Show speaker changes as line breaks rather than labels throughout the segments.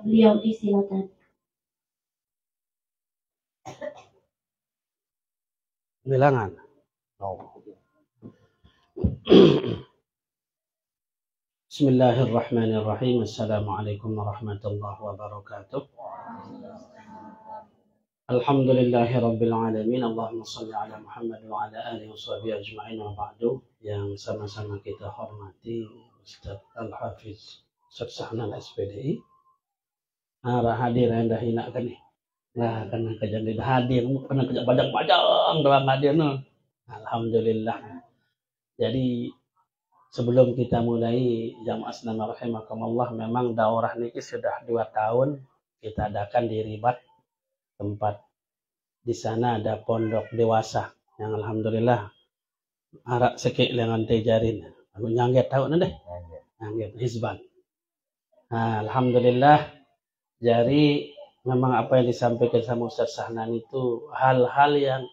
beliau disilakan.
Bilangan. Oh. Bismillahirrahmanirrahim. Assalamualaikum warahmatullahi wabarakatuh. Alhamdulillahi rabbil alamin. Allahumma salli ala Muhammad wa ala alihi wa sahbihi ajma'in wa ba'du. Yang sama-sama kita hormati Ustaz Al-Hafiz Ustaz Sahnan SPDI. Hadir yang dah hina kan ni. Nah, kan kejadian dah hadir, pernah kerja padang-padang dalam hadir no. Alhamdulillah. Jadi sebelum kita mulai Jamaah Asnama rahimakumullah, memang daurah niki sudah 2 tahun kita adakan di Ribat, tempat di sana ada pondok dewasa yang alhamdulillah arak sekik lengan tejarin. Aku nyangget tahu deh. Nyangget hizban. Nah, alhamdulillah. Jadi memang apa yang disampaikan sama Ustaz Sahnan itu hal-hal yang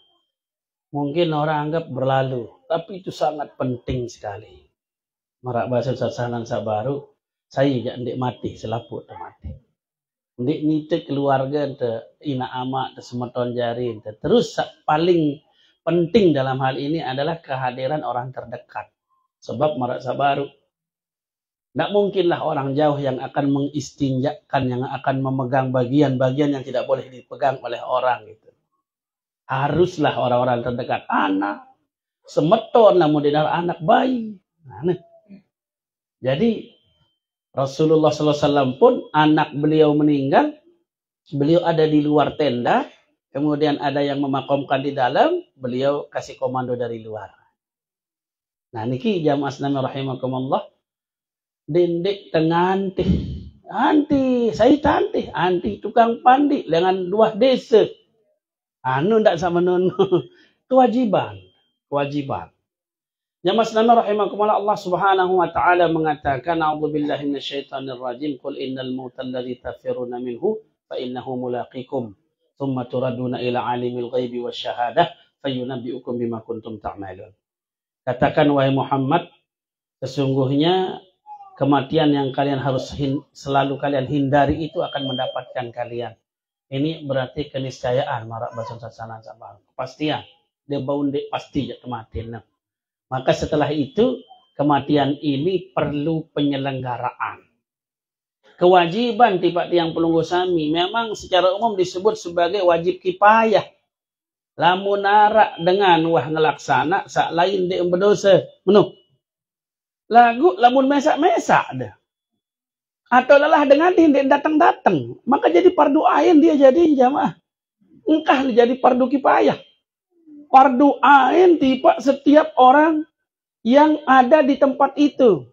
mungkin orang anggap berlalu, tapi itu sangat penting sekali. Marak bahasa Ustaz Sahnan Sabaru, saya jangan mati, selaput mati. Ndik nite keluarga ente ina ama te semeton jari ente. Terus paling penting dalam hal ini adalah kehadiran orang terdekat. Sebab Marak Sabaru tidak mungkinlah orang jauh yang akan mengistinjakan, yang akan memegang bagian-bagian yang tidak boleh dipegang oleh orang gitu. Haruslah orang-orang terdekat, anak, semeton namun di dalam anak bayi. Nah, jadi Rasulullah SAW pun anak beliau meninggal, beliau ada di luar tenda, kemudian ada yang memakamkan di dalam, beliau kasih komando dari luar. Nah niki jamaah asnama rahimakumullah, dendek tengan anti, saya tantih, anti tukang pandi dengan 2 desa. Anu ndak sama nono, kewajiban. Jamaah asnama rahimakumullah, Allah Subhanahu wa taala mengatakan, a'udzubillahi minasyaitonir rajim, qul innal mautal ladzi tafiruna minhu fa innahu mulaqikum, tsumma turaduna ila alimil ghaibi wasyahadah fayunabbiukum bima kuntum ta'malun. Katakan wahai Muhammad, sesungguhnya kematian yang kalian harus selalu kalian hindari itu akan mendapatkan kalian. Ini berarti keniscayaan, marak bahasa sasaran sabar. Kepastian. Dia baunde pasti kematian. Maka setelah itu kematian ini perlu penyelenggaraan. Kewajiban tiba tiang pelunggu sami memang secara umum disebut sebagai wajib kifayah. Lamun arak dengan wah ngelaksana sak lain dia berdosa. Menuh. Lagu lamun mesak-mesak dah. Atau lelah dengan dia datang-datang. Maka jadi fardu ain dia jadi jamaah. Engkah jadi fardu kifayah. Fardu ain tiba setiap orang yang ada di tempat itu.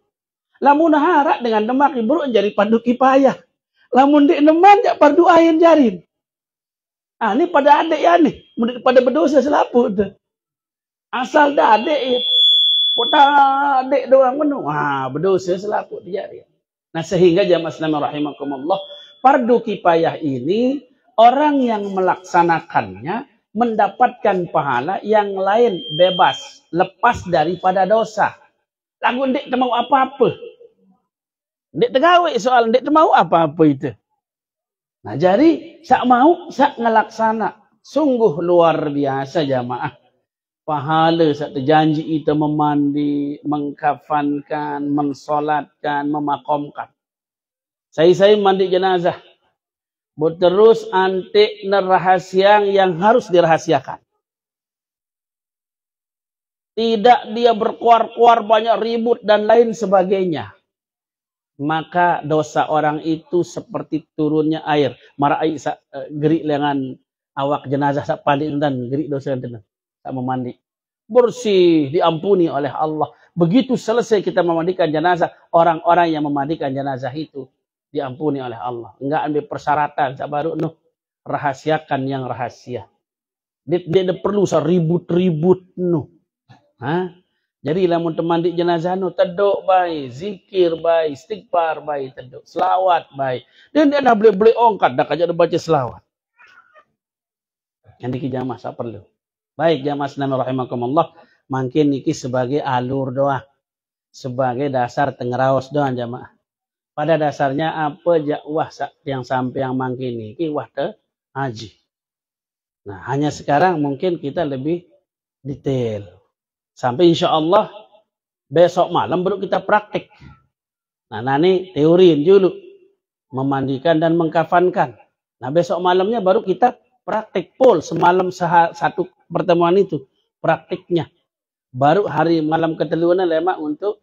Lamun harak dengan demak ibru jadi fardu kifayah. Lamun di neman jak fardu ain jarin. Ah ini pada adik ya nih, pada berdosa selaput. Asal dah adik ya. Kota adik doang menu. Ah berdosa selaput jarin. Nah sehingga jamaah asnama rahimakumullah, fardu kifayah ini orang yang melaksanakannya mendapatkan pahala, yang lain bebas, lepas daripada dosa. Lagu ndik mau apa-apa. Ndik tegawe soal ndik mau apa-apa itu. Nah jadi sak mau sak ngelaksana. Sungguh luar biasa jamaah. Pahala sak terjanji itu memandi, mengkafankan, mensolatkan, memakamkan. Saya mandi jenazah. Terus antik rahasia yang harus dirahasiakan. Tidak dia berkuar-kuar banyak ribut dan lain sebagainya. Maka dosa orang itu seperti turunnya air. Mara air gerik dengan awak jenazah sak pandi dan gerik dosa dan tak memandi. Bersih, diampuni oleh Allah. Begitu selesai kita memandikan jenazah, orang-orang yang memandikan jenazah itu diampuni oleh Allah. Enggak ambil persyaratan baru rahasiakan yang rahasia. Dia perlu ribut-ribut Jadi lamun teman di jenazah teduk baik, zikir baik, istighfar baik, teduk selawat baik. Dan dia dah beli ongkat dah kaja baca selawat. Yang diki jamaah sak perlu. Baik jamaah asnama rahimakumullah, mungkin niki sebagai alur doa, sebagai dasar tengeraos doa jamaah. Pada dasarnya apa wah yang sampai yang mangkini ki wah te haji. Nah, hanya sekarang mungkin kita lebih detail. Sampai insya Allah besok malam baru kita praktik. Nah, ini teoriin dulu. Memandikan dan mengkafankan. Nah, besok malamnya baru kita praktik full. Semalam satu pertemuan itu praktiknya. Baru hari malam keteluannya lemak untuk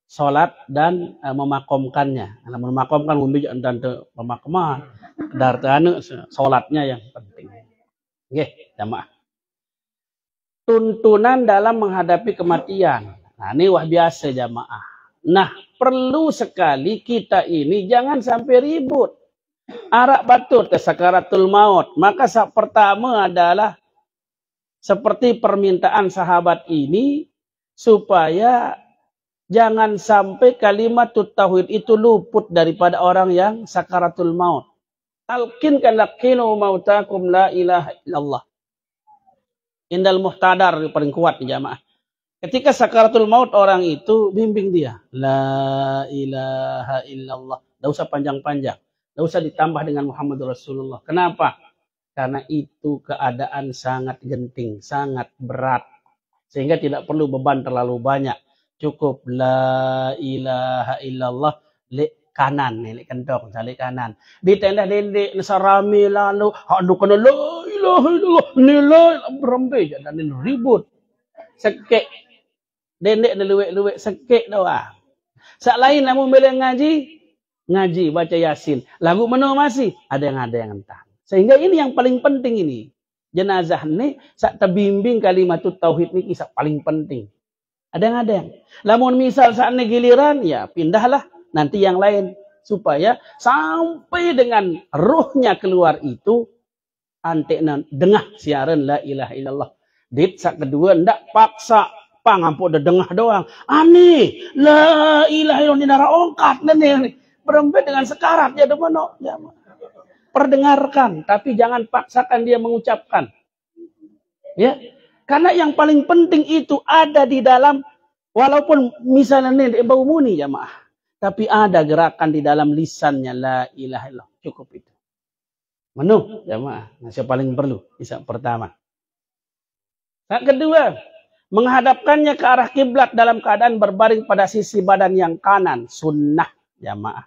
sholat dan memakomkannya. Nah, memakomkan umbi dan pemakaman. Dartane sholatnya yang penting. Oke, jamaah. Tuntunan dalam menghadapi kematian. Nah, ini wah biasa jamaah. Nah, perlu sekali kita ini jangan sampai ribut. Arak batur ke sakaratul maut. Maka pertama adalah seperti permintaan sahabat ini supaya jangan sampai kalimat tauhid itu luput daripada orang yang sakaratul maut. Talqinkan laqinu mautakum la ilaha illallah. Indal muhtadar paling kuat di jamaah. Ketika sakaratul maut orang itu bimbing dia. La ilaha illallah. Tidak usah panjang-panjang. Tidak usah ditambah dengan Muhammad Rasulullah. Kenapa? Karena itu keadaan sangat genting, sangat berat. Sehingga tidak perlu beban terlalu banyak. Cukup la ilaha illallah. Lek kanan, lek kentong, lek kanan. Di tenda dendek, nasarami lalu. Aduh kena la ilaha illallah. Nilai berembe. Dan ribut. Sekek. Dendek luwek-luwek sekek doang. Sak lain namun bila ngaji baca Yasin. Lagu mana masih ada yang entah. Sehingga ini yang paling penting ini. Jenazah ni sak terbimbing kalimat tauhid ni kisah paling penting. Ada yang. Lamun misal saat ini giliran ya pindahlah nanti yang lain supaya sampai dengan rohnya keluar itu ante dengah siaran la ilaha illallah. Dit sak kedua ndak paksa ngampuk udah dengah doang. Ani la ilaha illallah nara ongkat nih. Berempet dengan sekarat ya demono. Ya, perdengarkan tapi jangan paksakan dia mengucapkan. Ya. Karena yang paling penting itu ada di dalam walaupun misalnya nih bau muni jamaah, tapi ada gerakan di dalam lisannya la ilaha illallah. Cukup itu. Menu jamaah. Nah, yang paling perlu bisa pertama. Yang kedua, menghadapkannya ke arah kiblat dalam keadaan berbaring pada sisi badan yang kanan. Sunnah jamaah.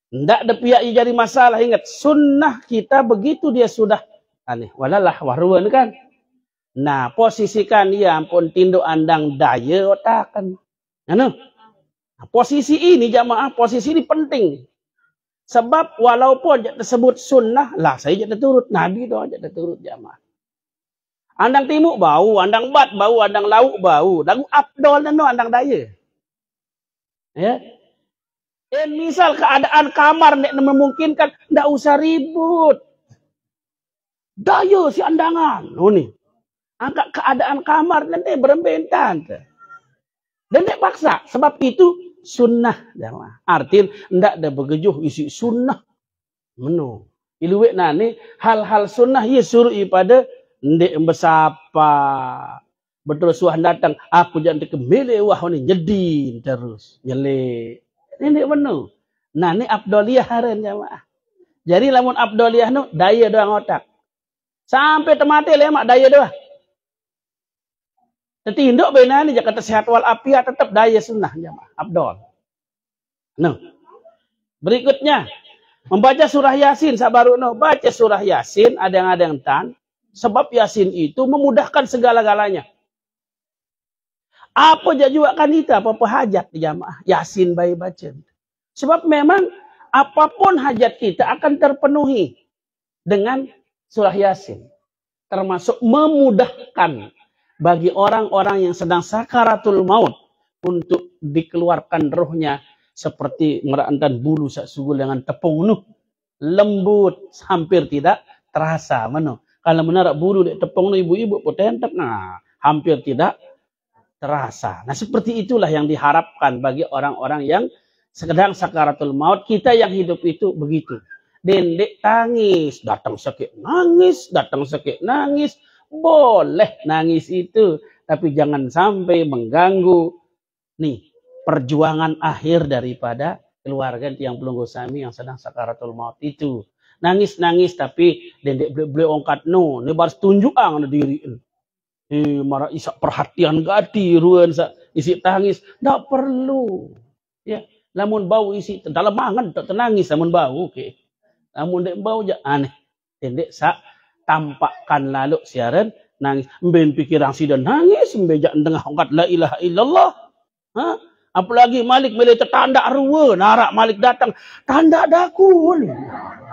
Tidak ada pihak yang jadi masalah. Ingat, sunnah kita begitu dia sudah aneh. Walalah waruan kan. Nah, posisikan dia ampun tinduk andang daya otakan. Nah, posisi ini jamaah, posisi ini penting. Sebab walaupun tersebut sunnah, lah saya jadi turut. Nabi doa jadi turut jamaah. Andang timuk bau, andang bat bau, andang lauk bau. Lagu abdol dan andang daya. Ya. Dan misal keadaan kamar nek memungkinkan, ndak usah ribut. Daya si andangan. Oh nih. Angkat keadaan kamar nanti berembentan. Dan nek paksa. Sebab itu sunnah. Artinya ndak ada begejuh isi sunnah. Menu. Iluwek nani hal-hal sunnah ia suruh pada ndek besapa. Betul suah datang. Aku jangan dikemile wah ni jedin terus. Nyele. Ini benar. Nah ini abdoliyah haren jamaah. Jadi lamun abdoliyah nu daya doang otak. Sampai temate lemak daya doang. Tapi induk bena ni Jakarta sehat wal afiat tetap daya sunnah jamaah. Abdol. Nah. Berikutnya membaca surah Yasin sabaru no baca surah Yasin ada yang tan. Sebab Yasin itu memudahkan segala-galanya. Apa juga kan itu, apa hajat di jamaah. Yasin bayi baca. Sebab memang apapun hajat kita akan terpenuhi dengan surah Yasin. Termasuk memudahkan bagi orang-orang yang sedang sakaratul maut untuk dikeluarkan rohnya seperti merantan bulu sugul dengan tepung nuh. Lembut, hampir tidak terasa. Mana? Kalau menarik bulu di tepung nuh ibu-ibu potentek, nah hampir tidak terasa. Nah seperti itulah yang diharapkan bagi orang-orang yang sedang sakaratul maut. Kita yang hidup itu begitu. Dendek tangis, datang sakit nangis, datang sakit nangis. Boleh nangis itu, tapi jangan sampai mengganggu nih perjuangan akhir daripada keluarga yang pelunggu sami yang sedang sakaratul maut itu. Nangis-nangis tapi dendek beli ongkat no, ni baru tunjuk ang na diri. Marah isak perhatian gati ruan sa isi tangis, ndak perlu. Ya, lamun bau isi dalam mangan tak tenangis lamun bau, okay. Lamun dek bau je aneh. Dendek sa tampakkan lalu siaran nangis, mben pikiran sidan nangis, mbejak tengah ongkat la ilaha illallah. Ha? Apalagi Malik milih tertanda ruwe, narak Malik datang, tanda daku ni.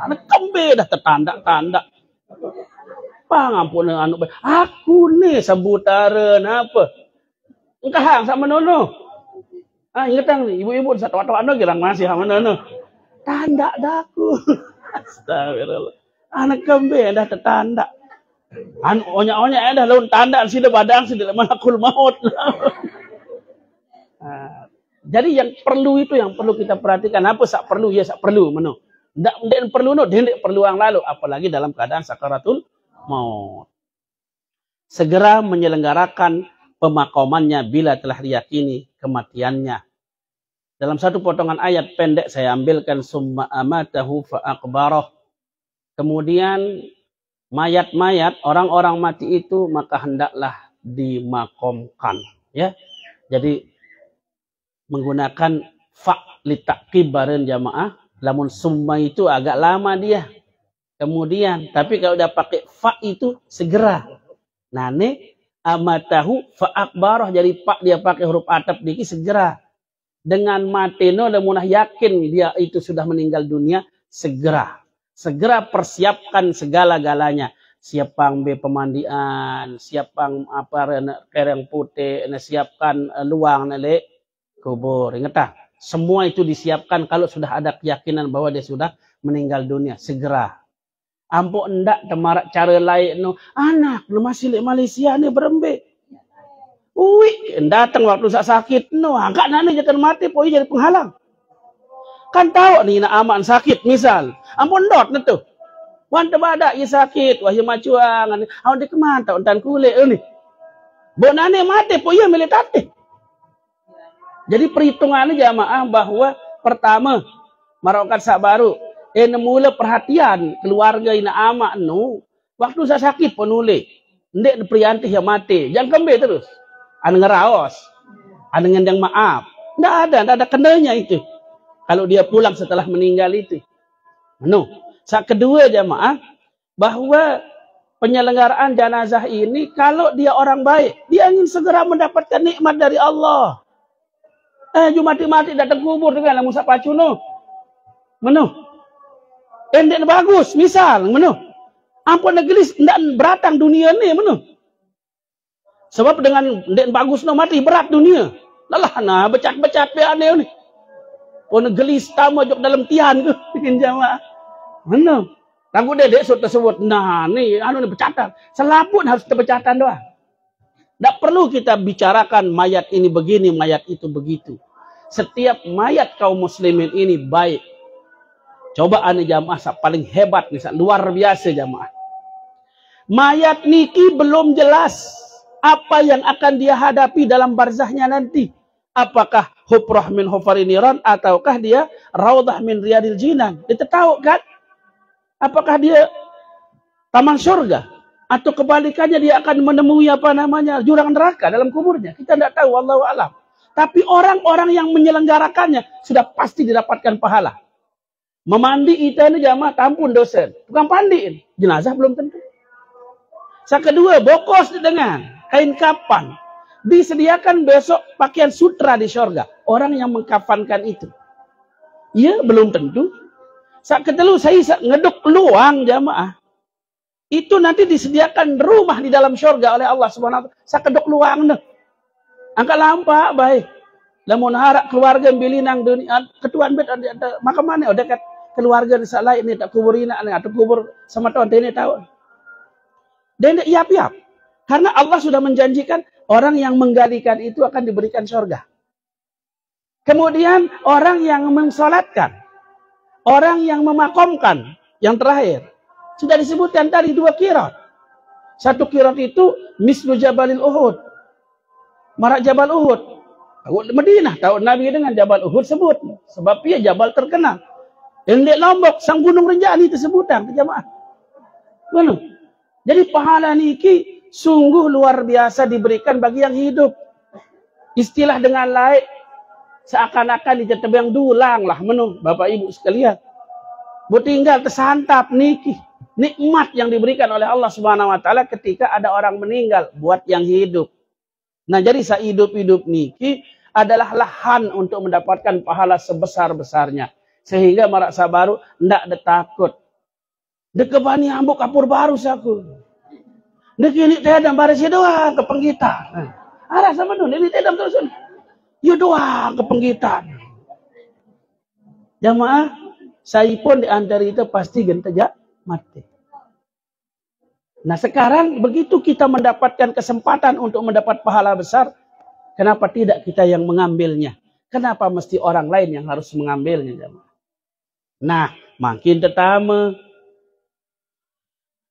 Anak kembe dah tertanda-tanda. Pangampun anu aku ni sebutaran apa? Engkahang sama nono. Ah ingatang ni ibu-ibu satu anu girang masih sama nono. Tanda daku. Astagfirullah. Anak kembe dah tertanda. Anu onya-onya dah laun tanda sida badang sida malakul maut. Jadi yang perlu itu yang perlu kita perhatikan. Apa sak perlu? Ya sak perlu meno. Ndak perlu no, dendek perlu yang lalu apalagi dalam keadaan sakaratul maut. Segera menyelenggarakan pemakamannya bila telah diyakini kematiannya. Dalam satu potongan ayat pendek saya ambilkan summa amatahu fa aqbarah. Kemudian mayat-mayat orang-orang mati itu maka hendaklah dimakamkan, ya. Jadi menggunakan fa li ta'qib bareng jamaah, lamun summa itu agak lama dia. Kemudian, tapi kalau udah pakai fa itu segera. Nah, ini amatahu fa akbarah, jadi pak dia pakai huruf atap dikit segera. Dengan mateno dan munah yakin dia itu sudah meninggal dunia, segera. Segera persiapkan segala-galanya. Siapkan pemandian, siapkan apa kereng putih, siapkan luang nele kubur. Ingat tak? Semua itu disiapkan kalau sudah ada keyakinan bahwa dia sudah meninggal dunia. Segera. Ampuk endak temarak cara lain no. Anak lu masih di Malaysia ni berembe. Ui, datang waktu sakit no. Agak nana jangan mati poi jadi penghalang. Kan tahu ni nak aman sakit misal. Ampun dot na tu. Wan tebada ia sakit, wahyu macuang. Awak di kemana tak untan kulit ni. Bonane mati poi ia milih tatih. Jadi perhitungannya jamaah bahwa pertama marokat sak baru mula perhatian keluarga ina amak nu waktu saya sakit penule ndek priantih yang mati jangan kembe terus anu ngeraos anu ngendang maaf ndak ada kenanya itu kalau dia pulang setelah meninggal itu sak kedua jamaah bahwa penyelenggaraan jenazah ini kalau dia orang baik dia ingin segera mendapatkan nikmat dari Allah. Mati-mati datang kubur dengan lamun sak pacu no. Menu. Endek bagus, misal menu. Ampun negeri ndak beratang dunia ni menu. Sebab dengan endek bagus no mati berat dunia. Lalah nah becat-becat pe ane ni. Pun gelis tama jok dalam tian ke bikin jamaah. Menu. Ragu dedek tersebut. Nah ni anu ni becatan. Selaput harus terbecatan doang. Tidak perlu kita bicarakan mayat ini begini, mayat itu begitu. Setiap mayat kaum muslimin ini baik. Coba ane jamaah paling hebat nih, luar biasa jamaah. Mayat niki belum jelas apa yang akan dia hadapi dalam barzahnya nanti. Apakah hufrah min hufari niran ataukah dia raudah min riyadil jinan? Kita tahu kan? Apakah dia taman surga? Atau kebalikannya dia akan menemui jurang neraka dalam kuburnya. Kita tidak tahu, wallahu a'lam. Tapi orang-orang yang menyelenggarakannya sudah pasti didapatkan pahala. Memandi itu ini jamaah tampun dosa. Bukan pandiin. Jenazah belum tentu. Yang kedua, bokos dengan kain kapan. Disediakan besok pakaian sutra di surga. Orang yang mengkafankan itu. Ya, belum tentu. Yang kedua, saya ngeduk luang jamaah. Itu nanti disediakan rumah di dalam syurga oleh Allah Subhanahu wa taala. Sakedok luang nih. Angka lampak baik. Lamun harap keluarga bilinang dunia ketuan bet ada maka mana dekat keluarga di lain ini tak kuburina atau kubur sama tahun ini tahu. Dan iap-iap. Karena Allah sudah menjanjikan orang yang menggalikan itu akan diberikan syurga. Kemudian orang yang mensolatkan, orang yang memakomkan, yang terakhir sudah disebutkan tadi 2 qirat. 1 qirat itu mislu Jabalil Uhud. Marak Jabal Uhud. Madinah, tahu Nabi dengan Jabal Uhud sebut. Sebab ia Jabal terkenal. Yang Lombok, sang gunung Rinjani tersebutan ke jamaah. Mana? Jadi pahala niki sungguh luar biasa diberikan bagi yang hidup. Istilah dengan lain, seakan-akan ditetebang dulang lah menung Bapak Ibu sekalian. Tinggal tersantap niki. Nikmat yang diberikan oleh Allah Subhanahu wa taala ketika ada orang meninggal buat yang hidup. Nah, jadi sehidup-hidup niki adalah lahan untuk mendapatkan pahala sebesar-besarnya. Sehingga merasa baru ndak ada takut. Dek bani ambuk kapur baru saku. Dek ini tedam baris doang ke penggitan. Arah sama dun ini tedam terus. Ya doang ke penggitan. Jamaah, saya pun di antara itu pasti gentejak mati. Nah sekarang begitu kita mendapatkan kesempatan untuk mendapat pahala besar, kenapa tidak kita yang mengambilnya? Kenapa mesti orang lain yang harus mengambilnya? Jamaah? Nah, makin pertama.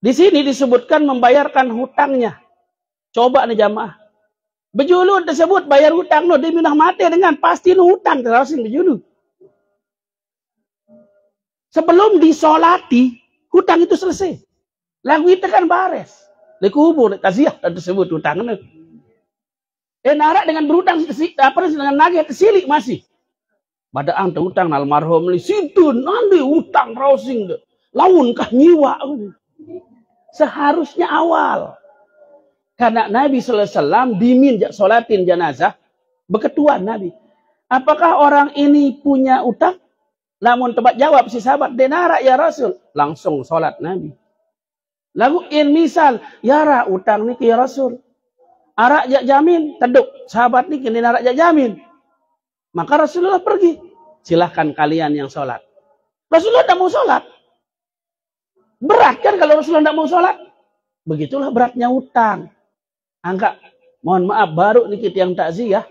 Di sini disebutkan membayarkan hutangnya. Coba nih jamaah. Bejulu tersebut bayar hutang no, dia minah mati dengan pasti no hutang terasin bejulu. Sebelum disolati, hutang itu selesai. Lagu itu kan bares. Di kubur, di taziah tersebut hutangnya. Narak dengan berhutang dengan nagih tersilik masih. Badaan hutang almarhum li situ nanti hutang rausing de. Laun kah nyiwa. Seharusnya awal. Karena Nabi sallallahu alaihi wasallam diminta salatin jenazah beketuan Nabi. Apakah orang ini punya utang? Namun tempat jawab si sahabat, denara ya Rasul. Langsung salat Nabi. Lalu misal, yara utang ni ya Rasul. Arak jak jamin, teduk. Sahabat ni kini narak jak jamin. Maka Rasulullah pergi. Silahkan kalian yang sholat. Rasulullah tidak mau sholat. Berat kan kalau Rasulullah tidak mau sholat? Begitulah beratnya utang. Angka, mohon maaf, baru nih yang takziah.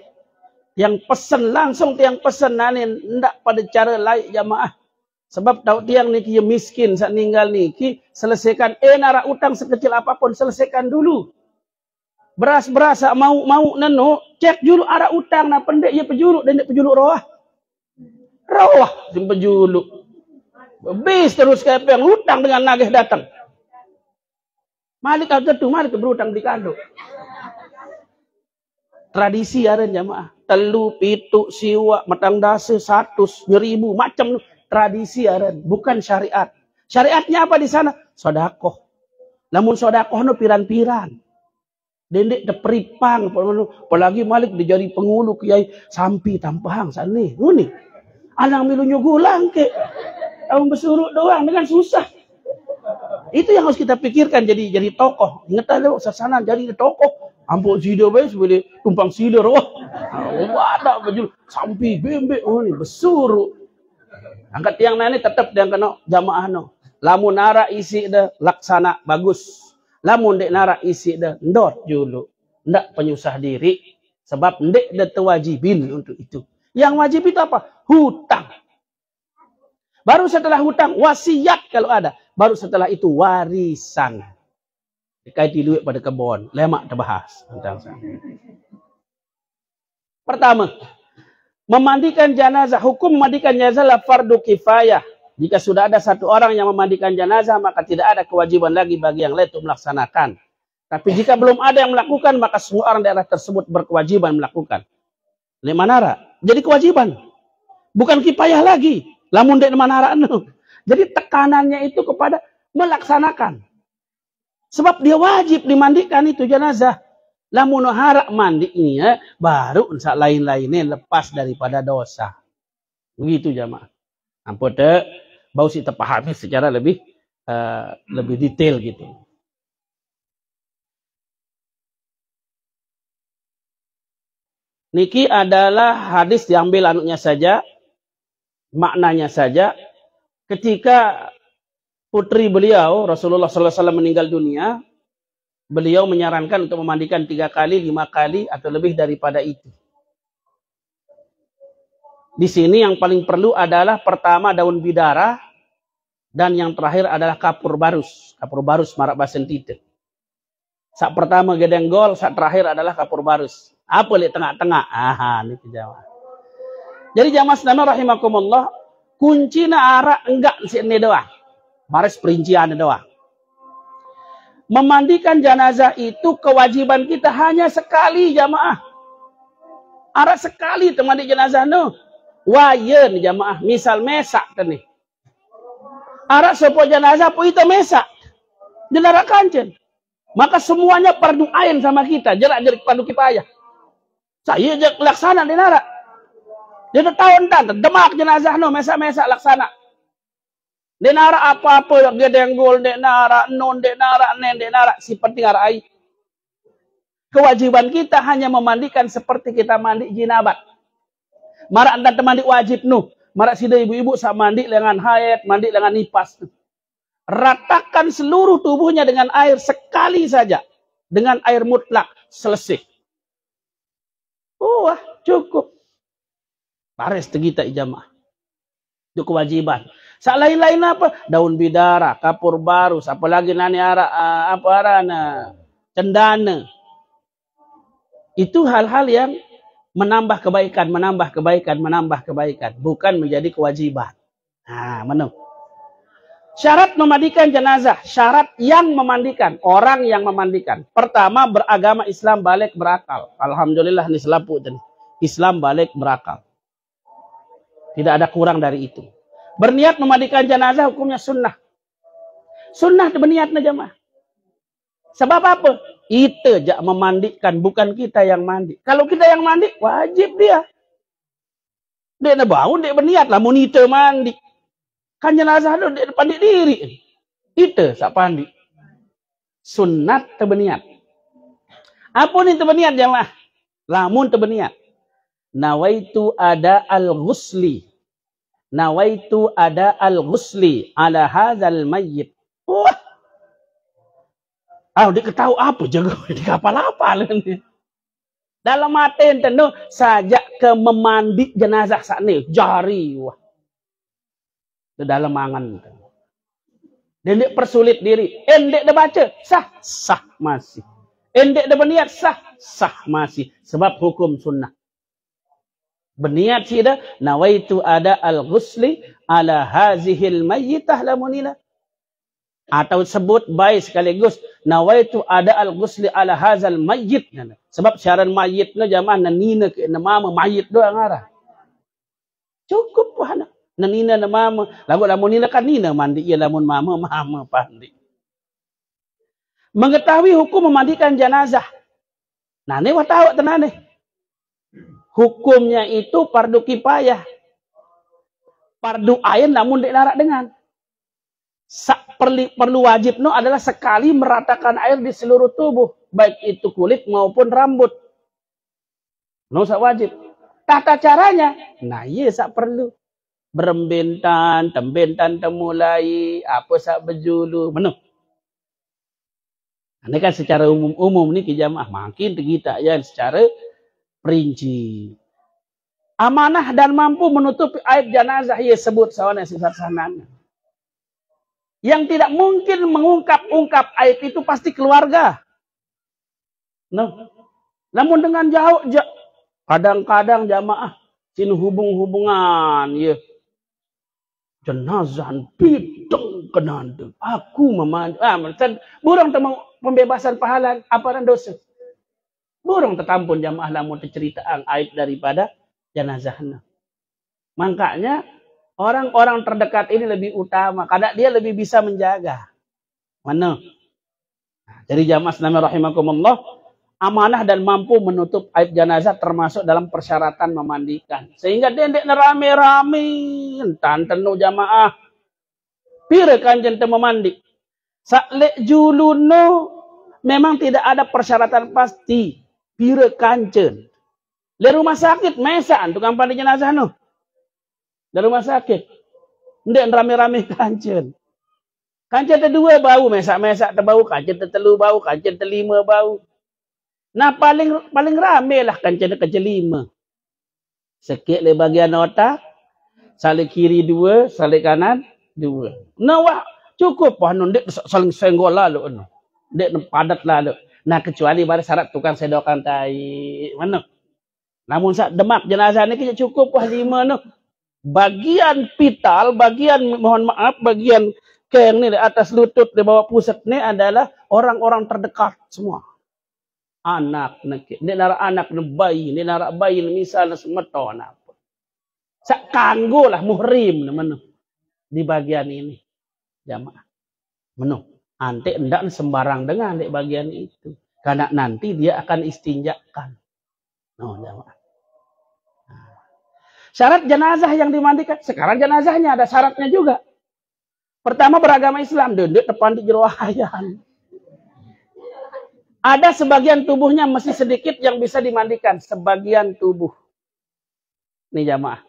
Yang pesen langsung tiang pesen nanin. Tidak pada cara lain jamaah. Sebab tahu tiang niki miskin saat ninggal niki selesaikan narak utang sekecil apapun selesaikan dulu. Beras mau neno cek dulu arah utang na pendek ya pejuluk dan pejuluk roah. Roah sim pejuluk. Bis terus kayak yang utang dengan nagih datang. Malik tu malik berutang di kandung. Tradisi ada jamaah. Telu, pitu, siwa, matang dase, 100, 1000 macam tradisi ada, bukan syariat. Syariatnya apa di sana? Sodakoh. Namun sodakoh no piran-piran. Dendek teperipang, apalagi Malik dijadi pengulu kiai sampi tampang sana nih. Anak milu nyugulang ke. Tahun bersuruk doang dengan susah. Itu yang harus kita pikirkan jadi tokoh. Ingat lo sasana jadi tokoh. Ampuk sido bae sebeli tumpang sido wah. Ada baju sampi bembe nih bersuruk. Angkat tiang nani tetap yang kena jamaah no. Lamun nara isi dah laksana bagus. Lamun dek nara isi dah ndot julu. Ndak penyusah diri. Sebab ndek dah terwajibin untuk itu. Yang wajib itu apa? Hutang. Baru setelah hutang wasiat kalau ada. Baru setelah itu warisan. Dikaiti duit pada kebon. Lemak terbahas. Pertama. Memandikan jenazah, hukum memandikan jenazah adalah fardu kifayah. Jika sudah ada satu orang yang memandikan jenazah, maka tidak ada kewajiban lagi bagi yang lain untuk melaksanakan. Tapi jika belum ada yang melakukan, maka semua orang daerah tersebut berkewajiban melakukan. Lemanara, jadi kewajiban. Bukan kifayah lagi. Lamun dek manara no. Jadi tekanannya itu kepada melaksanakan. Sebab dia wajib dimandikan itu jenazah. Lamun harak mandinya baru ensak lain-lainnya lepas daripada dosa. Begitu jamaah. Ampun deh, bau si terpahami secara lebih detail gitu. Niki adalah hadis diambil anunya saja, maknanya saja. Ketika putri beliau Rasulullah SAW meninggal dunia, beliau menyarankan untuk memandikan 3 kali, 5 kali, atau lebih daripada itu. Di sini yang paling perlu adalah pertama daun bidara, dan yang terakhir adalah kapur barus. Kapur barus marak basen titik. Saat pertama gedenggol, saat terakhir adalah kapur barus. Apa lek tengah-tengah? Aha, ni jamaah. Jadi jamaah sekalian rahimakumullah, kunci na arak enggak sini doang. Baris perincian doang. Memandikan jenazah itu kewajiban kita hanya sekali jamaah. Arak sekali temandi jenazah no. Wayen jamaah, misal mesak tadi. Arak sopo jenazah po itu mesak. Jenarak kancen. Maka semuanya fardu ain sama kita, jerak fardu kifayah. Saya laksana di narak. Dia tahun dan demak jenazah no mesak-mesak laksana. Di narak apa-apa yang gedenggol, di narak non, di narak nen, di narak seperti narak air. Kewajiban kita hanya memandikan seperti kita mandi jinabat. Marak anda mandi wajib no. Marak sida ibu-ibu sak mandi dengan haid, mandi dengan nipas. Ratakan seluruh tubuhnya dengan air sekali saja. Dengan air mutlak. Selesai. Wah, cukup. Pares kita ijamah. Itu kewajiban. Sak lain-lain apa? Daun bidara, kapur barus, apalagi nani cendana. Itu hal-hal yang menambah kebaikan, menambah kebaikan, menambah kebaikan. Bukan menjadi kewajiban. Nah, menurut. Syarat memandikan jenazah. Syarat yang memandikan. Orang yang memandikan. Pertama, beragama Islam balik berakal. Alhamdulillah ini selapu. Islam balik berakal. Tidak ada kurang dari itu. Berniat memandikan jenazah hukumnya sunnah. Sunnah berniatnya jemaah. Sebab apa? Itu jak memandikan, bukan kita yang mandi. Kalau kita yang mandi, wajib dia. Dia nak bau, dia berniat lah. Monitor mandi. Kan jenazah itu dia pandi diri. Itu sak pandi. Sunnat terbeniat. Apa ni terbeniat jemaah? Lamun terbeniat. Nawaitu ada al-ghusli. Nawaitu ada al-ghusli ala hadzal mayyit. Wah. Dia ketahu apa jaga di kapal apa ni. Dalam mata tentu sajak ke memandi jenazah sakne jari wah. Di dalam angan. Dendek persulit diri. Endek dah baca sah masih. Endek dah berniat sah masih. Sebab hukum sunnah. Berniat sih dah. Nawaitu ada al-ghusli ala hazihil mayyitah lamunina. Atau sebut baik sekaligus. Nawaitu ada al-ghusli ala hazal mayyit. Sebab syarat mayyit na jamaah nanina ke nama mayyit doang arah. Cukup wahana. Nanina na mama. Lagu lamunina kan nina mandi. Ya lamun mama pandi. Mengetahui hukum memandikan jenazah. Nah ini wah tahu tenan nih. Hukumnya itu fardu kifayah. Fardu ain namun dilarak dengan. Perlu wajib no adalah sekali meratakan air di seluruh tubuh. Baik itu kulit maupun rambut. No sak wajib. Tata caranya. Nah iya sak perlu. Berembentan, tembentan temulai. Apa sak berjulu. Benar. Ini kan secara umum ni kijamah. Makin kita ya secara perinci. Amanah dan mampu menutupi aib jenazah ia sebut sawana sifat sanana. Yang tidak mungkin mengungkap aib itu pasti keluarga. No. Namun dengan jauh kadang-kadang jamaah sini hubungan ya. Jenazah bidang kenandeng. Aku memandi. Burung temu pembebasan pahala apa dosa. Burung tertampun jamaah lamun cerita aib daripada jenazahnya. Makanya orang-orang terdekat ini lebih utama. Karena dia lebih bisa menjaga. Mana? Jadi jamaah sekalian rahimakumullah. Amanah dan mampu menutup aib jenazah termasuk dalam persyaratan memandikan. Sehingga dia tidak rame-rame. Tantenu jamaah. Pira kanjen memandi. Saklek juluno memang tidak ada persyaratan pasti. Pira kancen. Di rumah sakit, mesaan tukang pandi jenazah no. Di rumah sakit. Ndek rame-rame kancen. Kancen kedua bau, mesak-mesak terbau, kancen tertelu bau, kancen terlima bau. Nah paling rame lah kancen kelima. Sikit le bagian otak, salik kiri dua, salik kanan dua. Nah wah cukup wah ndek saling senggol lalu no. Ndek padat lalu. Nah kecuali pada syarat tukang sedokan tai mana. Namun sak demak jenazah ini cukup wah 5 no. Bagian vital, bagian mohon maaf, bagian keng ni di atas lutut di bawah pusat ni adalah orang-orang terdekat semua. Anak, ni nara anak ni bayi misalnya semeton apa. Sak kanggo lah muhrim mana di bagian ini jamaah. Menu. Ante endak sembarang dengan di bagian itu. Karena nanti dia akan istinjakan. No, jamaah. Syarat jenazah yang dimandikan. Sekarang jenazahnya ada syaratnya juga. Pertama beragama Islam. Dendek depan di jerohayan. Ada sebagian tubuhnya masih sedikit yang bisa dimandikan. Sebagian tubuh. Nih jamaah.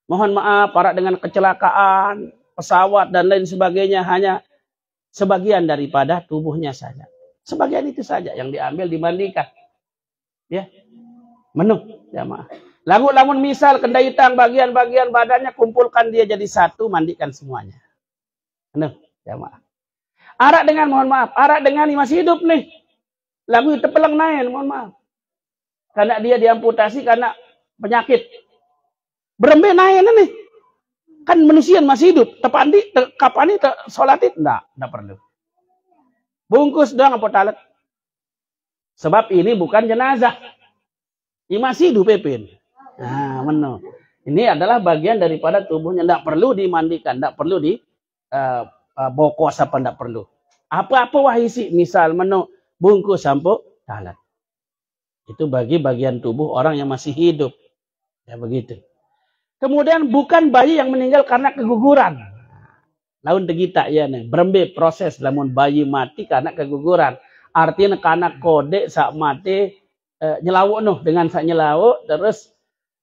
Mohon maaf para dengan kecelakaan, pesawat dan lain sebagainya hanya sebagian daripada tubuhnya saja. Sebagian itu saja yang diambil dimandikan. Ya. Menu jamaah. Lamun misal kendaitang bagian-bagian badannya kumpulkan dia jadi satu, mandikan semuanya. Menu jamaah. Arak dengan mohon maaf, arak dengan yang masih hidup nih. Lagu tepelang naik, mohon maaf. Karena dia diamputasi karena penyakit. Berembe naik nih. Kan manusia masih hidup. Tepandi, kapan ini sholatit? Enggak perlu. Bungkus doang apa talet. Sebab ini bukan jenazah. Ini masih hidup pepin. Nah, meno. Ini adalah bagian daripada tubuhnya. Enggak perlu dimandikan. Enggak perlu di bokos apa enggak perlu. Apa-apa wahisi. Misal meno. Bungkus sampo talat. Itu bagi bagian tubuh orang yang masih hidup. Ya begitu. Kemudian bukan bayi yang meninggal karena keguguran. Laun tegita ya nih. Berembe proses lamun bayi mati karena keguguran. Artinya karena kode sak mati nyelawuk noh dengan sak nyelawuk terus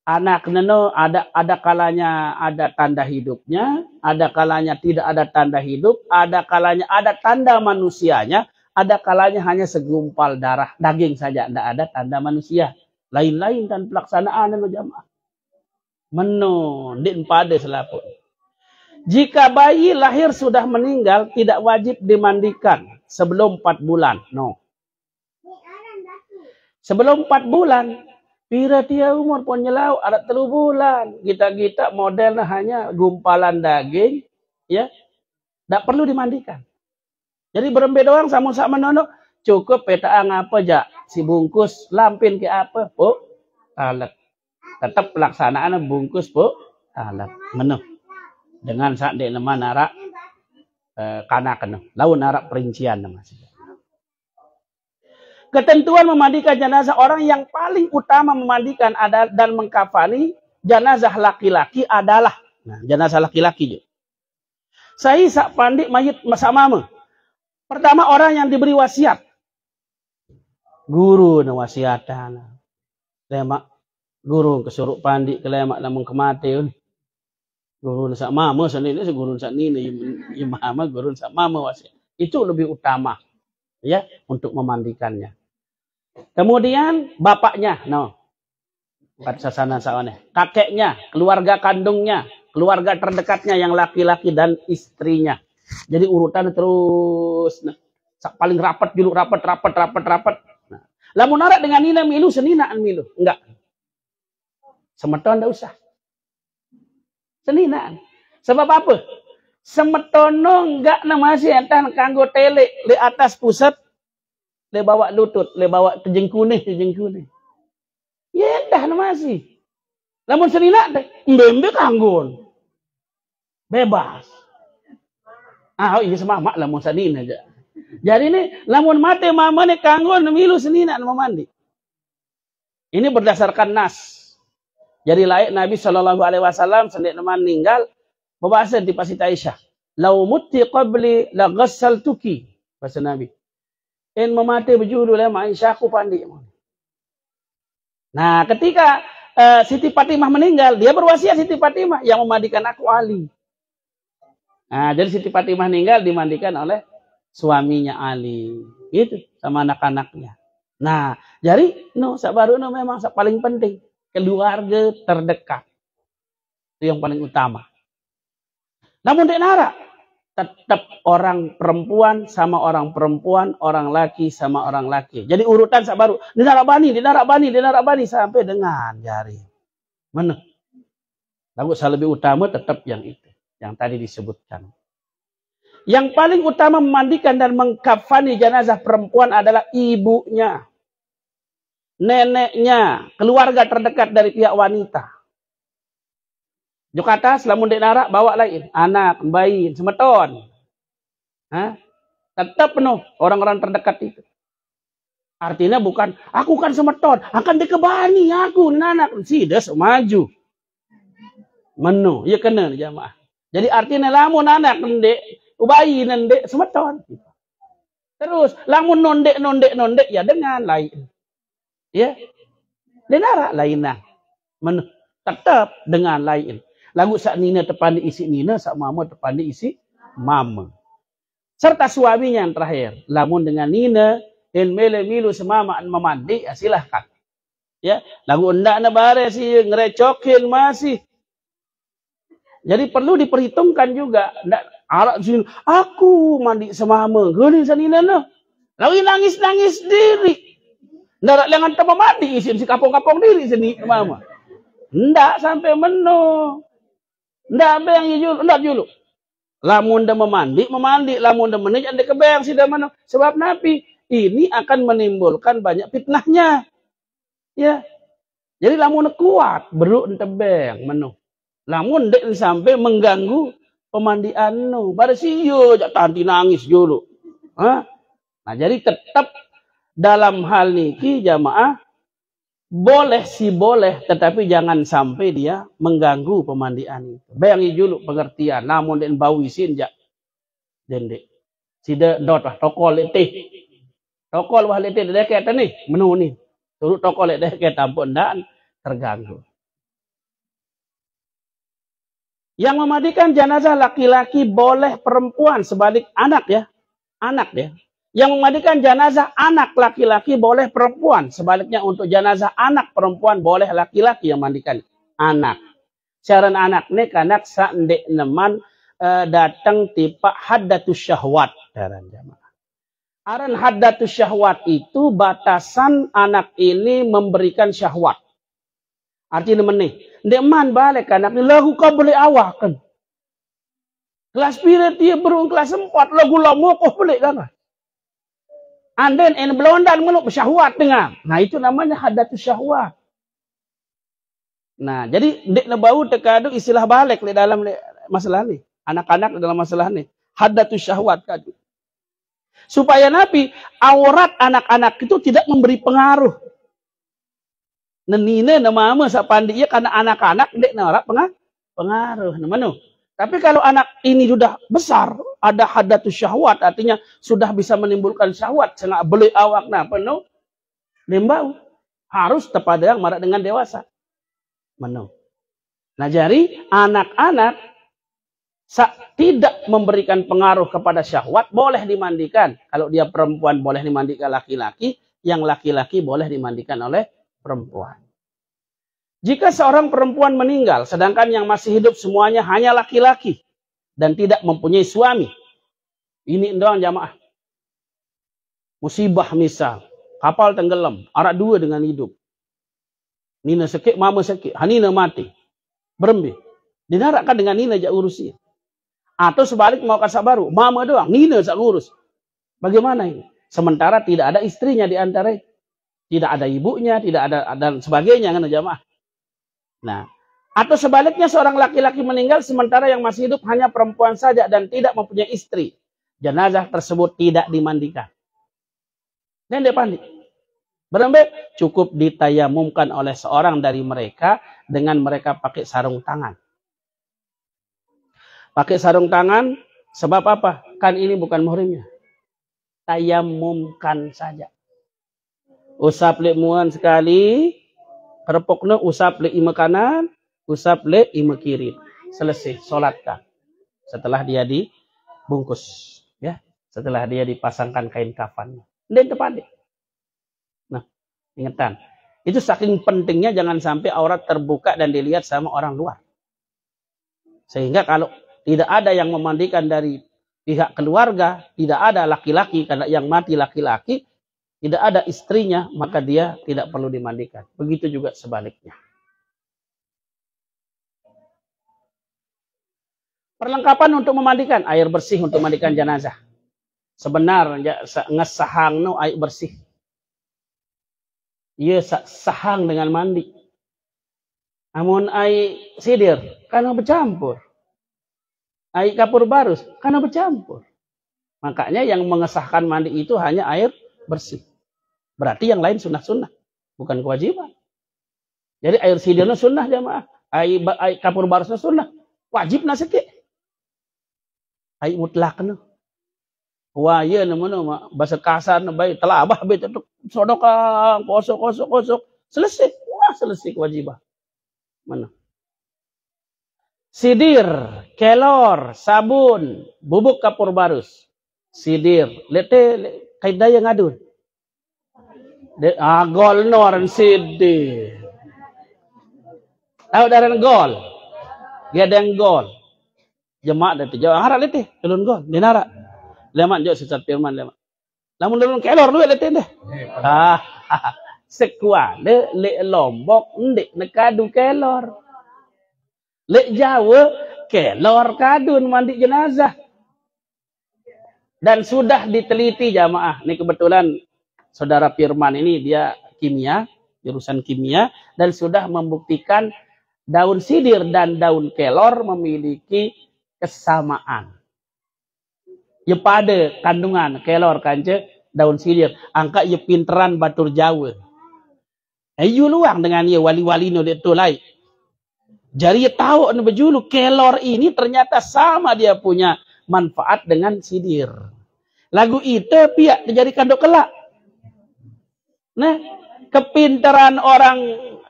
anak neno ada kalanya ada tanda hidupnya, ada kalanya tidak ada tanda hidup, ada kalanya ada tanda manusianya. Ada kalanya hanya segumpal darah daging saja, tidak ada tanda manusia. Lain-lain dan pelaksanaan anu jamaah. Meno, din pada selapu. Jika bayi lahir sudah meninggal, tidak wajib dimandikan sebelum 4 bulan. No. Sebelum 4 bulan, pira dia umur pun nyelau ada 3 bulan. Kita modelnya hanya gumpalan daging, ya, tidak perlu dimandikan. Jadi berembe doang sama-sama nono cukup petaang apa aja si bungkus lampin ke apa po talat. Tetap pelaksanaan bungkus po talat menu dengan sak de nama narak kana kena lawan narak perincian nama. Ketentuan memandikan jenazah orang yang paling utama memandikan dan mengkafani jenazah laki-laki adalah jenazah laki-laki juga. Saya sak pandik mayit masa mama. Pertama orang yang diberi wasiat. Guru na wasiatan. Lemak guru kesuruh pandik ke lemak lamun kemati. Guru sak mama sendiri guru sak nini mama guru sak mama wasiat. Itu lebih utama ya untuk memandikannya. Kemudian bapaknya, sasana sawane. Kakeknya, keluarga kandungnya, keluarga terdekatnya yang laki-laki dan istrinya. Jadi urutan terus paling rapat dulu rapat. Nah, lamun narak dengan nina milu seninaan milu. Enggak. Semeton enggak usah. Seninaan. Sebab apa? Semetono enggak masih entan kanggo tele di atas pusat le bawa lutut, le bawa tejengkune. Ya endah masih. Lamun senina teh mbembe kanggon. Bebas. Ini semamak lamun sadin aja. Jadi ini lamun mate mama ni kanggon milu senina memandi. Ini berdasarkan nas. Jadi laik Nabi SAW sendiri meninggal berbahasa di Pasir Aisyah. Lau mutti qabli la ghassaltuki. Bahasa Nabi. In memati berjudul lama Aisyah aku pandi. Nah, ketika Siti Fatimah meninggal, dia berwasiat Siti Fatimah yang memandikan aku Ali. Nah, jadi Siti Fatimah meninggal dimandikan oleh suaminya Ali. Gitu, sama anak-anaknya. Nah, jadi sabaru memang paling penting. Keluarga terdekat. Itu yang paling utama. Namun dek nara. tetap orang perempuan sama orang perempuan, orang laki sama orang laki. Jadi urutan sak baru. Dinarak bani sampai dengan jari. Mana? Lalu lebih utama tetap yang itu, yang tadi disebutkan. Yang paling utama memandikan dan mengkafani jenazah perempuan adalah ibunya, neneknya, keluarga terdekat dari pihak wanita. Jokata selamun dek narak bawa lain, anak, bayi, semeton. Tetap penuh orang-orang terdekat itu. Artinya bukan, aku kan semeton, akan dikebani aku, anak, sides maju. Menu, ya kena jamaah. Jadi artinya lamun anak ndek, bayi ndek semeton. Terus lamun nondek ya dengan lain. Ya. Denara lain nah. Menu tetap dengan lain. Lagu sak nina tepandi isi nina, sak mama tepandi isi mama. Serta suaminya yang terakhir. Lamun dengan nina, in mele milu semama memandi, ya silahkan. Ya, lagu endak na bare sih ngerecokin masih. Jadi perlu diperhitungkan juga. Ndak arak sini, aku mandi semama, gini sanina no. Lalu nangis diri. Ndak lengan teman mandi isi kapong-kapong diri sini mama. Ndak sampai meno. Ndak apa yang ndak julu. Lamun dah memandi, lamun dah menit anda kebayang sih dah mana. Sebab napi ini akan menimbulkan banyak fitnahnya. Ya. Jadi lamun kuat, beruk entebeng menu. Lamun dek sampai mengganggu pemandian nu. Pada siyo jak tanti nangis dulu. Nah, jadi tetap dalam hal niki jamaah boleh sih boleh, tetapi jangan sampai dia mengganggu pemandian itu. Bayangi dulu pengertian. Namun den bau isin jak dendek. Sida dot lah tokol letih. Tokol wah letih deket nih menu nih. Turut tokol deket ampun dan terganggu. Yang memandikan jenazah laki-laki boleh perempuan, sebalik anak ya. Anak ya. Yang memandikan jenazah anak laki-laki boleh perempuan. Sebaliknya untuk jenazah anak perempuan boleh laki-laki yang mandikan anak. Syaran anak ni kanak sandek neman datang tipa haddatus syahwat. Aran haddatus syahwat itu batasan anak ini memberikan syahwat. Artinya menih. Deman balik anak ni lagu kau boleh awak kan. Kelas pirat dia berung kelas 4 lagu lama kau boleh kan. Anden en belondan meluk syahwat dengar. Nah itu namanya haddatus syahwat. Nah jadi dek lebau tekadu istilah balik di dalam masalah ni. Anak-anak dalam masalah ni. Haddatus syahwat kadu. Supaya nabi aurat anak-anak itu tidak memberi pengaruh. Nenine nama ama sapandi karena anak-anak dek narak pengaruh. Namanya. Tapi kalau anak ini sudah besar, ada haddatus syahwat, artinya sudah bisa menimbulkan syahwat, sangat beli awak nah penuh, lembau harus tepadang marak dengan dewasa, penuh. Nah jadi anak-anak tidak memberikan pengaruh kepada syahwat boleh dimandikan. Kalau dia perempuan boleh dimandikan laki-laki, yang laki-laki boleh dimandikan oleh perempuan. Jika seorang perempuan meninggal, sedangkan yang masih hidup semuanya hanya laki-laki dan tidak mempunyai suami. Ini doang jamaah. Musibah misal, kapal tenggelam, arak dua dengan hidup. Nina sakit, mama sakit, Nina mati. Berembi. Dinarakkan dengan Nina jak urusi. Atau sebalik mau kasar baru, mama doang, Nina jak urus. Bagaimana ini? Sementara tidak ada istrinya di antara, tidak ada ibunya, tidak ada dan sebagainya kan jamaah. Nah, atau sebaliknya seorang laki-laki meninggal sementara yang masih hidup hanya perempuan saja dan tidak mempunyai istri. Jenazah tersebut tidak dimandikan. Dan dipandi. Berembek cukup ditayamumkan oleh seorang dari mereka dengan mereka pakai sarung tangan. Pakai sarung tangan sebab apa? Kan ini bukan muhrimnya. Tayamumkan saja. Usap lemuan sekali. Kerepoknya usap le ima kanan, usap le ima kiri. Selesai, solatkan. Setelah dia dibungkus. Ya, setelah dia dipasangkan kain kafannya. Dan tepat. Nah, ingatan. Itu saking pentingnya jangan sampai aurat terbuka dan dilihat sama orang luar. Sehingga kalau tidak ada yang memandikan dari pihak keluarga tidak ada laki-laki, karena yang mati laki-laki, tidak ada istrinya, maka dia tidak perlu dimandikan. Begitu juga sebaliknya. Perlengkapan untuk memandikan, air bersih untuk memandikan jenazah. Sebenarnya ngesahang no air bersih. Ia sahang dengan mandi. Namun air sidir karena bercampur. Air kapur barus karena bercampur. Makanya yang mengesahkan mandi itu hanya air bersih. Berarti yang lain sunnah-sunnah, bukan kewajiban. Jadi air sidirnya sunnah jamaah. Air kapur barusnya sunnah. Wajib nasiki. Air mutlaknya. Wah iya namanya bahasa kasar baik telabah baik itu sodokah kosok. Selesai. Wah selesai kewajiban. Mana? Sidir, kelor, sabun, bubuk kapur barus. Sidir, lete kaidah yang adun. Gol noran sidir. Tahu dari gol. Dia ada yang gol. Jemaah itu jauh harap lete, telun gol, dinara. Lemak jauh sesat firman lemak. Lamun telun kelor lu lete deh. Sekua le Lombok ndek nekadu kelor. Lek Jawa, kelor kadun mandi jenazah. Dan sudah diteliti jamaah. Ini kebetulan saudara Firman ini dia kimia, jurusan kimia. Dan sudah membuktikan daun sidir dan daun kelor memiliki kesamaan. Ya pada kandungan kelor kance daun sidir. Angka ya pinteran batur Jawa. Ayo luang dengan ya wali-wali no itu lain. Jadi tahu anu bejulu kelor ini ternyata sama dia punya manfaat dengan sidir. Lagu itu pihak dijadikan dokelak. Nah, kepintaran orang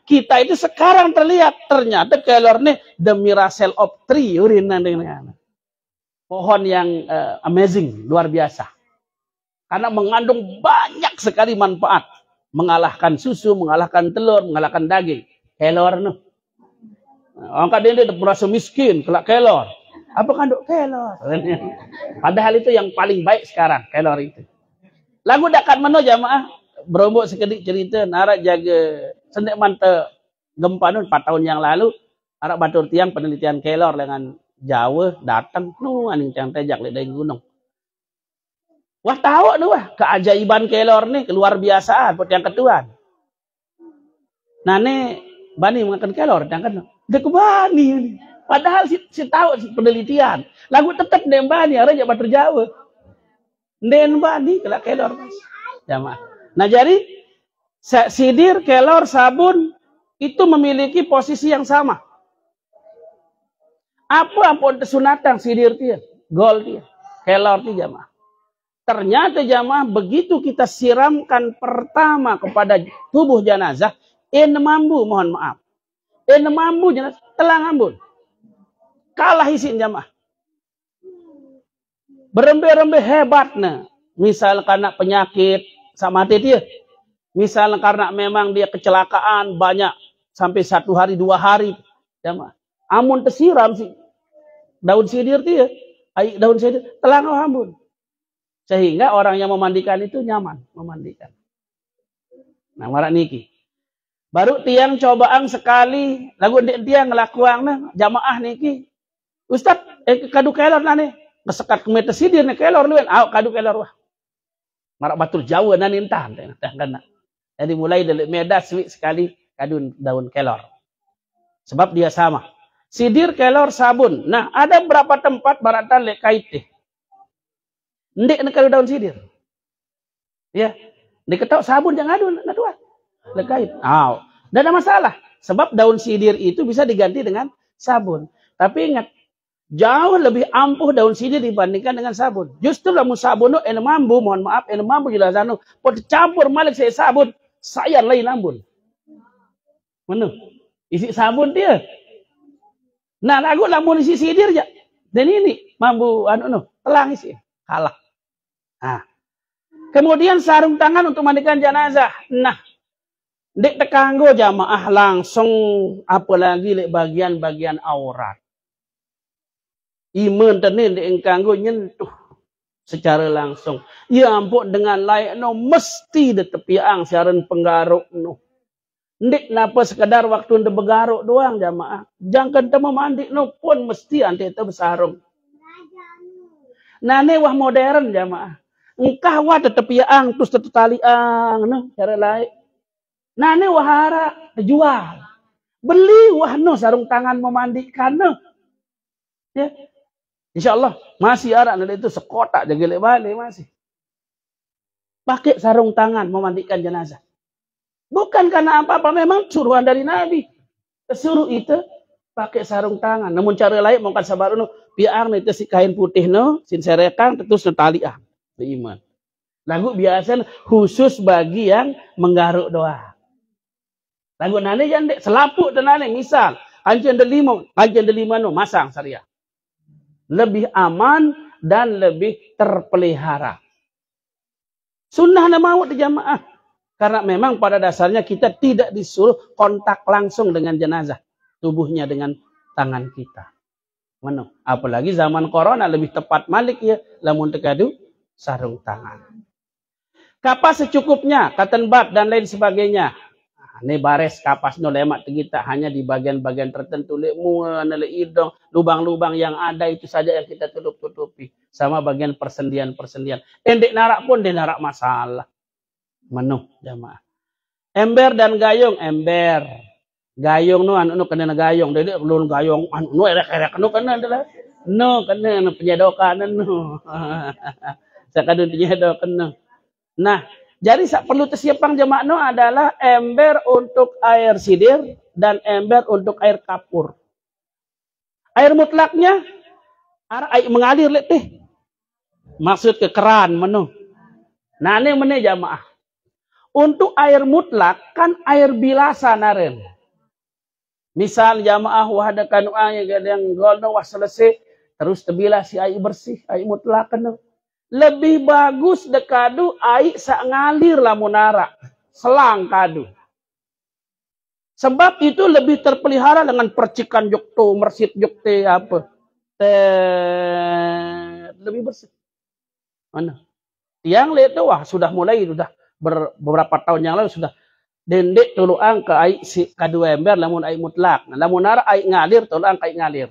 kita itu sekarang terlihat ternyata kelor ini the miracle of tree urinan dengan pohon yang amazing, luar biasa. Karena mengandung banyak sekali manfaat, mengalahkan susu, mengalahkan telur, mengalahkan daging. Kelor noh. Angkat dia merasa miskin, kelak kelor. Apa kandung kelor? Padahal itu yang paling baik sekarang, kelor itu. Lagu dekat mana jamaah? Berombok sekedik cerita, narak jaga sendek mantep gempa nun 4 tahun yang lalu, arak batur tiang penelitian kelor dengan Jawa datang, aning tiang tejak dari gunung. Wah tahu nih wah, keajaiban kelor nih, luar biasa buat yang ketuan. Nah nih, bani mengakan kelor, kan? Dia kebani ini. Padahal si tahu si penelitian. Lagu tetap dembani, raja batur Jawa. Dembani kelak kelor mas. Jamaah. Nah jadi sidir, kelor, sabun itu memiliki posisi yang sama. Apa pun sunatang sidir dia, gol dia, kelor dia jamaah. Ternyata jamaah begitu kita siramkan pertama kepada tubuh jenazah, mambu mohon maaf. Mambu jenazah telah ngambun. Kalah isin jamaah. Berembe-rembe hebatnya. Misal karena penyakit sama dia. Misal karena memang dia kecelakaan banyak sampai 1 hari 2 hari jamaah. Amun tersiram sih daun sidir dia, daun sidir telah ngambun. Sehingga orang yang memandikan itu nyaman memandikan. Nah, marak niki. Baru tiang cobaan sekali, lagu dia ngelakuan jamaah niki. Ustaz, kadu kelor nane, kesekat kemete sidir nih kelor luan, kadu kelor wah. Marak batur Jawa nanintan, kena. Jadi mulai dari medas sekali kadu daun kelor. Sebab dia sama. Sidir, kelor, sabun. Nah, ada berapa tempat baratan lekait deh. Ndek nak daun sidir. Ya. Ndek tahu sabun jangan adu nadua. Lekait. Tidak ada masalah. Sebab daun sidir itu bisa diganti dengan sabun. Tapi ingat, jauh lebih ampuh daun sidir dibandingkan dengan sabun. Justru lamun sabun itu mambu, mohon maaf, mambu jelas anu, pot campur malik saya sabun, saya lain lambun. Mana? Isi sabun dia. Nah, lagu lamun isi sidir ya. Dan ini mambu anu telang isi. Kalah. Nah. Kemudian sarung tangan untuk mandikan jenazah. Nah, dek tekanggo jamaah langsung apalagi lek bagian-bagian aurat. Iman tenin dek engkanggo nyentuh secara langsung. Ya ampun dengan layak no mesti de tepiang siaran penggaruk no. Ndik napa sekadar waktu ente begaruk doang jamaah. Jangan temu mandi no pun mesti ante itu besarung. Nane wah modern jamaah. Engkah wah tetep yang terus tetep taliang no cara lain. Nane wah hara jual. Beli wah no sarung tangan memandikan no. Ya. Insyaallah masih ada itu sekotak jaga balik masih. Pakai sarung tangan memandikan jenazah. Bukan karena apa-apa, memang suruhan dari Nabi. Kesuruh itu pakai sarung tangan. Namun cara lain mungkin sabar no, biar itu si kain putih no, sin serekan terus tali iman. Lagu biasa khusus bagi yang menggaruk doa. Lagu nane jande selaput tenane misal kancen delima no masang syariah. Lebih aman dan lebih terpelihara. Sunnah nama di jamaah. Karena memang pada dasarnya kita tidak disuruh kontak langsung dengan jenazah. Tubuhnya dengan tangan kita. Mana? Apalagi zaman corona lebih tepat malik ya. Lamun tekadu sarung tangan. Kapas secukupnya. Cotton bud dan lain sebagainya. Ini bares kapas no lemak kita. Hanya di bagian-bagian tertentu. Nele hidung. Lubang-lubang yang ada itu saja yang kita tutup-tutupi. Sama bagian persendian-persendian. Endek narak pun dia narak masalah. Menuh jamaah. Ember dan gayung, ember. Gayung nu anu kena gayung. Jadi ulun gayung anu nu erek-erek nu kena adalah nu kena penyedokan nu. Sakadun penyedokan nu. Nah, jadi perlu tersiapang jamaah nu adalah ember untuk air sidir dan ember untuk air kapur. Air mutlaknya air mengalir letih. Maksud ke keran menuh. Nah, ini mana jamaah. Untuk air mutlak kan air bilasan aren. Misal jamaah wahadakan yang golno wah selesai terus tebilas si air bersih, air mutlak kan. Lebih bagus dekadu air sak ngalir lamunara, selang kadu. Sebab itu lebih terpelihara dengan percikan jokto, mersit jokte apa. Lebih bersih. Mana? Yang lihat tuh wah sudah mulai beberapa tahun yang lalu sudah dendek tuluang ke air si kadua ember lamun air mutlak. Nah, lamun nara air ngalir tuluang ke air ngalir.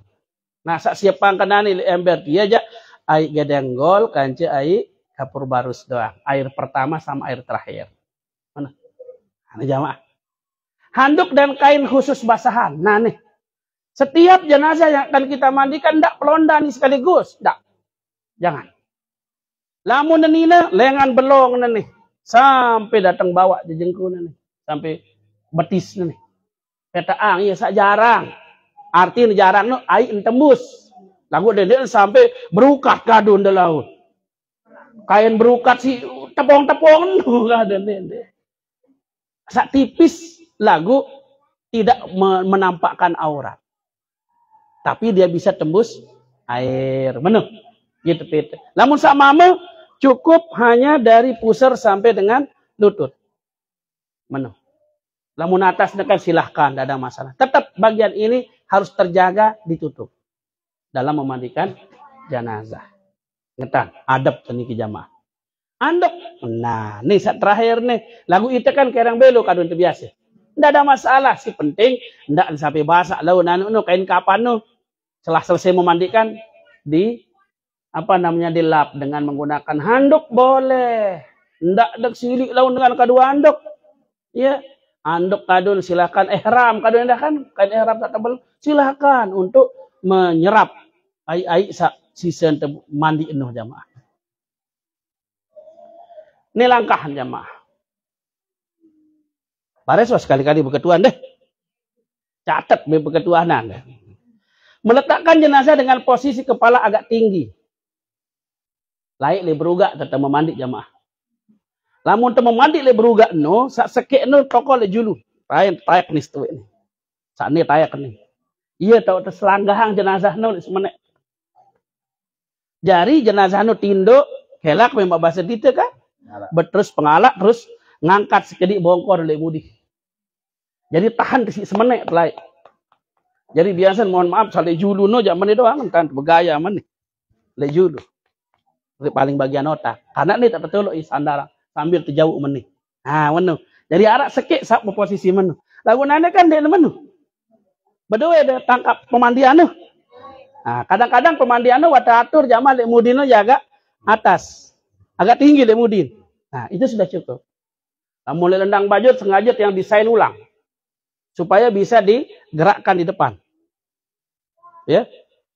Nah, sak siapang kanani ember dia aja air gedenggol kance air kapur barus doang. Air pertama sama air terakhir. Mana? Nah, jamaah. Handuk dan kain khusus basahan. Nah nih. Setiap jenazah yang akan kita mandikan ndak pelondan sekaligus, ndak. Jangan. Lamun nina lengan belong nih. Sampai datang bawa jejengku nih. Sampai betis nih. Petaang ya sak jarang. Artinya jarang no air tembus. Lagu dendek sampai berukat kadun de laut. Kain berukat si tepong-tepong no dendek. Sak tipis lagu tidak menampakkan aurat. Tapi dia bisa tembus air. Menuh. Gitu. Namun sak mama cukup hanya dari pusar sampai dengan lutut. Menuh. Lamun atas kan silahkan, tidak ada masalah. Tetap bagian ini harus terjaga, ditutup. Dalam memandikan jenazah. Ngetan, adab ke jamaah. Andok. Nah, nih saat terakhir nih. Lagu itu kan kerang belo kadun itu biasa. Tidak ada masalah. Si penting, tidak sampai basah. Lalu nanu kain kapan nu. Setelah selesai memandikan, dilap dengan menggunakan handuk boleh. Ndak dek silik laun dengan kedua handuk. Ya, handuk kadun silakan ihram kadun kan kain ihram tak tebal silakan untuk menyerap air sisa mandi enuh jamaah. Ini langkah jamaah. Pares sekali-kali beketuan deh. Catat beketuanan. Meletakkan jenazah dengan posisi kepala agak tinggi. Laik le beruga tetap memandi jamaah. Lamun teu memandi le beruga no, sak seke no toko le julu. Tayak nih tuh ini. Sak ni tayak nih. Iya tahu teu selanggahang jenazah no semenek. Jari jenazah no tindo kelak memang bahasa ditu kan. Terus pengalak terus ngangkat sekedik bongkor le mudi. Jadi tahan ke si semenek laik. Jadi biasa mohon maaf sale julu no zaman itu doang kan begaya man le julu. paling bagian otak. Karena ini tak betul sandara sambil terjauh meni. Nah, menu. Jadi arak sekik sak posisi menu. Lagu nane kan dia menu. Bedoe ada tangkap pemandian. Nah, kadang-kadang pemandian wata atur jamaah lek mudino jaga atas. Agak tinggi lek mudin. Nah, itu sudah cukup. Nah, mulai lendang bajut sengaja yang desain ulang. Supaya bisa digerakkan di depan. Ya.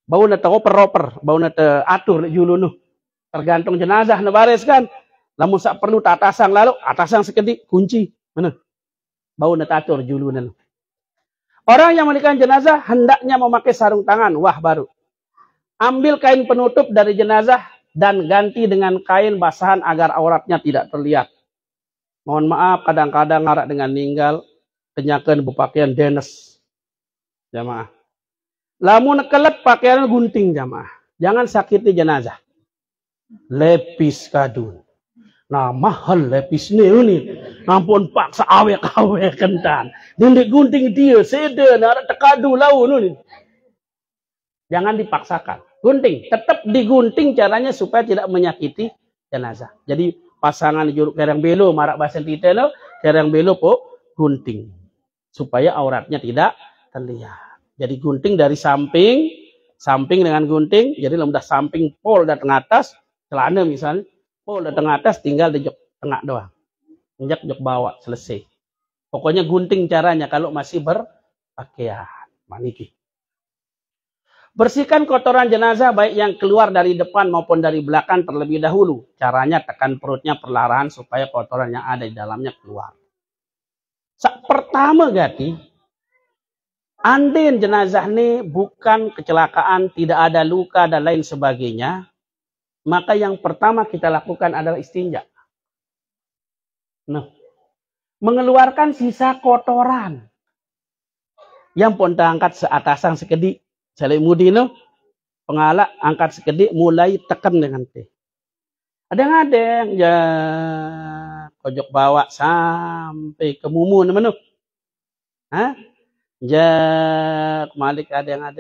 Bau na oper-oper, bau na atur julu nu. Tergantung jenazah na baris kan. Lamun sak perlu tak atasang lalu, atasang sekedik kunci. Mana? Bau na atur julu na. Orang yang menikah jenazah hendaknya memakai sarung tangan, wah baru. Ambil kain penutup dari jenazah dan ganti dengan kain basahan agar auratnya tidak terlihat. Mohon maaf, kadang-kadang ngarak dengan ninggal, kenyakan berpakaian denes. Jamaah. Lamun kelet pakaian gunting jamaah. Jangan sakiti jenazah. Lepis kadun. Nah mahal lepis ni. Ampun paksa awek-awek kentan. Dindik gunting dia sede nak tekadu lau ni. Jangan dipaksakan. Gunting, tetap digunting caranya supaya tidak menyakiti jenazah. Jadi pasangan juruk kerang belo marak bahasa kita lo, kerang belo po gunting supaya auratnya tidak terlihat. Jadi gunting dari samping dengan gunting. Jadi lemdah samping pol datang atas, celana misalnya, pol datang atas, tinggal di jok tengah doang. Injak jok bawah, selesai. Pokoknya gunting caranya kalau masih berpakaian. Maniki. Bersihkan kotoran jenazah baik yang keluar dari depan maupun dari belakang terlebih dahulu. Caranya tekan perutnya perlahan supaya kotoran yang ada di dalamnya keluar. Pertama gati. Andin jenazah ini bukan kecelakaan, tidak ada luka dan lain sebagainya. Maka yang pertama kita lakukan adalah istinja. Nah, mengeluarkan sisa kotoran. Yang pun angkat seatasan sekedik. Salih mudino, pengalak angkat sekedik mulai tekan dengan teh. Ada ya kojok bawa sampai ke mumu namanya. Hah? Jak malik ada.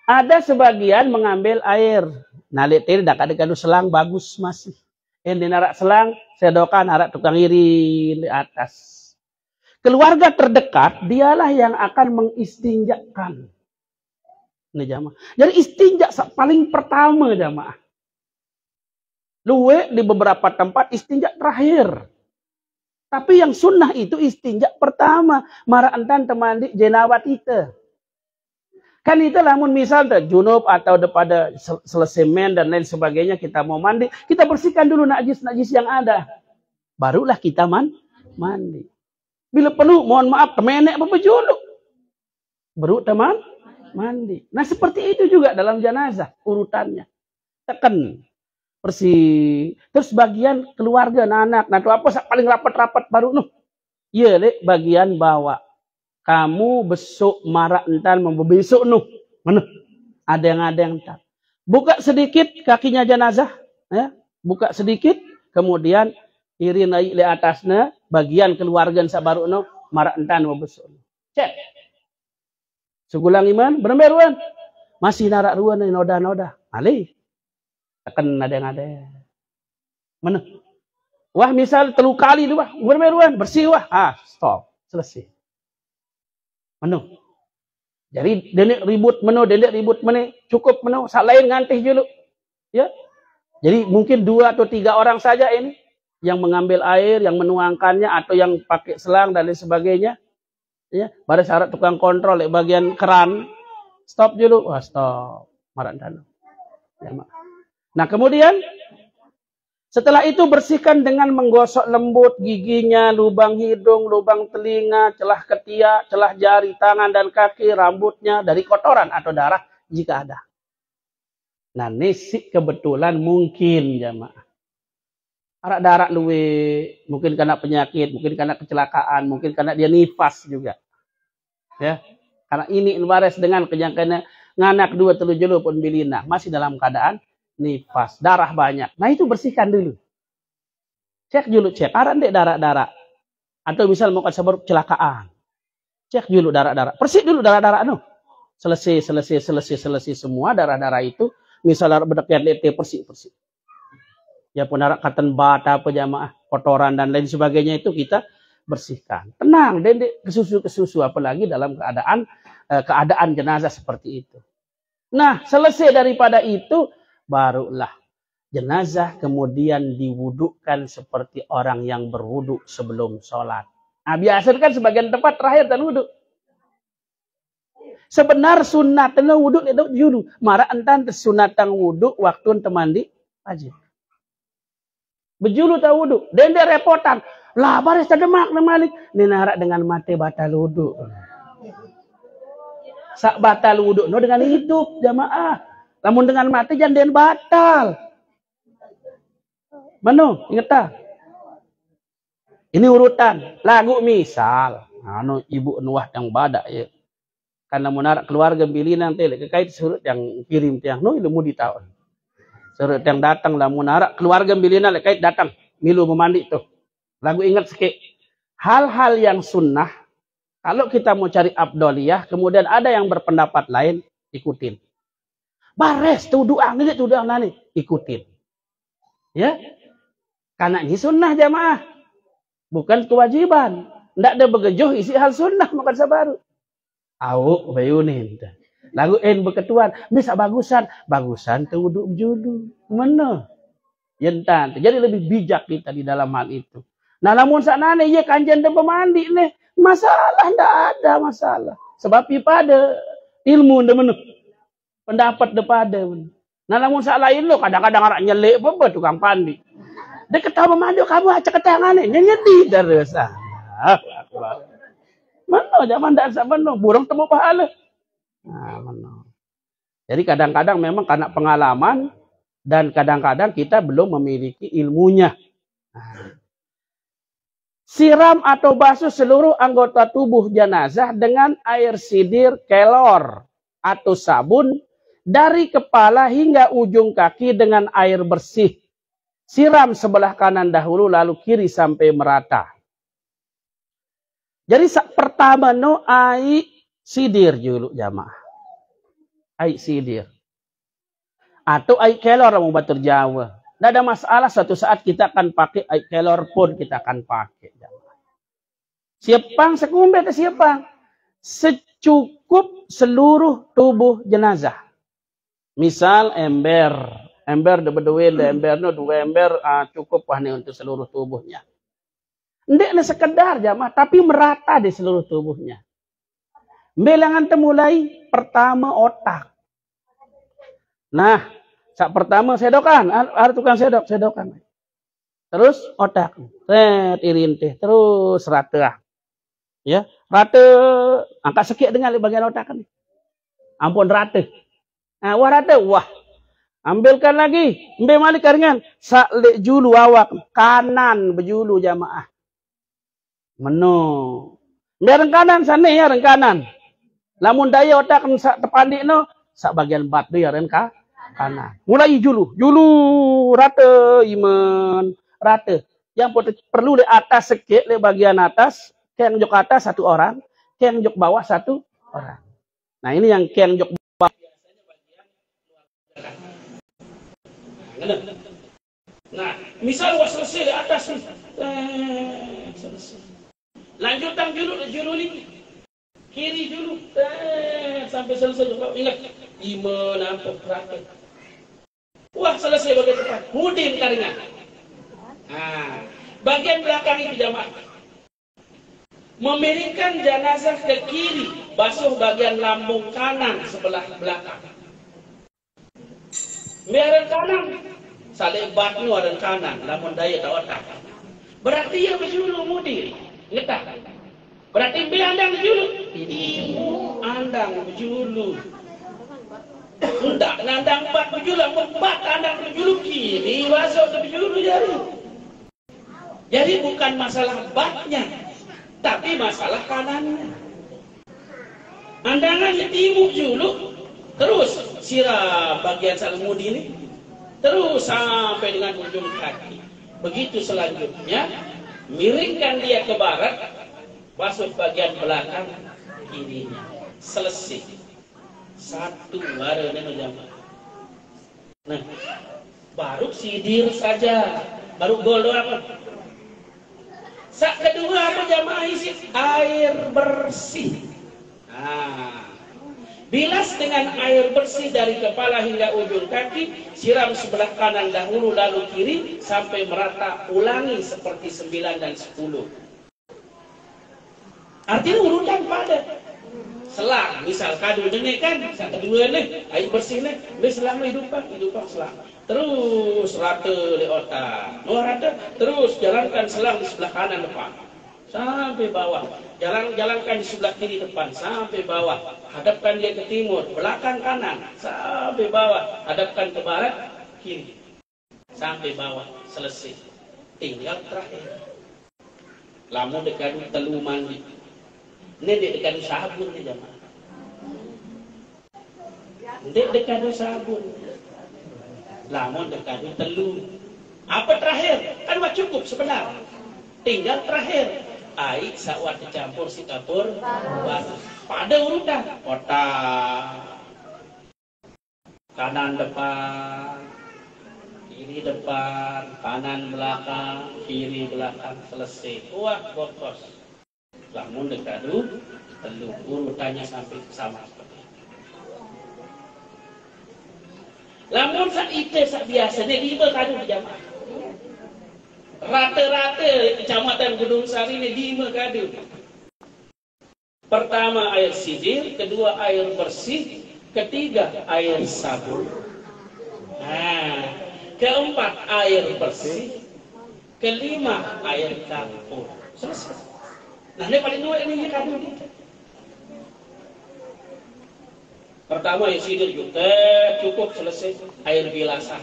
Ada sebagian mengambil air. Nalik teh dak ada kadu selang bagus masih. Yang dinarak selang sedokan arak tukang iri di atas. Keluarga terdekat dialah yang akan mengistinjakan. Ini jamaah. Jadi istinja paling pertama jamaah. Luwe di beberapa tempat istinja terakhir. Tapi yang sunnah itu istinja pertama. Mara entan temandi jenawat itu. Kan itu lamun misal junub atau pada selesai men dan lain sebagainya kita mau mandi. Kita bersihkan dulu najis-najis yang ada. Barulah kita mandi. Bila penuh mohon maaf temenek apa juluk. Baru teman mandi. Nah seperti itu juga dalam jenazah urutannya. Tekan. Bersih. Terus bagian keluarga, anak. Nah, itu apa paling rapat-rapat baru nuh. Iya, lek bagian bawah. Kamu besok marah entar membesok nuh. Mana? Ada yang entar. Buka sedikit kakinya jenazah, ya. Buka sedikit, kemudian iri naik le atasnya, bagian keluarga sabaru nuh marah entar membesok. Cek. Segulang iman, bermeruan. Masih narak ruan noda-noda. Alih. Akan ada. Mana? Wah misal telu kali tu wah bermeruan bersih wah. Stop. Selesai. Mana? Jadi denek ribut mana cukup mana sak lain ngantih dulu. Ya. Jadi mungkin 2 atau 3 orang saja ini yang mengambil air, yang menuangkannya atau yang pakai selang dan lain sebagainya. Ya, pada syarat tukang kontrol di bagian keran. Stop dulu. Wah, stop. Marah dan. Ya, nah kemudian setelah itu bersihkan dengan menggosok lembut giginya, lubang hidung, lubang telinga, celah ketiak, celah jari, tangan dan kaki, rambutnya dari kotoran atau darah jika ada. Nah nisik kebetulan mungkin jamaah. Arak darah luwe, mungkin karena penyakit, mungkin karena kecelakaan, mungkin karena dia nifas juga. Ya, karena ini bares dengan kenyangkannya nganak 2-3 julu pun bilina masih dalam keadaan nifas, darah banyak. Nah itu bersihkan dulu. Cek dulu, cek. Ada ndek darah-darah. Atau misal mau kasih kecelakaan. Cek dulu darah-darah. Persih dulu darah-darah. Selesai semua darah-darah itu. misalnya berdekat lete persik. Ya punarak katan bata apa jamaah, kotoran dan lain sebagainya itu kita bersihkan. Tenang, dendek kesusu apalagi dalam keadaan jenazah seperti itu. Nah, selesai daripada itu barulah jenazah kemudian diwudukkan seperti orang yang berwuduk sebelum sholat. Nah, biasa kan sebagian tempat terakhir dan wuduk. Sebenar sunatan wuduk itu julu. Mara entan sunatan wuduk waktu temandi wajib. Bejulu tak wuduk. Dan dia repotan. Lah baris terdemak malik. Ini narak dengan mati batal wuduk. Sak batal wuduk. No dengan hidup jamaah. Namun dengan mati jangan dia batal. Mana? Ingat tak? Ini urutan. Lagu misal. Anu ibu nuah yang badak ya. Karena menarak keluarga bilin nanti. Kekait surut yang kirim tiang. No ilmu di tahun. Surut yang datang lah menarak keluarga bilina lekait datang milu memandi tuh. Lagu ingat sikit. Hal-hal yang sunnah kalau kita mau cari abdoliyah kemudian ada yang berpendapat lain ikutin. Bares tuh doa nani ikutin. Ya. Karena ini sunnah jamaah. Bukan kewajiban. Ndak ada begejuh isi hal sunnah makan sabaru. Au bayunin. Lagu berketuan, bisa bagusan tuh wuduk julu. Mana? Yentan. Jadi lebih bijak kita di dalam hal itu. Nah, namun saknane ya kanjen dan pemandi nih, masalah ndak ada masalah. Sebab pada ilmu ndak pendapat depada. Nah, namun sak lain lo kadang-kadang arak nyelek apa tukang pandi. Dia ketawa mandi kamu acak ketangane, nyedi dari sana. Mana zaman ndak sak beno, burung temu pahala. Nah, mana. Jadi kadang-kadang memang karena pengalaman dan kadang-kadang kita belum memiliki ilmunya. Nah. Siram atau basuh seluruh anggota tubuh jenazah dengan air sidir kelor atau sabun dari kepala hingga ujung kaki dengan air bersih. Siram sebelah kanan dahulu lalu kiri sampai merata. Jadi pertama no air sidir dulu jamaah. Air sidir. Atau air kelor mau batur Jawa. Tidak ada masalah suatu saat kita akan pakai air kelor pun kita akan pakai. Jamaah. Siapang sekumbe atau siapang? Secukup seluruh tubuh jenazah. Misal ember. Ember debeduin, ember no dua ember cukup wahnya untuk seluruh tubuhnya. Tidak sekedar jamaah, tapi merata di seluruh tubuhnya. Belangan temulai pertama otak. Nah, saat pertama sedokan, ada tukang sedokan. Terus otak, irintih, terus rata. Ya, rata, angkat sekian dengan bagian otak kan. Ampun rata. Nah, wah rata, wah. Ambilkan lagi, ambil malik karingan. Sakle julu awak kanan bejulu jamaah. Meno. Biar kanan sana ya kanan. Lamun daya otak sak tepandik no, sak bagian bat dia kanan. Mulai julu rata iman rata. Yang perlu di atas sekit di bagian atas, ken jok atas satu orang, ken jok bawah satu orang. Nah ini yang ken jok bawah. Nah, misal selesai di atas selesai. Lanjutkan julu ini. Kiri dulu sampai selesai juga. Ingat iman apa rata. Wah selesai bagian depan. Mudin karingan. Nah, bagian belakang itu jamaah. Memiringkan jenazah ke kiri, basuh bagian lambung kanan sebelah belakang. Biaran kanan, saling batnu ada kanan, lamun daya tak otak. Berarti ya berjulu mudin. Ingat. Berarti andang berjulu. Andang berjulu. Enggak, andang bat berjulu. Bat andang berjulu kiri. Masuk ke berjulu jadi. Jadi bukan masalah batnya. Tapi masalah kanannya. Andangannya timuk julu. Terus sirah bagian salmudi ini. Terus sampai dengan ujung kaki. Begitu selanjutnya. Miringkan dia ke barat. Basuh bagian belakang kirinya. Selesai. Satu baru ini jamaah. Nah, baru sidir saja, baru gol doang. Sak kedua apa jamaah isi? Air bersih. Nah, bilas dengan air bersih dari kepala hingga ujung kaki, siram sebelah kanan dahulu lalu kiri sampai merata, ulangi seperti 9 dan 10. Artinya urutan padat. Selang, misal kadu ini kan, yang kedua nih, air bersih nih, selama hidupan selang. Terus rata di otak, rata, terus jalankan selang di sebelah kanan depan. Sampai bawah, jalankan di sebelah kiri depan sampai bawah, hadapkan dia ke timur, belakang kanan sampai bawah, hadapkan ke barat kiri sampai bawah, selesai. Tinggal terakhir, lamu dekat telu mandi, ini dekat sabun nih jamaah, dekat sabun, lamu dekat telu. Apa terakhir? Kan cukup sebenarnya. Tinggal terakhir, air sawat dicampur si kapur pada urutan otak, kanan depan, kiri depan, kanan belakang, kiri belakang, selesai. Wah, bokos. Lamun dekadu telu urutannya sampai sama seperti itu. Lamun sak ite sak biasanya lima kadu di jamaah. Rata-rata kecamatan Gunung Sari ini 5 kadu. Pertama air sidir, kedua air bersih, ketiga air sabun. Nah, keempat air bersih, kelima air campur. Selesai. Nah, ini paling dua ini kadu ini. Pertama air sidir juga cukup, selesai. Air bilasan,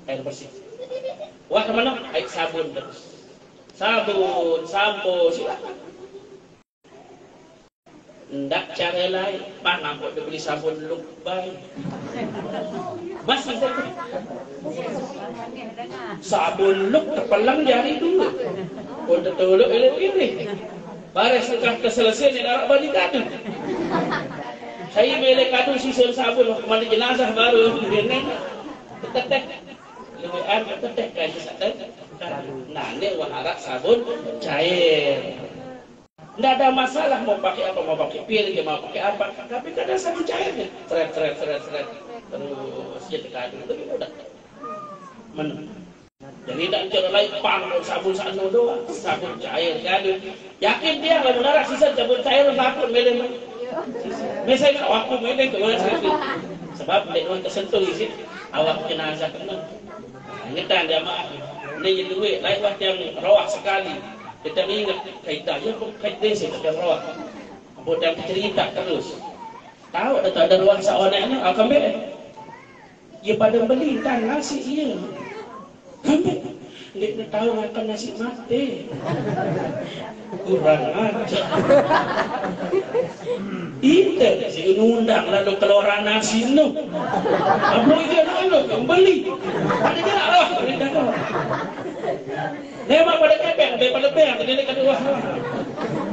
air bersih. Wah, kemana? Air sabun terus. Sabun, sampo, silakan. Ndak cara lain. Pak, nampak dia beli sabun look baik. Masih tak? Sabun look terpelang jari dulu. Udah tolok ini. Baris setelah keselesaian yang Arab balik kadu. Saya beli kadu sisa sabun. Kemana jenazah baru. Teteh. Lebih air teteh kaji sate. Nah, ini waharak sabun cair. Tidak ada masalah mau pakai apa, mau pakai pil, mau pakai apa. Tapi kadang sabun cairnya. Seret. Terus jadi kadu itu mudah. Jadi tidak cara lain panggung sabun sanu doang. Sabun cair kadu. Yakin dia kalau darah sisa sabun cair sabun melem. Misalnya waktu melem kemana sakit. Sebab dia tersentuh isi awak jenazah kena. Ini kan jamaah. Ini duit lain waktu yang rawah sekali. Kita ingat kaitannya kait desa yang rawah. Kemudian cerita terus. Tahu ada ruang saonanya akan beli. Ya pada beli kan nasi iya. Kami dia tahu makan nasi mati. Kurang aja. Itu si undang lalu keluaran nasi nu. Apa itu lalu kembali. Ada jarak lah. Memang pada kepeng, daripada peng, tadi dekat wah.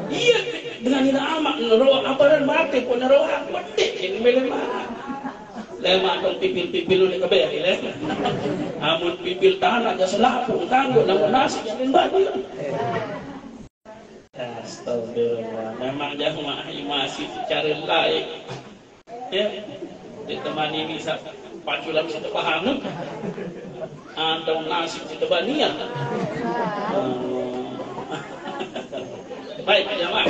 Iya, dengan ini amak, neroak apa dan mati pun neroak petik ini melemah. Lemah dong pipil-pipil lu kebaya, lemah. Amun pipil tanah aja selapung tangguh, namun nasi jangan baju. Astagfirullah, memang jamaah masih cari lain. Ya, ditemani bisa paculan satu paham. Atau nasib kita banian. Baik jamaah.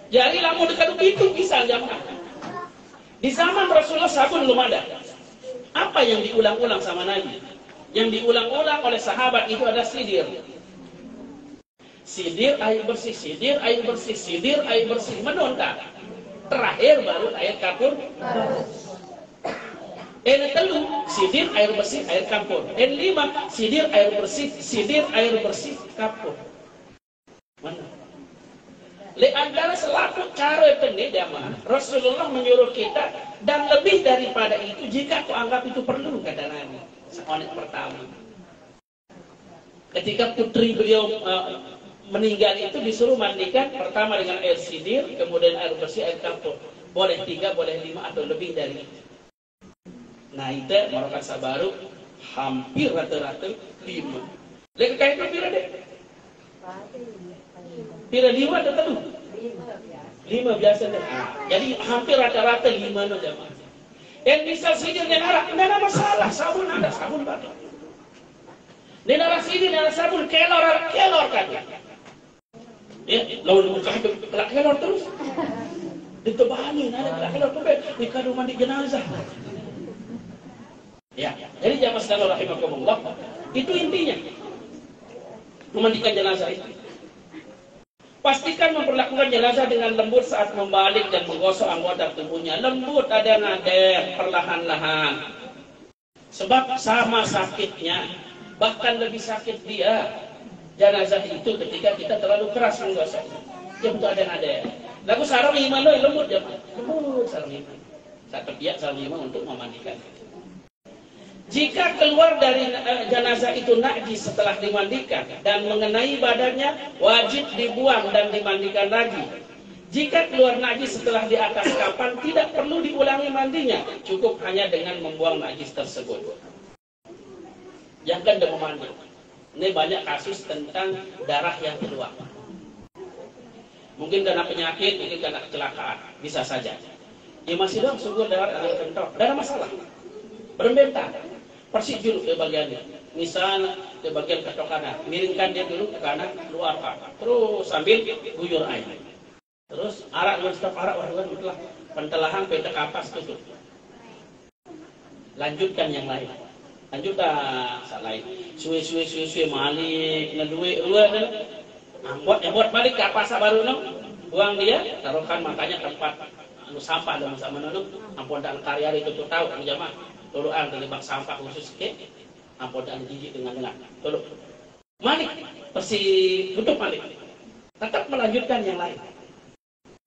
Jadi lamun dekat itu bisa jamaah. Di zaman Rasulullah sabun belum ada. Apa yang diulang-ulang sama Nabi? Yang diulang-ulang oleh sahabat itu ada sidir. Sidir air bersih, sidir air bersih, sidir air bersih. Menontak. Terakhir baru air kapur. N3 sidir air bersih air campur. N5 sidir air bersih campur. Mana? Di antara selaku cara ini jamaah, Rasulullah menyuruh kita dan lebih daripada itu jika aku anggap itu perlu kata Nabi. Soal pertama. Ketika putri beliau meninggal itu disuruh mandikan pertama dengan air sidir, kemudian air bersih air campur. Boleh 3, boleh 5 atau lebih dari itu. Nah itu Marokan Sabaru hampir rata-rata 5. Lagi kain pira deh. Pira 5 ada tu. 5 biasa deh. Jadi hampir rata-rata 5 no jamaah. Dan misal sini nara, nggak ada masalah, sabun ada, sabun pakai. Nara sini nara sabun kelor kan. Ya, lalu buka kelor terus. Ditebani, nara kelor terus. Di kado mandi jenazah. Ya, jadi jamaah sekalian rahimakumullah, itu intinya memandikan jenazah itu. Pastikan memperlakukan jenazah dengan lembut saat membalik dan menggosok anggota tubuhnya. Lembut, ada ngader, perlahan-lahan. Sebab sama sakitnya, bahkan lebih sakit dia jenazah itu ketika kita terlalu keras menggosoknya. Dia betul ada ngader. Lalu sarung iman lo lembut ya, lembut sarung iman. Satu pihak sarung iman untuk memandikan. Jika keluar dari jenazah itu najis setelah dimandikan dan mengenai badannya, wajib dibuang dan dimandikan lagi. Jika keluar najis setelah di atas kapan, tidak perlu diulangi mandinya, cukup hanya dengan membuang najis tersebut. Jangan demam mandi. Ini banyak kasus tentang darah yang keluar. Mungkin karena penyakit, mungkin karena kecelakaan, bisa saja. Ya masih dong, sungguh darah ada kentok, tidak ada masalah. Berbentar. Persijul ke bagiannya, misal ke bagian ketok kanan, miringkan dia dulu ke kanan, keluarkan, terus sambil guyur air, terus arak non-stop arak warga mutlak, pentelahan peta kapas tutup, lanjutkan yang lain, lanjutkan lain, suwe malik, ngeduwe, buat balik kapas baru no, buang dia, taruhkan makanya tempat sampah dalam sama no, ampun dan karya itu tuh tahu jamaah. Tolong terlibat sampah khusus ke ampun dan jijik dengan tolong malik tutup malik, tetap melanjutkan yang lain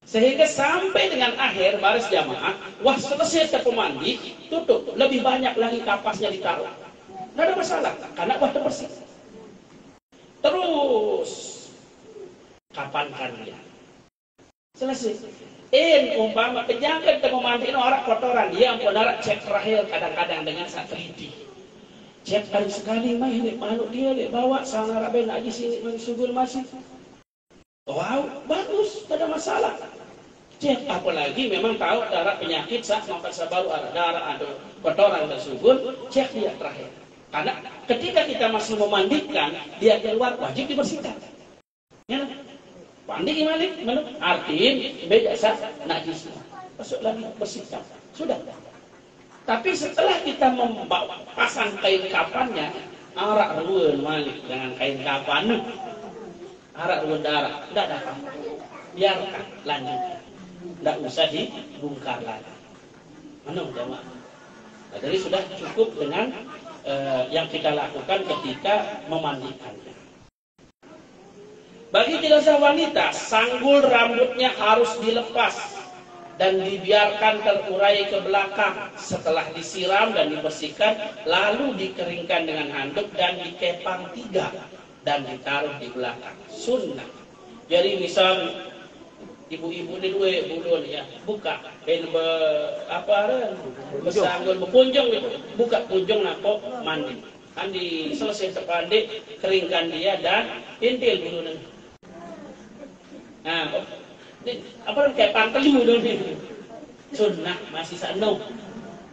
sehingga sampai dengan akhir baris jamaah. Wah, selesai pemandi tutup, lebih banyak lagi kapasnya ditaruh, tidak ada masalah karena wah bersih. Terus kapankan dia selesai. Umpama kejangan kita memandikan orang kotoran, dia ampun narak cek terakhir kadang-kadang dengan satriti. Cek kali sekali mah ini malu dia bawa sang araben najis ini mensugul masih. Wow, bagus, tidak ada masalah. Cek apalagi memang tahu darah penyakit sah maka sabaru ada darah ada kotoran tersugul, cek dia terakhir. Karena ketika kita masih memandikan, dia keluar wajib dibersihkan. Ya. Pandi malik, artiin bejasa najis, masuk lagi bersihkan, sudah. Tapi setelah kita membawa pasang kain kapannya, arak ruwen malik dengan kain kapan, arak ruwen darah, tidak dapat, biarkan lanjut, tidak usah dibongkar lagi. Mana jemaah? Nah, jadi sudah cukup dengan yang kita lakukan ketika memandikannya. Bagi jenazah wanita, sanggul rambutnya harus dilepas dan dibiarkan terurai ke belakang. Setelah disiram dan dibersihkan, lalu dikeringkan dengan handuk dan dikepang 3 dan ditaruh di belakang. Sunnah. Jadi misal ibu-ibu ni dua bulun ya, buka sanggul berkunjung gitu, buka kunjung napok mandi. Mandi selesai sepandek, keringkan dia dan intil bulun. Nah, kayak pantel dulu nih. Sunnah masih sano.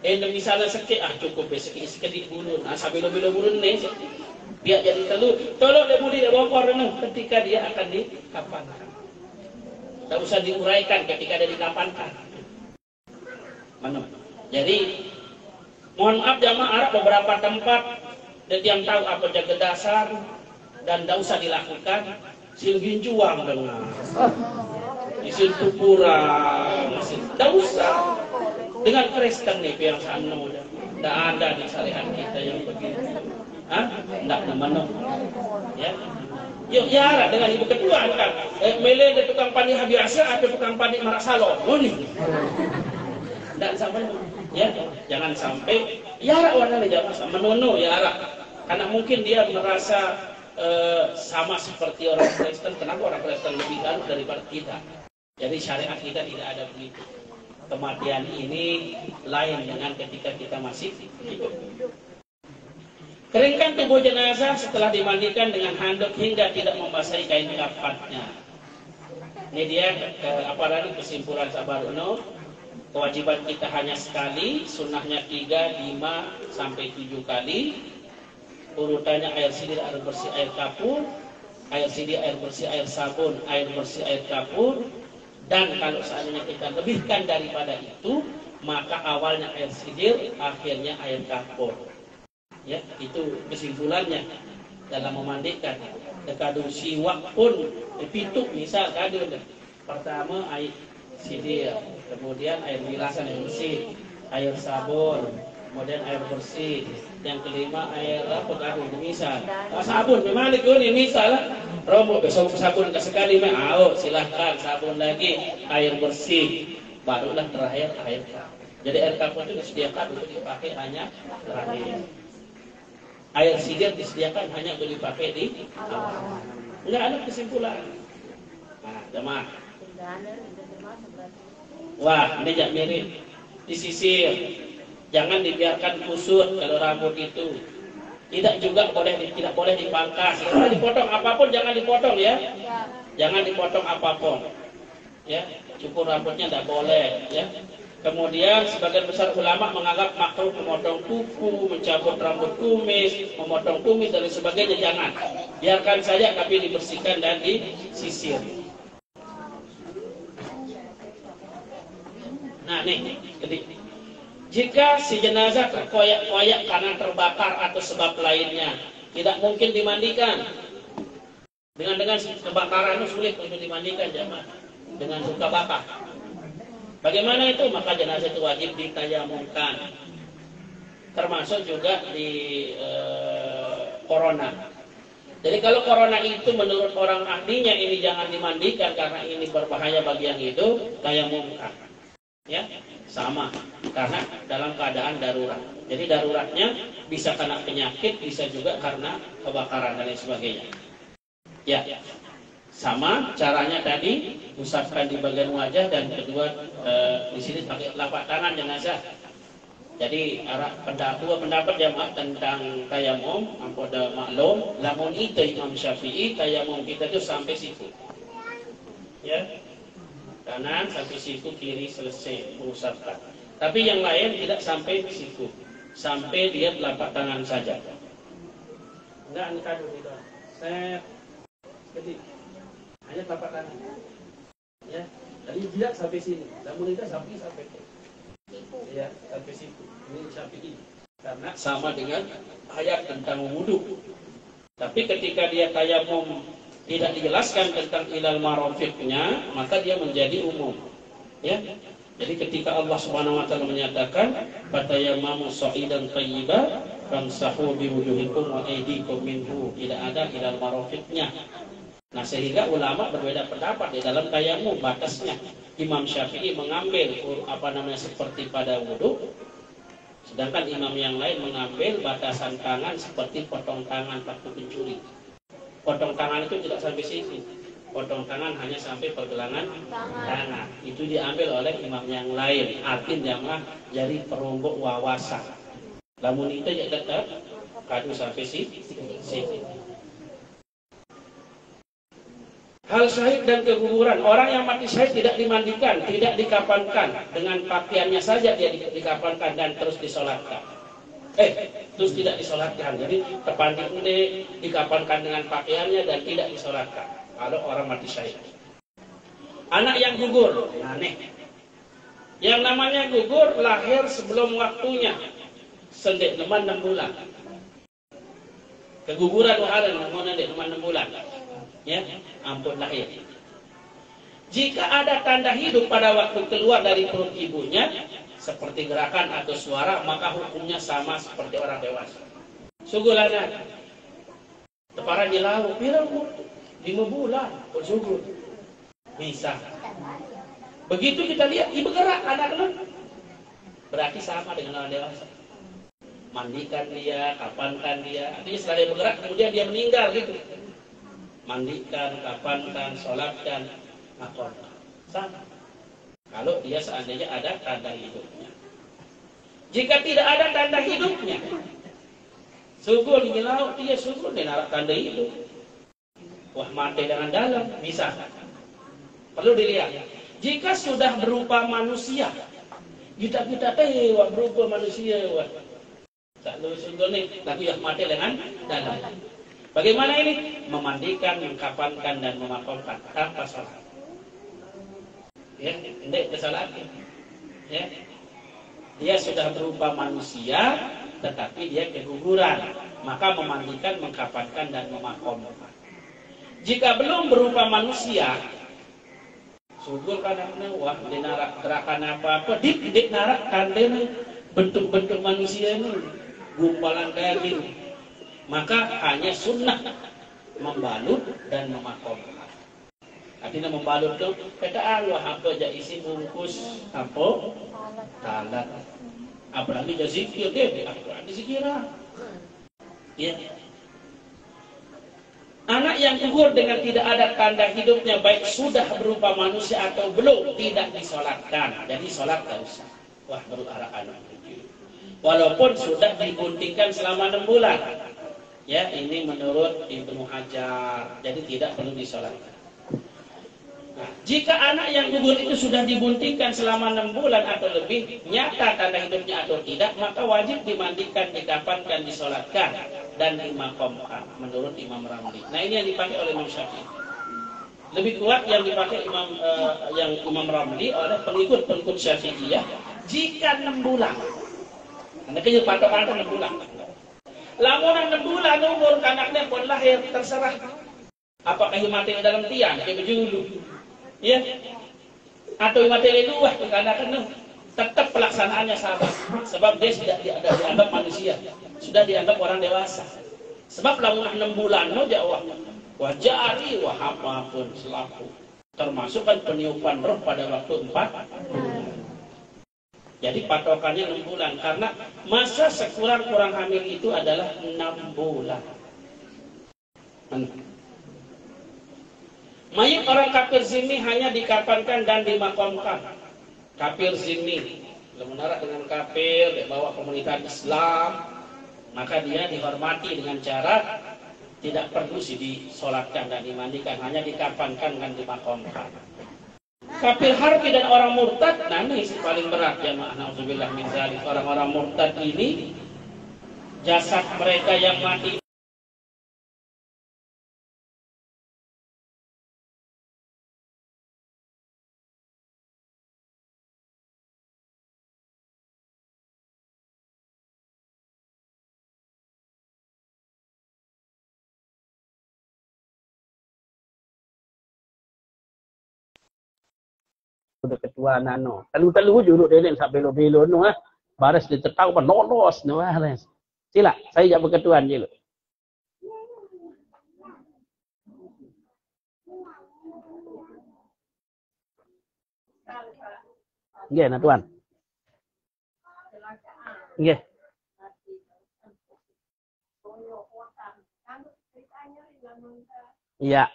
Misalnya sakit, cukup sedikit bulu. Nah, sambil bulu nih, dia jadi tolong dia budi dia bokor nih ketika dia akan dikapankan. Tak usah diuraikan ketika dia dikapankan. Mana? Jadi, mohon maaf jamaah Arab beberapa tempat dan yang tahu apa jaga dasar dan tak usah dilakukan. Silgin juang dengan isil tupuran, tidak usah dengan Kristen nih yang sana udah tidak ada di syariat kita yang begitu, tidak nama ya. Yuk ya dengan ibu kedua kan, mele ada tukang pandi biasa, ada tukang pandi marak salon, nih, tidak sampai ya, jangan sampai ya warna jangan sama menono ya karena mungkin dia merasa sama seperti orang Kristen. Kenapa orang Kristen lebih ganas daripada kita? Jadi syariat kita tidak ada begitu. kematian ini lain dengan ketika kita masih hidup. Keringkan tubuh jenazah setelah dimandikan dengan handuk hingga tidak membasahi kain kafannya. Ini dia kesimpulan Sabar Uno. Kewajiban kita hanya sekali, sunnahnya 3, 5, sampai 7 kali. Urutannya air sidin, air bersih, air kapur, air sidin, air bersih, air sabun, air bersih, air kapur. Dan kalau seandainya kita lebihkan daripada itu, maka awalnya air sidin, akhirnya air kapur. Ya, itu kesimpulannya dalam memandikan. Kadung siwak pun pituk misal kadung. Pertama air sidin, kemudian air bilasan yang bersih, air sabun, kemudian air bersih, yang kelima air apa kadung misal. Sabun memang ini misal. Romo besok sabun sekali silahkan sabun lagi, air bersih, barulah terakhir air kapur. Jadi air kapur itu disediakan untuk dipakai hanya terakhir. Air sidin disediakan hanya untuk dipakai di awal. Enggak ada kesimpulan. Nah, jemaah. Wah, ini jak mirip. Disisir. Jangan dibiarkan kusut kalau rambut itu. Tidak boleh dipangkas. Kalau dipotong apapun jangan dipotong ya. Jangan dipotong apapun. Ya, cukur rambutnya tidak boleh ya. Kemudian sebagian besar ulama menganggap makruh memotong kuku, mencabut rambut kumis, memotong kumis dan sebagainya, jangan. Biarkan saja tapi dibersihkan dan disisir. Nah nih, jika si jenazah terkoyak-koyak karena terbakar atau sebab lainnya, tidak mungkin dimandikan. Dengan kebakaran itu sulit untuk dimandikan jemaah. Dengan luka bakar. Bagaimana itu? Maka jenazah itu wajib ditayamumkan. Termasuk juga di corona. Jadi kalau corona itu menurut orang ahlinya ini jangan dimandikan karena ini berbahaya bagi yang hidup, tayamumkan. Ya, sama. Karena dalam keadaan darurat. Jadi daruratnya bisa karena penyakit, bisa juga karena kebakaran dan lain sebagainya. Ya. Sama caranya tadi, usapkan di bagian wajah dan kedua di sini pakai telapak tangan jenazah. Jadi pendapat jamaah tentang tayamum, ada maklum, lamun itu Imam Syafi'i tayamum kita itu sampai siku. Ya. Kanan sampai siku, kiri selesai mengusapkan. Tapi yang lain tidak sampai siku. Sampai dia telapak tangan saja. Enggak angkat dulu. Set. Hanya telapak tangan. Ya, tadi tidak sampai sini. Namun itu sampai ya, sampai situ. Ini Syafi'i. Karena sama dengan ayat tentang wudu. Tapi ketika dia tayamum tidak dijelaskan tentang ilal marafiqnya, maka dia menjadi umum. Ya. Jadi ketika Allah Subhanahu wa taala menyatakan fatayammamu sa'idan thayyiban famsahu biwujuhikum wa aydikum minhu, tidak ada ilal marafiqnya. Nah, sehingga ulama berbeda pendapat di dalam tayamum batasnya. Imam Syafi'i mengambil seperti pada wudu, sedangkan imam yang lain mengambil batasan tangan seperti potong tangan waktu pencuri. Potong tangan itu tidak sampai sini. Potong tangan hanya sampai pergelangan tangan. Itu diambil oleh imam yang lain. Artinya jari perungguk wawasa. Namun itu ya tetap kadu sampai sini. Hal syahid dan keguguran. Orang yang mati syahid tidak dimandikan, tidak dikafankan. Dengan pakaiannya saja dia dikafankan dan terus disolatkan. Terus tidak disolatkan. Jadi terpandi dikafankan dengan pakaiannya dan tidak disolatkan. Kalau orang mati syahid. Anak yang gugur. Nah nih. Yang namanya gugur lahir sebelum waktunya. Sendik leman 6 bulan. Keguguran wahalan namun sendik leman 6 bulan. Ya, ampun lahir. Jika ada tanda hidup pada waktu keluar dari perut ibunya, seperti gerakan atau suara, maka hukumnya sama seperti orang dewasa. Sugulana, teparan di laut, bilang 5 bulan, bersyukur. Bisa. Begitu kita lihat, ibu gerak anak-anak, berarti sama dengan orang dewasa. Mandikan dia, kapankan dia, artinya setelah dia bergerak, kemudian dia meninggal gitu. Mandikan, kafankan, sholatkan, makan. Sama. Kalau dia seandainya ada tanda hidupnya. Jika tidak ada tanda hidupnya, sugul ngilau dia sugul dengan tanda hidup. Wah, mati dengan dalam bisa. Perlu dilihat. Jika sudah berupa manusia, kita wah berupa manusia, wah. Selalu sugul nih, tapi wah mati dengan dalam. Bagaimana ini? Memandikan, mengkafankan dan memakamkan tanpa salat. Ya, ini kesalahan. Ya. Dia sudah berupa manusia, tetapi dia keguguran. Maka memandikan, mengkafankan dan memakamkan. Jika belum berupa manusia, sugul karena wah di narak gerakan apa-apa, di narak tandanya bentuk-bentuk manusia ini, gumpalan daging. Maka hanya sunnah membalut dan memakamkan. Artinya membalut itu kata Allah apa aja isi bungkus apa talat. Apalagi jadi zikir deh, apalagi zikirah. Ya. Anak yang gugur dengan tidak ada tanda hidupnya, baik sudah berupa manusia atau belum, tidak disolatkan. Jadi solat tak usah. Wah, baru arah anak. Walaupun sudah diguntingkan selama 6 bulan. Ya, ini menurut Ibnu Hajar. Jadi tidak perlu disolatkan. Nah, jika anak yang gugur itu sudah dibuntingkan selama 6 bulan atau lebih, nyata tanda hidupnya atau tidak, maka wajib dimandikan, dikafankan, disolatkan, dan dimakamkan menurut Imam Ramli. Nah, ini yang dipakai oleh Imam Syafi'i. Lebih kuat yang dipakai Imam Ramli oleh pengikut Syafi'iyah jika 6 bulan. Anda kira patokan 6 bulan. Lamun 6 bulan umur anaknya pun lahir, terserah. Apakah mati dalam tiang kayak berjulu, ya? Atau mati luah karena tetap pelaksanaannya sabar. Sebab dia sudah dianggap manusia, sudah dianggap orang dewasa. Sebab lamun 6 bulan no jawab wajari wah apapun selaku. Termasuk kan peniupan roh pada waktu 4 bulan. Jadi patokannya 6 bulan karena masa sekurang-kurang hamil itu adalah 6 bulan. Mayit orang kafir zimmi hanya dikafankan dan dimakamkan. Kafir zimmi, menara dengan kafir, bawa komunitas Islam, maka dia dihormati dengan cara tidak perlu disolatkan dan dimandikan, hanya dikafankan dan dimakamkan. Kafir harbi dan orang murtad, nah ini paling berat jamaah, na'udzubillah min dzalik. Orang-orang murtad ini jasad mereka yang mati udah ketua nano. Telu juruk delen sak belo-belo no baris ditetau pa lolos no res. Sila, saya jak berketuan je. Nggih, nah tuan. Nggih. Iya.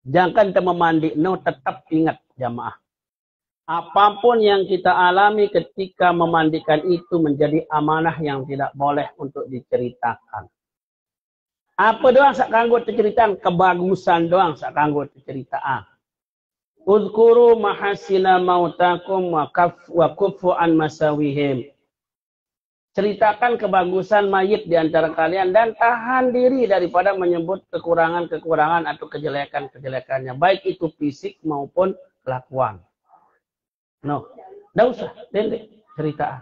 Jangan kita memandi, no, tetap ingat jamaah. Apapun yang kita alami ketika memandikan itu menjadi amanah yang tidak boleh untuk diceritakan. Apa doang sak kanggo ceritakan, kebagusan doang sak kanggo ceritaan. Uzkuru mahasina mautakum wa kufu an masawihim. Ceritakan kebagusan mayit di antara kalian dan tahan diri daripada menyebut kekurangan-kekurangan atau kejelekan-kejelekannya, baik itu fisik maupun kelakuan. No, enggak usah, dendek cerita.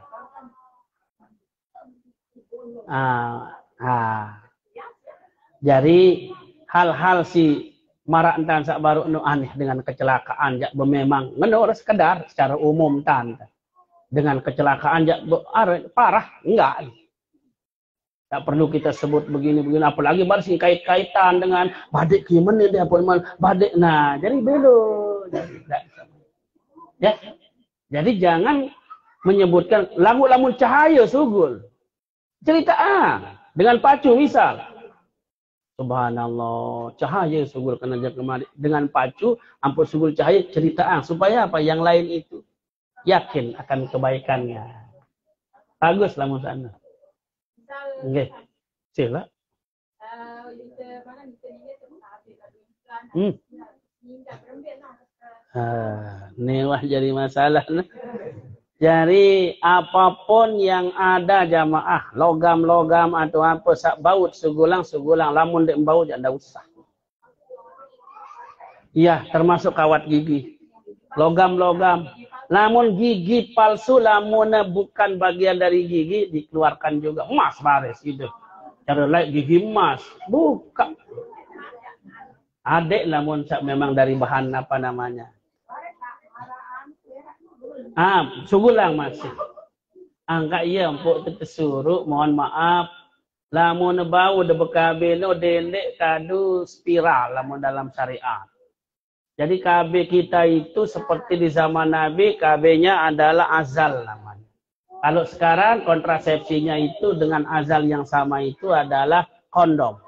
Jadi hal-hal si marak entan sak baru nu aneh dengan kecelakaan jak memang menurut sekedar secara umum tan. Dengan kecelakaan jak parah enggak. Tak perlu kita sebut begini-begini, apalagi baru kait-kaitan dengan badek gimana dia apa badek. Nah, jadi belo. Ya. Jadi jangan menyebutkan lamun cahaya sugul. Cerita dengan pacu misal. Subhanallah, cahaya sugul kena jaga kemari dengan pacu ampun sugul cahaya ceritaan supaya apa yang lain itu yakin akan kebaikannya. Bagus lah sana. Oke, sila. Ini wah jadi masalah. Jadi apapun yang ada jamaah, logam-logam atau apa sak baut sugulang, lamun dek baut jangan usah. Iya, termasuk kawat gigi. Logam-logam. Namun gigi palsu, lamun bukan bagian dari gigi, dikeluarkan juga. Emas baris gitu. Cara lain gigi emas. Buka. Adek namun memang dari bahan apa namanya. Sugulang masih. Angka iya empuk tersuruh, mohon maaf. Lamun bau de bekabe no dendek kadu spiral lamun dalam syariat. Jadi KB kita itu seperti di zaman Nabi, KB-nya adalah azal namanya. Kalau sekarang kontrasepsinya itu dengan azal yang sama itu adalah kondom.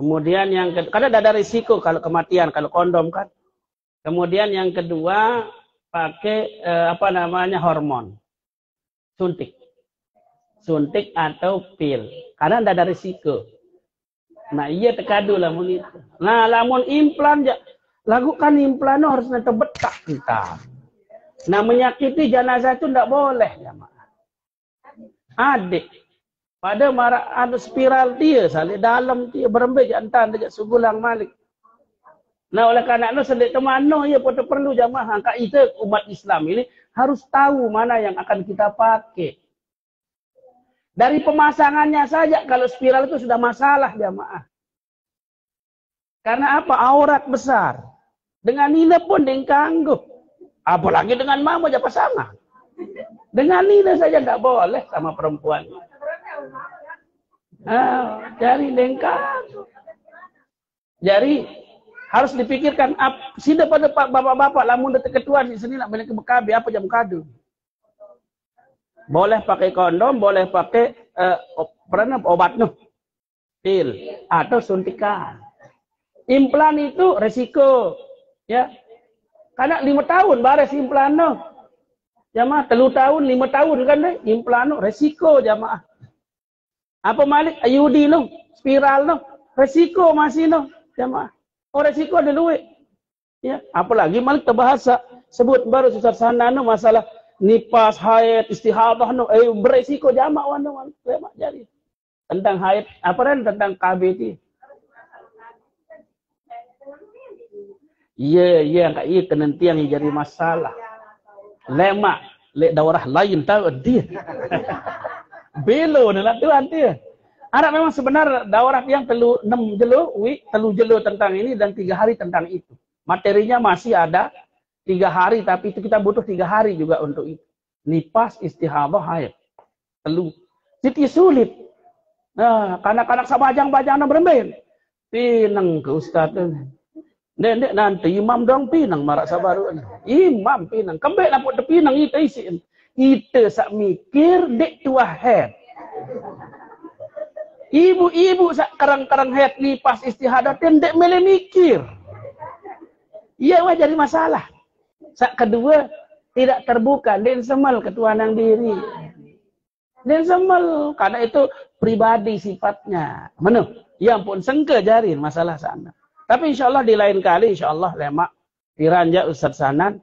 Kemudian yang kedua, karena ada risiko kalau kematian kalau kondom kan. Kemudian yang kedua pakai hormon. Suntik atau pil. Karena ada risiko. Nah iya tekadu lamun itu. Nah lamun implan lakukan implan harus terbetak kita. Nah menyakiti jenazah itu tidak boleh ya adik. Pada marah ada spiral dia salih dalam dia berembik jantan dekat sugulang malik. Nah oleh karena itu sedek temano ya perlu jamaah angka itu umat Islam ini harus tahu mana yang akan kita pakai. Dari pemasangannya saja kalau spiral itu sudah masalah jamaah. Karena apa? Aurat besar. Dengan ini pun dengkanggup. Apalagi dengan mama aja pasangan. Dengan ini saja tidak boleh sama perempuan. Jadi dengkanggup. Jadi harus dipikirkan sida pada bapak-bapak lamun detik ketua di sini nak balik ke Bekabi apa jam kadu. Boleh pakai kondom, boleh pakai obat pil atau suntikan. Implan itu resiko, ya. Karena 5 tahun bares implan jamaah 3 tahun 5 tahun kan deh implan resiko jamaah. Apa malik IUD spiral resiko masih jamaah. Oh resiko ada luwe. Ya, apalagi malik terbahasa sebut baru susah sana masalah nipas, haid, istihadah beresiko jamaah jadi tentang haid tentang KBT. Iya kenentian yang jadi masalah. Lemak, daurah lain tahu dia. Belo nak tuan dia. Ada memang sebenar daurah yang telu jelo tentang ini dan 3 hari tentang itu. Materinya masih ada 3 hari tapi itu kita butuh 3 hari juga untuk itu. Nipas, istihadah, haid. Telu. Jadi sulit. Nah, kanak-kanak sabajang-bajang beremben. Pinang ke ustaz Dek nanti imam dong pinang marak sabaru. Imam pinang. Kembali lah buat pinang itu isi. Kita sak mikir dek tua head. Ibu-ibu sak karang-karang head ni pas istihadat dek mele mikir. Iya wah jadi masalah. Sak kedua tidak terbuka den semal ketuanan diri. Den semal karena itu pribadi sifatnya. Mana? Ya ampun sengke jarin masalah sana. Tapi insya Allah di lain kali, insya Allah lemak diranja Ustadz Sanan.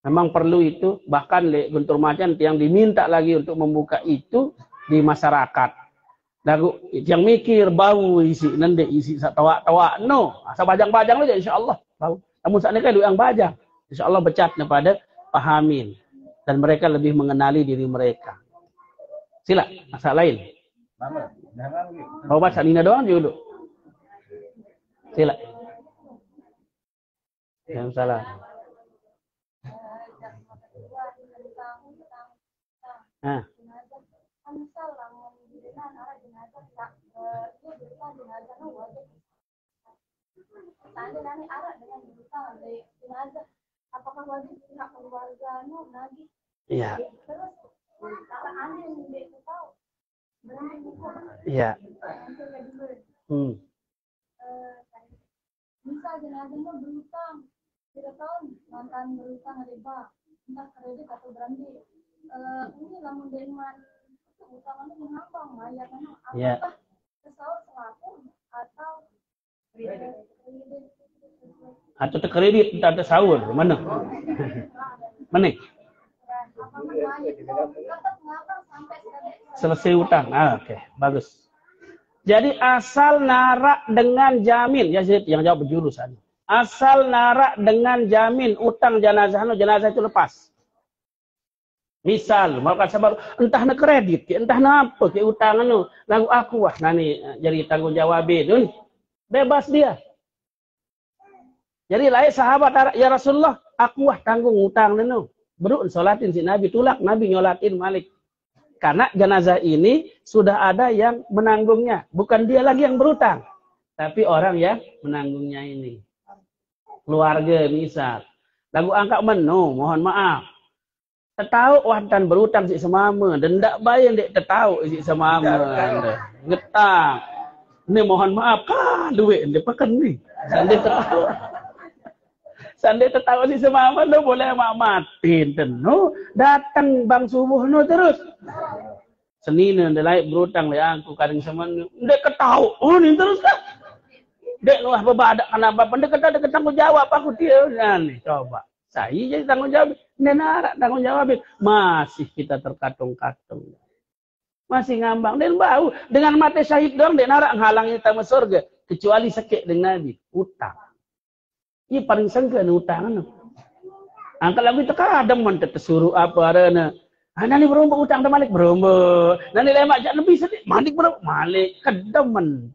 Memang perlu itu, bahkan Guntur Macan yang diminta lagi untuk membuka itu di masyarakat. Dagu yang mikir bau isi nanti isi tawa asa bajang-bajang aja insya Allah bau. Namun saat ini kan yang bajang, insya Allah becatnya pada pahamin dan mereka lebih mengenali diri mereka. Sila masalah lain. Kau baca Nina doang dulu. Sila. Yang salah. Apakah wajib pihak keluarga lagi? Iya. Iya.
Misal jenazahnya berhutang 3 tahun, mantan berhutang riba, entah kredit atau berandi. Ini lamun dengan utangannya mengambang, mayatnya apakah kesal selaku atau
atau terkredit entah tersahur mana? Mana? Selesai utang. Oke, bagus. Jadi asal narak dengan jamin, ya yang jawab berjurusan. Asal narak dengan jamin utang jenazah itu lepas. Misal, mau kata baru entah na kredit, entah na apa ke utang lagu aku wah nani jadi tanggung jawab itu bebas dia. Jadi lain sahabat ya Rasulullah, aku wah tanggung utang nenu. Beru sholatin si Nabi tulak, Nabi nyolatin Malik. Karena jenazah ini sudah ada yang menanggungnya. Bukan dia lagi yang berutang. Tapi orang yang menanggungnya ini. Keluarga misal. Lagu angkat menu, mohon maaf. Tertahu wahdan berutang si semama. Dan tak bayang dek tertahu si semama. Getang. Ini mohon maaf. Duit dia pakai ni. Sandi tertahu. Sandi tertahu si semama. Lu boleh matin. Datang bang subuh terus. Senin dia laik berutang lah aku kadang sama dia ketahu ni terus kan dia wah bebadak kenapa dia kata tanggung jawab aku dia nih coba saya jadi tanggung jawab dia narak tanggung jawab masih kita terkatung-katung masih ngambang dan bau dengan mati syahid dong dia narak nghalangi tamu surga kecuali sakit dengan Nabi utang ini paling sengke utang angkat lagi terkadang mantet tersuruh apa ada nani beromba utang dah Malik beromba. Nani lemak jak lebih sedih. Malik beromba. Malik kedemen.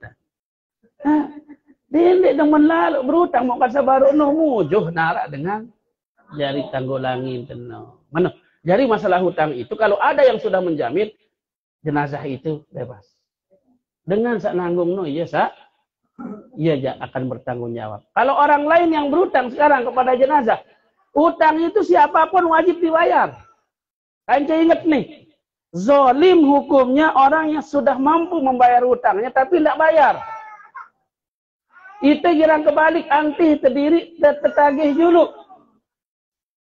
Dia demen lalu berutang mau kasih baru mujuh narak dengan jari tanggulangin tenang. Mana? Jadi masalah hutang itu kalau ada yang sudah menjamin jenazah itu bebas. Dengan sak nanggung iya ia akan bertanggung jawab. Kalau orang lain yang berutang sekarang kepada jenazah, utang itu siapapun wajib dibayar. Anda ingat nih, zolim hukumnya orang yang sudah mampu membayar hutangnya tapi tidak bayar. Itu girang kebalik, antih terdiri tertagih dulu.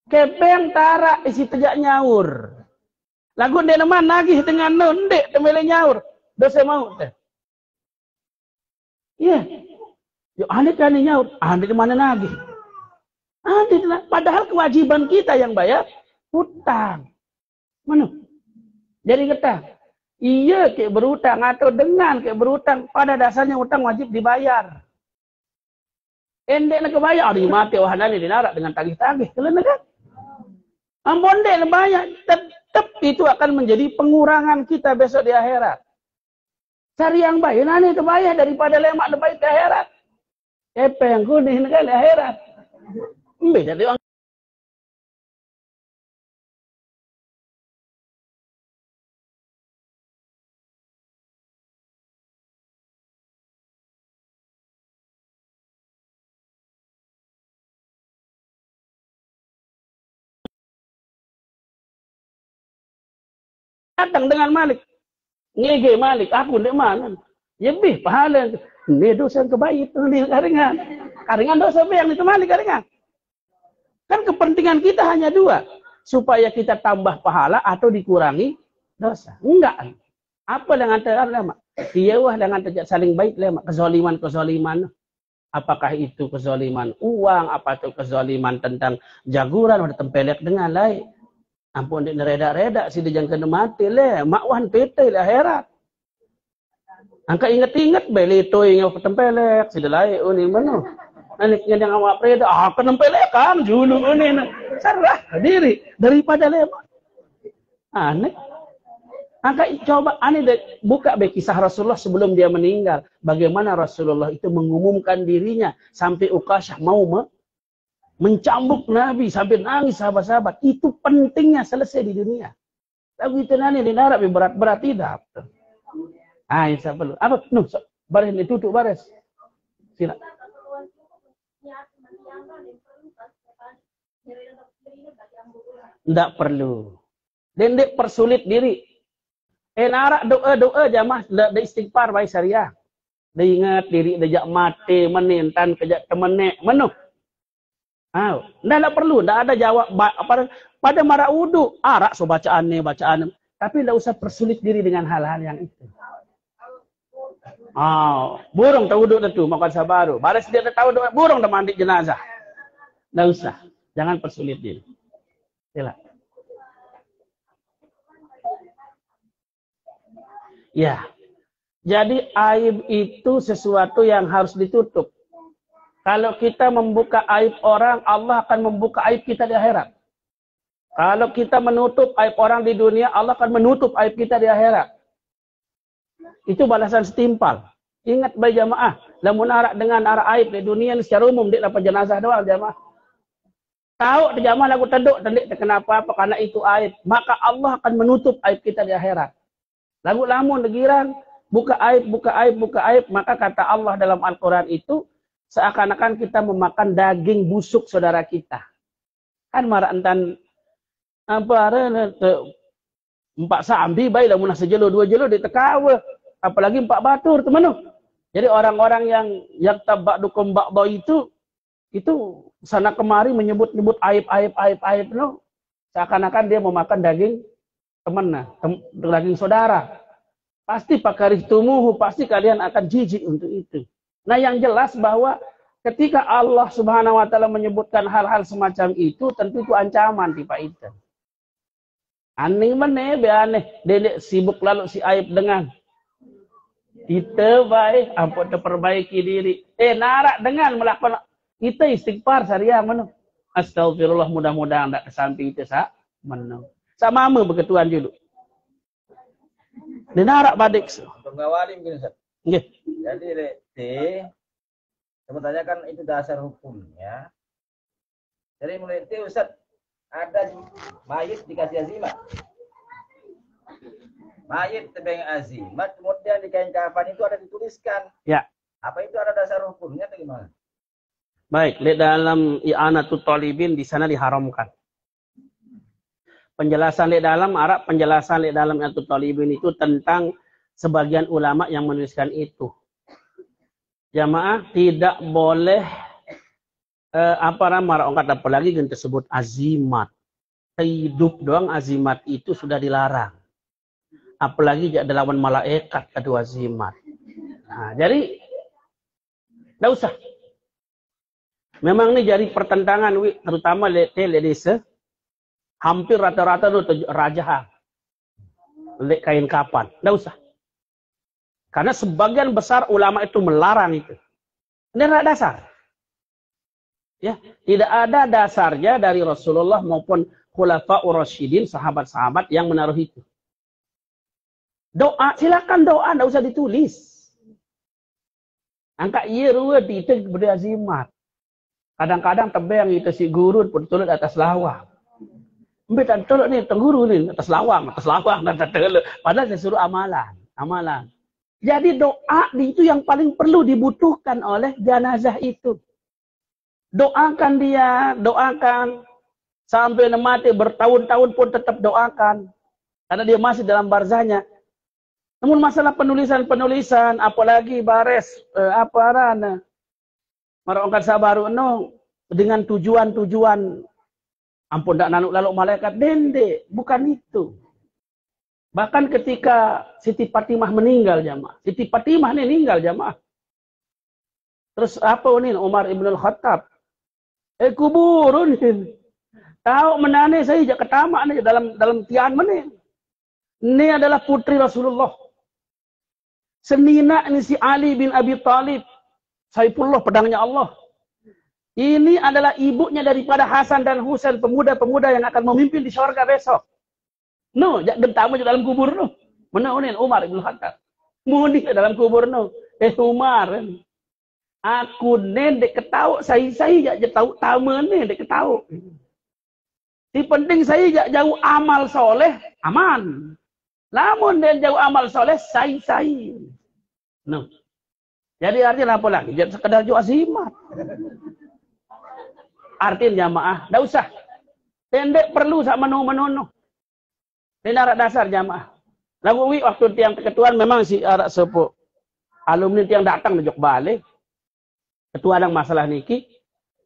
Kepeng tarak isi tejak nyaur. Lagu dia nama nagih dengan nundek temele nyaur. Dosa mau teh. Iya. Yo ane kan nyaur, ane di mana nagih? Ane padahal kewajiban kita yang bayar hutang. Mana? Jadi kata, iya ke berutang atau dengan ke berutang pada dasarnya utang wajib dibayar. Endek nak bayar di mati wahana ni dinarak dengan tagih-tagih. Kalau kan? Ampun dek bayar, tetap itu akan menjadi pengurangan kita besok di akhirat. Cari yang baik, nani terbayar daripada lemak terbaik di akhirat. Apa yang kuning kan di akhirat? Beda dia. Datang dengan Malik. Ngege Malik, aku di mana? Ya bih, pahala. Ini dosa kebaik, ini karingan. Karingan dosa yang itu Malik karingan. Kan kepentingan kita hanya dua. Supaya kita tambah pahala atau dikurangi dosa. Enggak. Apa dengan lemak? Dia wah dengan saling baik lemak. Kezoliman. Apakah itu kezoliman uang? Apa itu kezoliman tentang jaguran? Ada tempelek dengan lain. Ampun dia reda-reda si dia jangan kena mati le makwan tete le akhirat. Angka ingat-ingat beli to yang tempelek si dia lain ni mana. Anik yang awak reda kena tempelekan dulu ni sarah diri daripada le. Aneh. Angka coba aneh buka kisah Rasulullah sebelum dia meninggal. Bagaimana Rasulullah itu mengumumkan dirinya sampai Uqasyah mau mencambuk Nabi sampai nangis sahabat-sahabat. Itu pentingnya selesai di dunia. Tapi itu nanti di darat berat-berat tidak. Insya perlu. Apa? Baris ini tutup baris. Sila. Tidak perlu. Dan dia persulit diri. Narak doa jamaah da istighfar baik syariah. Diingat diri dejak mati menintan kejak temenek menuh. Ndak perlu, ndak ada jawab pada mara wudu. Arak so bacaan. Tapi ndak usah persulit diri dengan hal-hal yang itu. Burung tahu wudu itu makan sabaru. Baris dia tahu burung dah mandi jenazah. Ndak usah. Jangan persulit diri. Sila. Ya. Jadi aib itu sesuatu yang harus ditutup. Kalau kita membuka aib orang, Allah akan membuka aib kita di akhirat. Kalau kita menutup aib orang di dunia, Allah akan menutup aib kita di akhirat. Itu balasan setimpal. Ingat baik jamaah, lamun arak dengan arah aib di dunia secara umum dia dapat jenazah doang jamaah. Tahu di jamaah lagu tenduk kenapa? Karena itu aib. Maka Allah akan menutup aib kita di akhirat. Lagu lamun negirang buka aib, maka kata Allah dalam Al-Qur'an itu seakan-akan kita memakan daging busuk saudara kita. Kan marah entan empat sambi baik lamun sejelo dua jelo ditekawe, apalagi empat batur teman. Jadi orang-orang yang tabak dukum bakdo itu sana kemari menyebut-nyebut aib no. Seakan-akan dia memakan daging teman, daging saudara. Pasti pakaris tumuhu, pasti kalian akan jijik untuk itu. Nah yang jelas bahwa ketika Allah Subhanahu wa taala menyebutkan hal-hal semacam itu, tentu itu ancaman tipe itu. Aneh meneh be aneh, dedek sibuk lalu si aib dengan kita baik, ampun perbaiki diri. Narak dengan melakukan kita istighfar syariah menu. Astagfirullah, mudah-mudahan tak kesamping itu menu. Sama beketuan dulu. Dinarak badik.
Untuk ngawali mungkin Ustaz.
Nggih.
Jadi sebetulnya kan itu dasar hukumnya. Jadi mulai itu Ustaz, ada mayit dikasih azimat. Mayit tebeng azimat, kemudian di kain kafan itu ada dituliskan.
Ya.
Apa itu ada dasar hukumnya atau gimana?
Baik, di dalam I'anatul Talibin di sana diharamkan. Penjelasan di dalam I'anatul Talibin itu tentang sebagian ulama yang menuliskan itu. Jamaah tidak boleh apalagi yang tersebut azimat. Hidup doang azimat itu sudah dilarang. Apalagi ada lawan malaikat kedua azimat. Nah, jadi tidak usah. Memang ini jadi pertentangan terutama desa. Hampir rata-rata itu rajah. Lek kain kapan. Tidak usah. Karena sebagian besar ulama itu melarang itu. Ini ada dasar. Ya, tidak ada dasarnya dari Rasulullah maupun Khulafaur Rasyidin, sahabat-sahabat yang menaruh itu. Doa, silakan doa, tidak usah ditulis. Angka iya ruwet itu berazimat. Kadang-kadang tebeng itu si guru pun tulis atas lawang. Betul tolok nih tengguru nih atas lawang. Padahal saya suruh amalan. Jadi doa itu yang paling perlu dibutuhkan oleh jenazah itu. Doakan dia, doakan sampai mati bertahun-tahun pun tetap doakan. Karena dia masih dalam barzahnya. Namun masalah penulisan, apalagi bares marongkat sabaru dengan tujuan ampun tak nanuk lalu malaikat dende, bukan itu. Bahkan ketika Siti Fatimah meninggal jamaah. Siti Fatimah ini meninggal jamaah. Terus apa ini Umar Ibn Khattab? Kuburun. Tahu menane saya jak ketama nih dalam tian meneh. Ini adalah putri Rasulullah. Senina ini si Ali bin Abi Thalib. Saifullah pedangnya Allah. Ini adalah ibunya daripada Hasan dan Husain, pemuda-pemuda yang akan memimpin di surga besok. No, jak gentamu di dalam kubur no. Mana unin Umar Ibn Khattab. Muni ke dalam kubur no. Umar. Aku dek ketahu saya jak tahu tamen dek ketahu. Si penting saya jak jauh amal soleh aman. Namun dia jauh amal soleh saya. No. Jadi artinya apa lagi? Jangan sekedar jauh azimat. Artinya jamaah, tidak usah. Tendek perlu sama menu-menu. Ini arak dasar jamaah. Lagu waktu tiang keketuaan memang si arak sepuh. alumni yang datang nejok balik. Ketua ada masalah niki,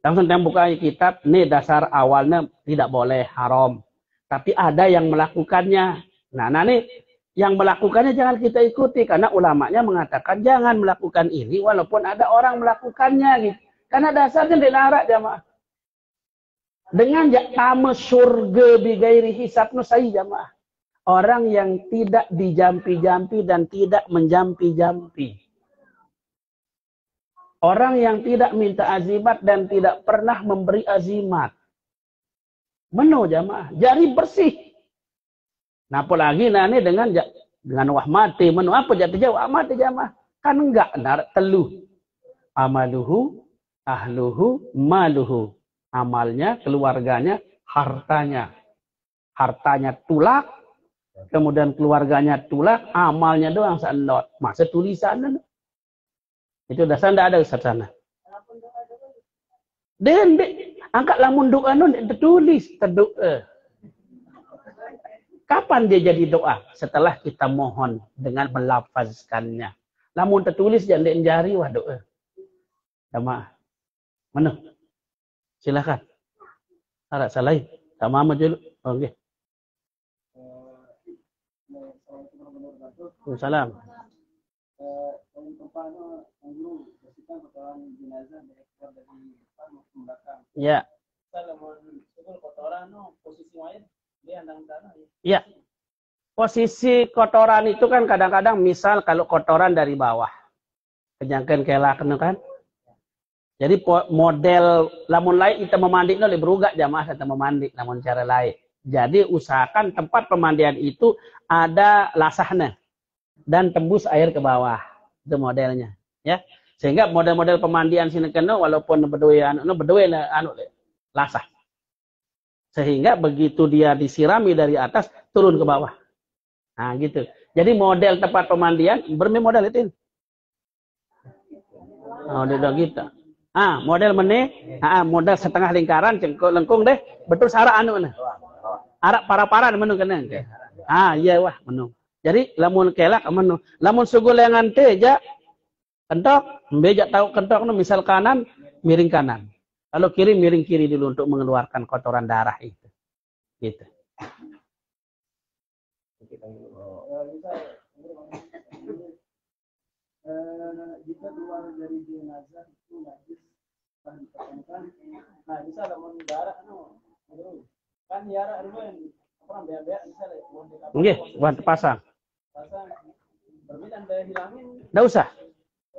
langsung buka kitab, nih dasar awalnya tidak boleh, haram. Tapi ada yang melakukannya. Nah, nih yang melakukannya jangan kita ikuti karena ulamanya mengatakan jangan melakukan ini walaupun ada orang melakukannya gitu. Karena dasarnya dilarang jamaah. Dengan tama surga bigairi hisab nusai jamaah. Orang yang tidak dijampi-jampi dan tidak menjampi-jampi. Orang yang tidak minta azimat dan tidak pernah memberi azimat. Meno jamaah, jari bersih. Nah, apalagi nani dengan wah mati, meno apa jatuh jauh mati jamaah. Kan enggak narak teluh. Amaluhu, ahluhu, maluhu. Amalnya, keluarganya, hartanya. Hartanya tulak, kemudian keluarganya tulak, amalnya doang sandot. Masa tulisan itu dasar tidak ada Ustaz sana. Dan angkat lamun doa nun tertulis terdoa. Kapan dia jadi doa? Setelah kita mohon dengan melafazkannya. Lamun tertulis jangan jari wah doa. Sama mana? Silakan. Ada salah. Sama aja dulu. Oke. Waalaikumsalam. Ya. Ya. Posisi kotoran itu kan kadang-kadang misal kalau kotoran dari bawah. Kenyangkan kelak kan. Jadi model lamun lain kita memandi itu lebih berugak jamaah kita memandi namun cara lain. Jadi usahakan tempat pemandian itu ada lasahnya dan tembus air ke bawah. Itu modelnya, ya. Sehingga model-model pemandian sini kena walaupun berdua lasah. Sehingga begitu dia disirami dari atas turun ke bawah. Nah, gitu. Jadi model tempat pemandian model itu. Oh, udah gitu. Model model setengah lingkaran lengkung deh. Betul sara nah. Arak para-para menu kena. Iya wah menu. Jadi lamun kelak menu. Lamun sugul yang ante aja kentok, mbejak tahu kentok misal kanan, miring kanan. Kalau kiri miring kiri dulu untuk mengeluarkan kotoran darah itu. Gitu.
Jika keluar dari jenazah itu najis kan ditemukan. Nah, bisa lamun darah kan darah yang orang bea-bea bisa
nggih, buat pasang.
Perbedaan daya hilangin.
Enggak usah.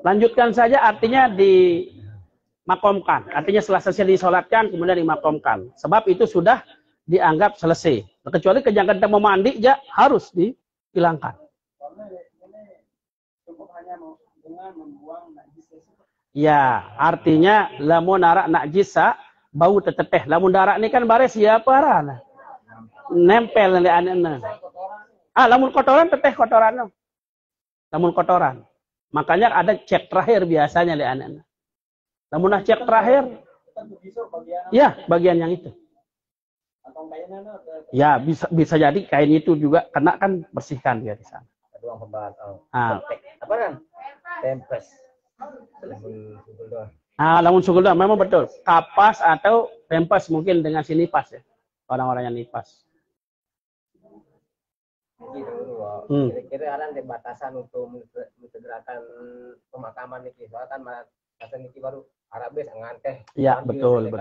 Lanjutkan saja artinya dimakomkan. Artinya setelah selesai disolatkan kemudian dimakomkan. Sebab itu sudah dianggap selesai. Kecuali kejangkaan kita mau mandi ya harus dihilangkan.
Dengan membuang najis.
Ya, artinya lamun arak najis bau teteteh. Lamun darak ini kan bare siapa arah? Nempel di anaknya. Lamun kotoran teteh kotoran. Lamun kotoran. Makanya ada cek terakhir biasanya di anaknya. Lamun cek terakhir, ya bagian yang itu. Ya bisa jadi kain itu juga kena kan bersihkan dia di sana.
Apa kan? Tempes.
Lamun sugul doang memang betul. Kapas atau pempes mungkin dengan sinipas ya. Orang-orang yang nipas.
Kira-kira ada batasan untuk menyegerakan pemakaman ini. Soalnya kan batasan ini baru Arabes nganteh.
Ya, betul.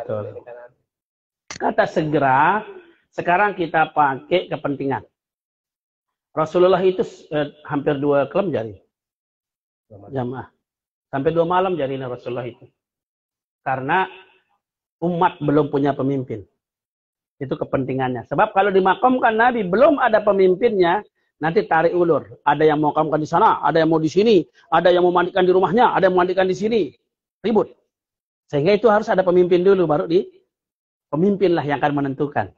Kata segera, sekarang kita pakai kepentingan. Rasulullah itu hampir 2 kelam jari. Jamaah. Sampai 2 malam jari Rasulullah itu. Karena umat belum punya pemimpin. Itu kepentingannya. Sebab kalau dimakamkan Nabi belum ada pemimpinnya, nanti tarik ulur. Ada yang mau makamkan di sana, ada yang mau di sini, ada yang mau mandikan di rumahnya, ada yang mau mandikan di sini. Ribut. Sehingga itu harus ada pemimpin dulu, baru pemimpinlah yang akan menentukan.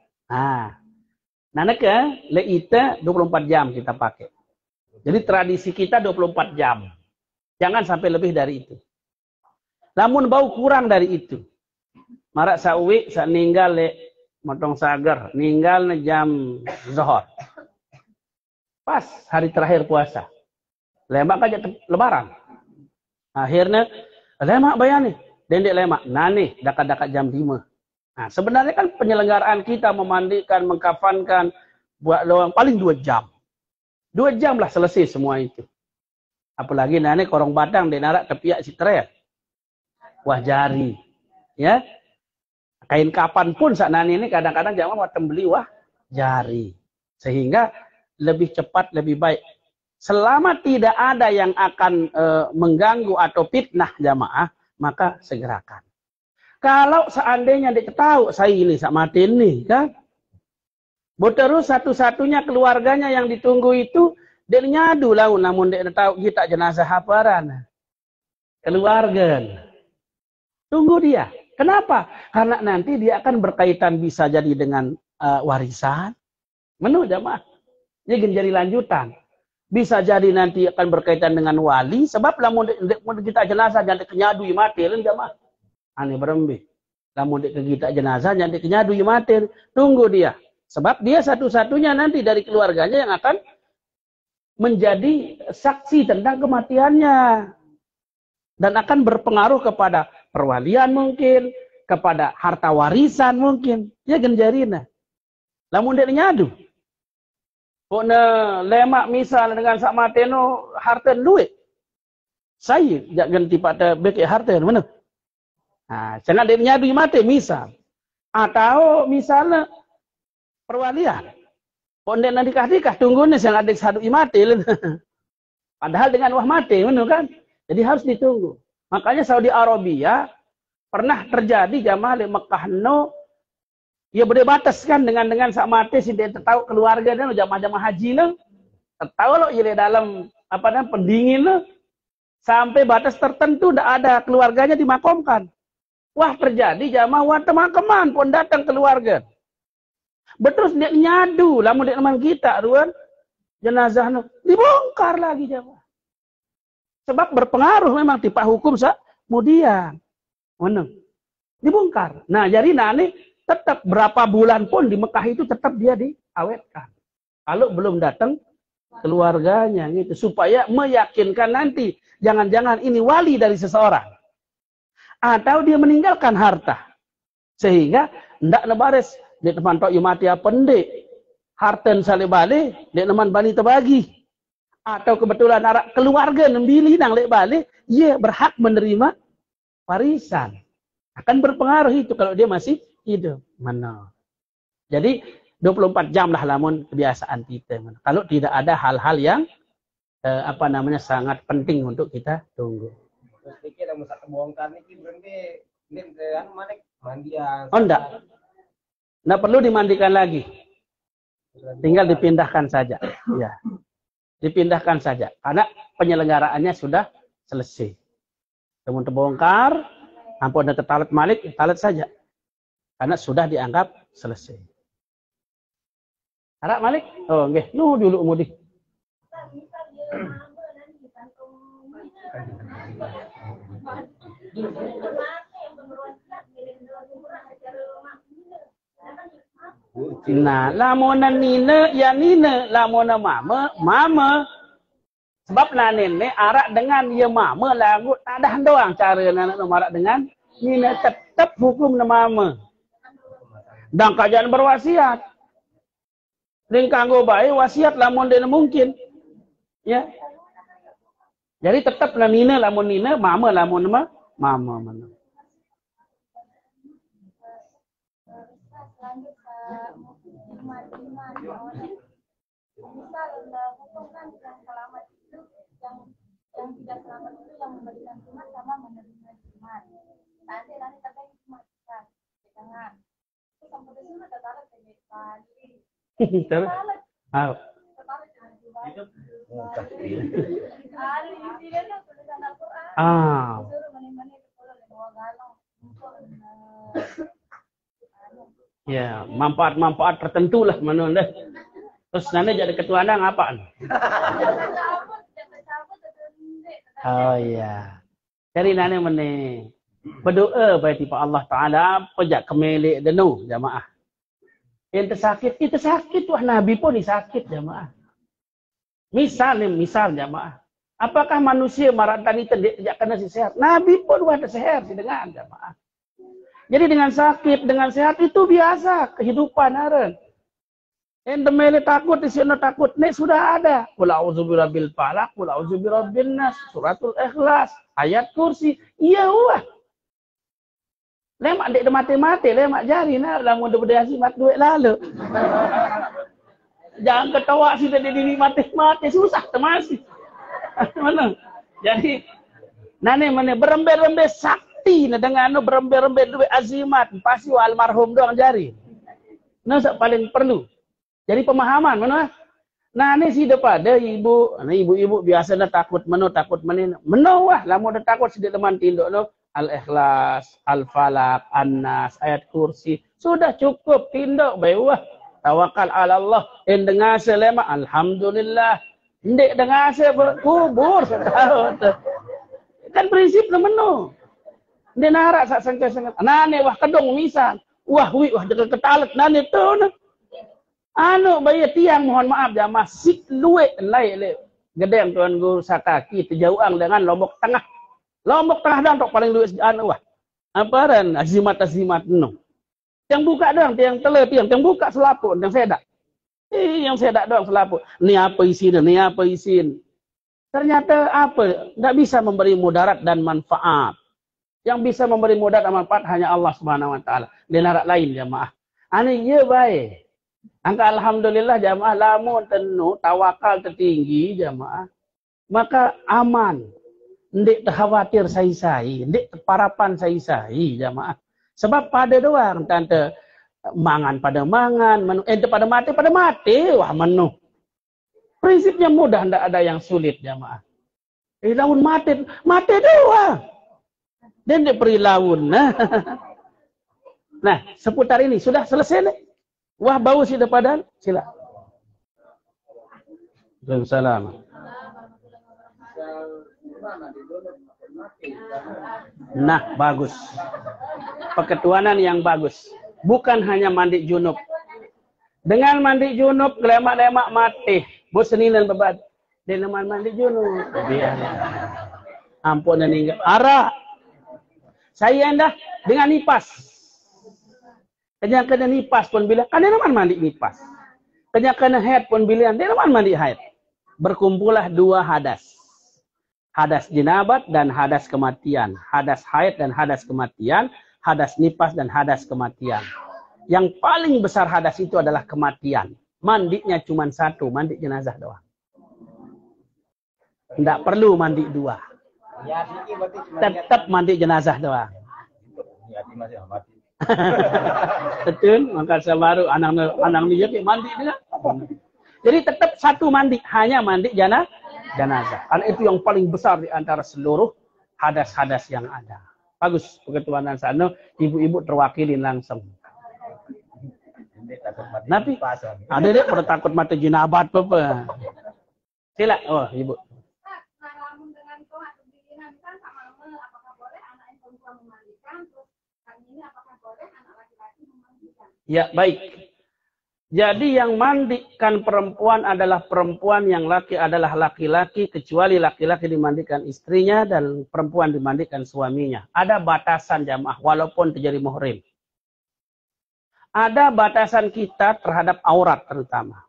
Naneka leita 24 jam kita pakai. Jadi tradisi kita 24 jam. Jangan sampai lebih dari itu. Namun bau kurang dari itu. Marak sauwi sa ninggal motong sagar, ninggal jam zuhur. Pas hari terakhir puasa. Lembak aja lebaran. Akhirnya lemak bayani, dendek lemak. Nah nih, dekat-dekat jam 5. Nah, sebenarnya kan penyelenggaraan kita memandikan, mengkafankan, buat doang paling 2 jam. 2 jam lah selesai semua itu. Apalagi nane korong badang di narak tepiak si tren. Wah jari. Ya. Kain kapan pun saat nane ini kadang-kadang jamaah watem beli wah jari. Sehingga lebih cepat, lebih baik. Selama tidak ada yang akan mengganggu atau fitnah jamaah, maka segerakan. Kalau seandainya dia tahu saya ini sama mati ini kan. Terus satu-satunya keluarganya yang ditunggu itu dia nyadu lah, namun dia tahu kita jenazah haparan. Keluarga. Tunggu dia. Kenapa? Karena nanti dia akan berkaitan bisa jadi dengan warisan. Menu jamaah. Ini jadi lanjutan. Bisa jadi nanti akan berkaitan dengan wali. Sebab lamun kita jenazah jangan kenyadu mati kan jamaah. Aneh berembi. Lamun kita jenazah jangan kenyadu mati. Tunggu dia. Sebab dia satu-satunya nanti dari keluarganya yang akan menjadi saksi tentang kematiannya. Dan akan berpengaruh kepada perwalian mungkin, kepada harta warisan mungkin. Ya genjarina. Lamun dia nyadu. Pokoknya lemak misal dengan sak mateno harta duit. Saya jak ganti pada beki harta mana? Nah, jangan dia nyadu mati misal. Atau misalnya perwalian. Pokoknya nanti nikah tunggu nih yang adik sadu mati. Padahal dengan wah mati, mana kan? Jadi harus ditunggu. Makanya Saudi Arabia pernah terjadi jamaah di Mekah no, ia berbatas kan dengan sak mati si dia tahu keluarga dan jamaah haji no, tahu lo ia dalam apa namanya pendingin no, sampai batas tertentu tidak ada keluarganya dimakamkan. Wah terjadi jamaah wah teman-teman pun datang keluarga. Betul dia nyadu, lamun dia teman kita, ruan jenazah no, dibongkar lagi jamaah. Sebab berpengaruh memang tipe hukum kemudian. Mana? Dibongkar. Nah, jadi nani tetap berapa bulan pun di Mekah itu tetap dia diawetkan. Kalau belum datang keluarganya gitu supaya meyakinkan nanti jangan-jangan ini wali dari seseorang. Atau dia meninggalkan harta. Sehingga ndak nebares dia teman tok mati apa ndek. Harten sale balik, dia teman bani terbagi. Atau kebetulan arak keluarga nembili nang lek balik, ia berhak menerima warisan. Akan berpengaruh itu kalau dia masih hidup. Mana? Jadi 24 jam lah lamun kebiasaan kita. Kalau tidak ada hal-hal yang apa namanya sangat penting untuk kita tunggu.
Terus pikir yang mesti kebongkar nih berhenti anu mana mandian.
Oh enggak. Enggak perlu dimandikan lagi. Tinggal dipindahkan saja. Ya. Dipindahkan saja karena penyelenggaraannya sudah selesai. Kemudian terbongkar, ampun dan tertalat malik, talat saja. Karena sudah dianggap selesai. Talat malik? Oh, nggih. Nu dulu mudi. Nah, lamona nina ya nina, lamona mama. Sebab nenek arak dengan ya mama lagu ada doang cara anak arak dengan nina tetap hukum mama. Dan kajian berwasiat. Ning kanggo bae wasiat lamun dene mungkin. Ya. Jadi tetap nina lamun nina, mama lamun mama mana.
Misal hukum kan yang selamat itu yang tidak selamat itu yang memberikan jimat sama menerima jimat. Nanti terkait jimat kan, jangan. Itu sampai sini ada tarik dari Bali.
Terus? Ah.
Ali ini tulisan Al-Quran.
Ah.
Disuruh mana-mana sekolah bawa galon untuk
Ya, manfaat-manfaat tertentu lah mana dah. Terus nanti jadi ketua nang apaan? Oh iya. Jadi nanti mana berdoa baik tipe Allah Taala pejak kemelik denu jamaah. Yang tersakit wah Nabi pun disakit jamaah. Misal jamaah. Apakah manusia marantani tidak kena si sehat? Nabi pun ada sehat dengan jamaah. Jadi dengan sakit, dengan sehat itu biasa kehidupan haren. Endemele takut di sini takut, nek sudah ada. Qul a'udzu birabbil falaq, qul a'udzu birabbin nas, suratul ikhlas, ayat kursi. Iya wah. Lemak dek mati-mati, lemak jari nah lamun udah simat duit lalu. Jangan ketawa sudah di mati-mati susah temasi. Mana? Jadi nane mana berembe-rembe sakti na dengan berembe-rembe duit azimat pasti almarhum doang jari. Nah paling perlu. Jadi pemahaman mana? Nah ini sih pada ibu, ibu-ibu biasanya takut meno wah lamun udah takut sedih teman tinduk no al-ikhlas, al-falaq, an-nas, ayat kursi sudah cukup tinduk bae wah tawakal ala Allah endengah selema alhamdulillah. Ndek dengar saya kubur kan prinsip na meno. Ndek nara sak sangka-sangka. Nane wah kedong misal. Wah jaga ketalet nane to na. Anu bayi tiang mohon maaf jamaah sik luwe lai le. Gedeng tuan guru sakaki terjauang dengan Lombok Tengah. Lombok Tengah dan tok paling luwe anu wah. Aparan azimat no. Yang buka doang tiang tele tiang buka selaput yang sedak. Yang saya tak doang selaput. Ni apa isin? Ternyata apa? Tidak bisa memberi mudarat dan manfaat. Yang bisa memberi mudarat dan manfaat hanya Allah Subhanahu Wa Taala. Di narak lain jamaah. Ani ye baik. Angka alhamdulillah jamaah lamun tenu tawakal tertinggi jamaah. Maka aman. Ndik khawatir sai-sai, ndik parapan sai-sai jamaah. Sebab pada doang tante mangan pada mangan, pada mati, wah menu. Prinsipnya mudah, tidak ada yang sulit jamaah. Laun mati doang. Dan diberi laun. Nah, seputar ini sudah selesai nih. Wah bau sih depan, sila. Waalaikumsalam. Nah, bagus. Peketuanan yang bagus. Bukan hanya mandi junub. Dengan mandi junub, lemak-lemak mati. Bosenin bebat. Dengan mandi junub. Biar. Ampun dan ingat. Ara. Saya anda dengan nipas. Kenyang nipas pun bilang. Kan dia mandi nipas. Kenyang haid pun bilang. Dia mandi haid. Berkumpullah dua hadas. Hadas jenabat dan hadas kematian. Hadas haid dan hadas kematian. Hadas nipas dan hadas kematian. Yang paling besar hadas itu adalah kematian. Mandinya cuma satu, mandi jenazah doang. Tidak perlu mandi dua. Tetap mandi jenazah doang. Betul, maka saya baru anak dia mandi dia. Jadi tetap satu mandi, hanya mandi jenazah. Karena itu yang paling besar di antara seluruh hadas-hadas yang ada. Bagus peketuanan sana, ibu-ibu terwakili langsung. Nabi, ada deh pada takut mati jinabat apa? Sila, oh ibu.
Namun dengan toh atau pilihan kan sama apakah boleh anak yang perempuan memandikan, terus kali ini apakah boleh anak laki-laki memandikan?
Ya baik. Jadi yang mandikan perempuan adalah perempuan, yang laki adalah laki-laki, kecuali laki-laki dimandikan istrinya dan perempuan dimandikan suaminya. Ada batasan jamaah, walaupun terjadi muhrim. Ada batasan kita terhadap aurat terutama.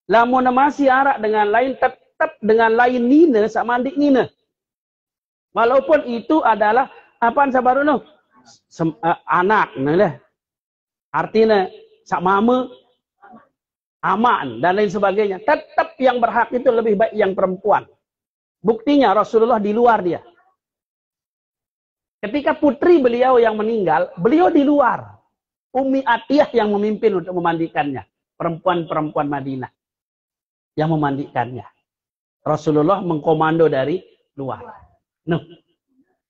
Lamun masih arak dengan lain, tetap dengan lain nina, sama mandi nina. Walaupun itu adalah, apaan sabaruno? Anak, nah, artinya, sak mama, aman dan lain sebagainya. Tetap yang berhak itu lebih baik yang perempuan. Buktinya Rasulullah di luar dia. Ketika putri beliau yang meninggal, beliau di luar. Ummi Atiyah yang memimpin untuk memandikannya. Perempuan-perempuan Madinah yang memandikannya. Rasulullah mengkomando dari luar. Nuh.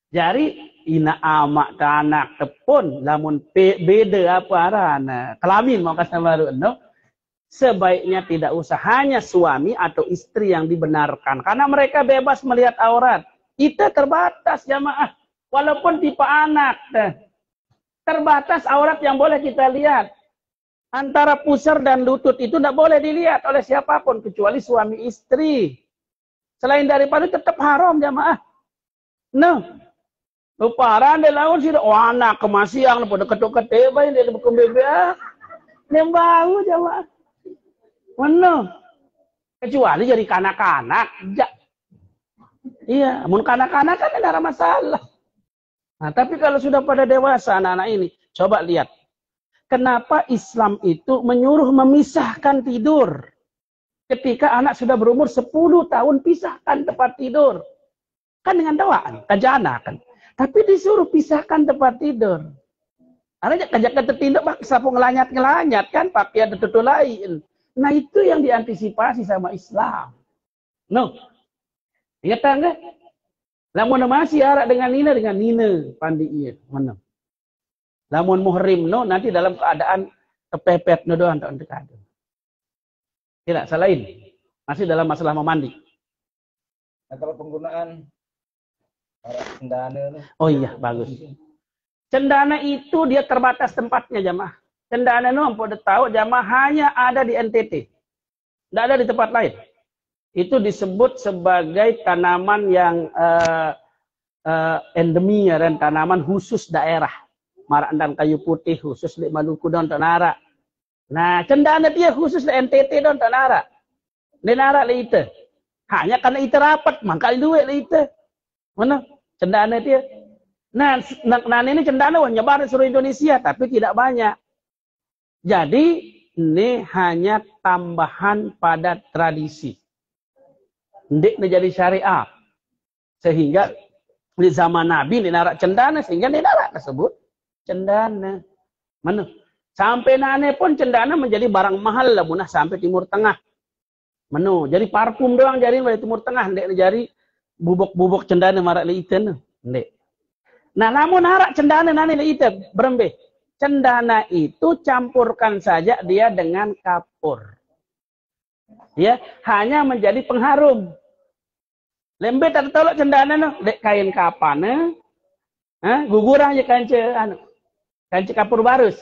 Jadi ina amak anak tepun lamun beda apa arana kelamin mau kasih baru no. Sebaiknya tidak usah, hanya suami atau istri yang dibenarkan. Karena mereka bebas melihat aurat. Itu terbatas jamaah. Walaupun tipe anak. Terbatas aurat yang boleh kita lihat. Antara pusar dan lutut itu tidak boleh dilihat oleh siapapun. Kecuali suami istri. Selain daripada tetap haram jamaah. Nah, luparan dia lawan sih, anak kemasiang pada ketuk-ketuk bae dia bukan bebek. Nembau jamaah. Mana? Kecuali jadi kanak-kanak. Iya, mun kanak-kanak kan tidak ada masalah. Nah, tapi kalau sudah pada dewasa anak-anak ini, coba lihat. Kenapa Islam itu menyuruh memisahkan tidur? Ketika anak sudah berumur 10 tahun, pisahkan tempat tidur. Kan dengan doa, kajana kan. Tapi disuruh pisahkan tempat tidur. Karena kajak tertinduk paksa ngelanyat-ngelanyat kan, pakai ada tutu lain. Nah itu yang diantisipasi sama Islam. No. Ingat enggak? Lamun masih arak dengan nina pandi iya. Mana? Lamun muhrim no nanti dalam keadaan kepepet no doang tak dekat. Tidak, selain masih dalam masalah memandi.
Nah, kalau penggunaan cendana.
Oh iya, bagus. Cendana itu dia terbatas tempatnya jamaah. Cendana itu ampun tahu jamaah hanya ada di NTT. Tidak ada di tempat lain. Itu disebut sebagai tanaman yang endemi dan tanaman khusus daerah. Marak dan kayu putih khusus di Maluku dan Tanara. Nah, cendana dia khusus di NTT dan Tanara. Di Nara itu. Hanya karena itu rapat, maka duit itu. Mana? Cendana dia. Nah ini cendana nyebar di seluruh Indonesia, tapi tidak banyak. Jadi ini hanya tambahan pada tradisi. Ndik menjadi syariat. Sehingga di zaman Nabi di Nara cendana, sehingga di Nara tersebut cendana. Mana? Sampai nane pun cendana menjadi barang mahal lah munah sampai Timur Tengah. Menu, jadi parfum doang jadi dari Timur Tengah, ndek jadi bubuk-bubuk cendana marak leiten, ndek. Nah, namun harak cendana nane leiten berembe. Cendana itu campurkan saja dia dengan kapur. Ya, hanya menjadi pengharum. Lembe tak tolak cendana no, dek kain kapana. Gugurah aja kance kapur barus.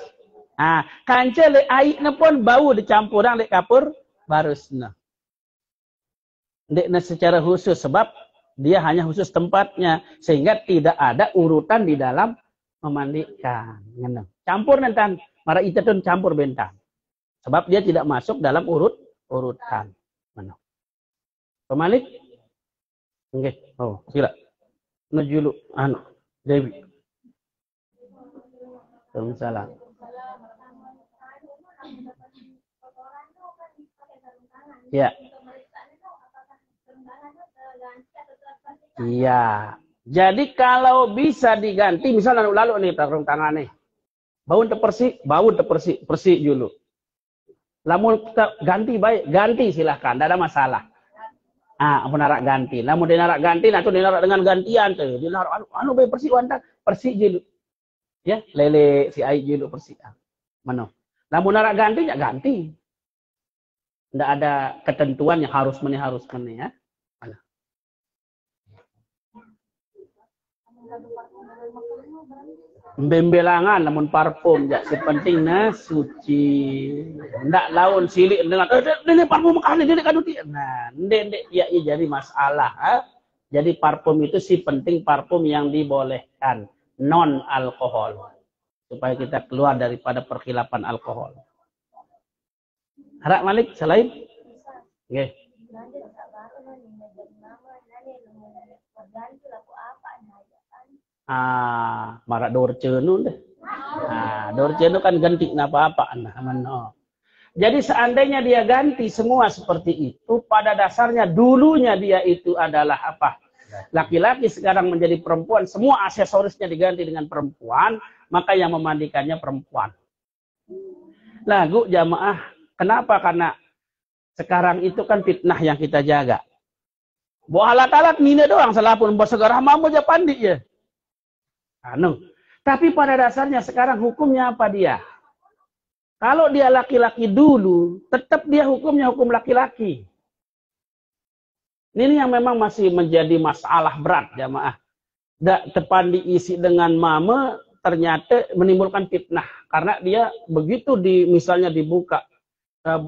Kance le airnya pun bau dicampuran le kapur barusna. Ndekna secara khusus sebab dia hanya khusus tempatnya sehingga tidak ada urutan di dalam memandikan. Campur nentan, mara itu pun campur bentang. Sebab dia tidak masuk dalam urutan. Mana? Pemalik? Oke. Oh, sila. Najulu Dewi. Salam. Ya. Iya. Jadi kalau bisa diganti, misalnya lalu nih sarung tangan nih. Bau tersih dulu. Lamun ganti baik, ganti silahkan, tidak ada masalah. Penarak ganti. Lamun dinarak ganti, nanti dinarak dengan gantian tuh. Dinarak baik bersih dulu. Ya, lele si air dulu bersih. Mana? Lamun narak ganti ya ganti. Tidak ada ketentuan yang harus ya. Mana? Bembelangan namun parfum ya sepentingnya suci. Ndak laun silik dengan ini parfum kali ini kadu dia. Nah, ndek ya jadi masalah. Jadi parfum itu sih penting parfum yang dibolehkan non alkohol supaya kita keluar daripada perkhilafan alkohol. Harap Malik selain nggih. Marak dorcenu deh. Dorcenu kan ganti apa-apa Jadi seandainya dia ganti semua seperti itu, pada dasarnya dulunya dia itu adalah apa? Laki-laki sekarang menjadi perempuan, semua aksesorisnya diganti dengan perempuan, maka yang memandikannya perempuan. Lagu jamaah, kenapa? Karena sekarang itu kan fitnah yang kita jaga. Bawa alat-alat mina doang, salah pun bawa segera mamu aja pandi ya. Tapi pada dasarnya sekarang hukumnya apa dia? Kalau dia laki-laki dulu, tetap dia hukumnya hukum laki-laki. Ini yang memang masih menjadi masalah berat jamaah. Tepan diisi dengan mama ternyata menimbulkan fitnah karena dia begitu misalnya dibuka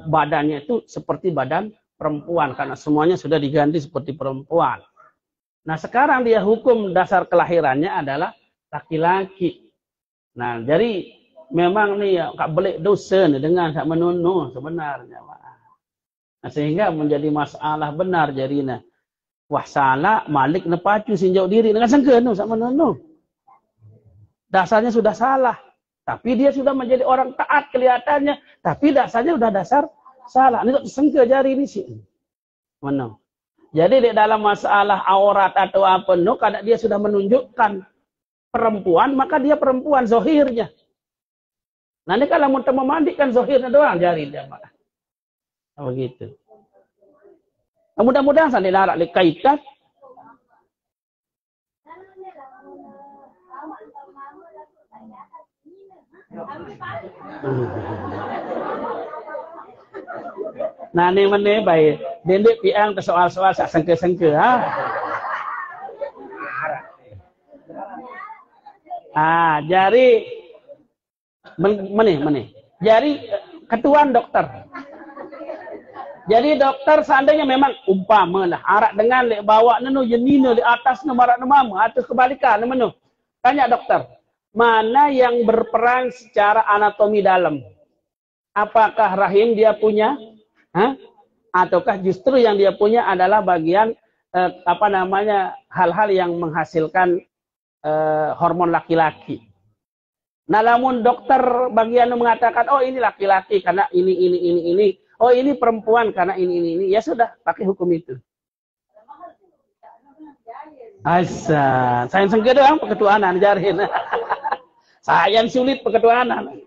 badannya itu seperti badan perempuan karena semuanya sudah diganti seperti perempuan. Nah, sekarang dia hukum dasar kelahirannya adalah laki-laki. Nah, jadi memang nih ya kak belik dosa nih dengan sak menunuh sebenarnya. Nah, sehingga menjadi masalah benar jadinya. Wah salah Malik nepacu sinjau diri dengan sengke nu sak menunuh. Dasarnya sudah salah. Tapi dia sudah menjadi orang taat kelihatannya. Tapi dasarnya sudah dasar salah. Ini sengke jari ini sih. Mana? Jadi di dalam masalah aurat atau apa no, karena dia sudah menunjukkan perempuan, maka dia perempuan zohirnya. Nanti kalau mau memandikan zohirnya doang jari dia. Begitu. Mudah-mudahan sampai narak dikaitkan. Nah ini mana baik. Dendek piang ke soal-soal sak sengke-sengke ha. Jari mana. Jari ketuaan dokter. Jadi dokter seandainya memang umpama lah arak dengan lek bawa nenu jenina di atas nemarak nemama atau kebalikan menu. Tanya dokter, mana yang berperan secara anatomi dalam? Apakah rahim dia punya? Ataukah justru yang dia punya adalah bagian hal-hal yang menghasilkan hormon laki-laki. Nah, namun dokter bagian mengatakan oh ini laki-laki karena ini. Oh ini perempuan karena ini. Ya sudah, pakai hukum itu. Asa, saya sengke doang peketuanan jarin. Saya sulit peketuanan.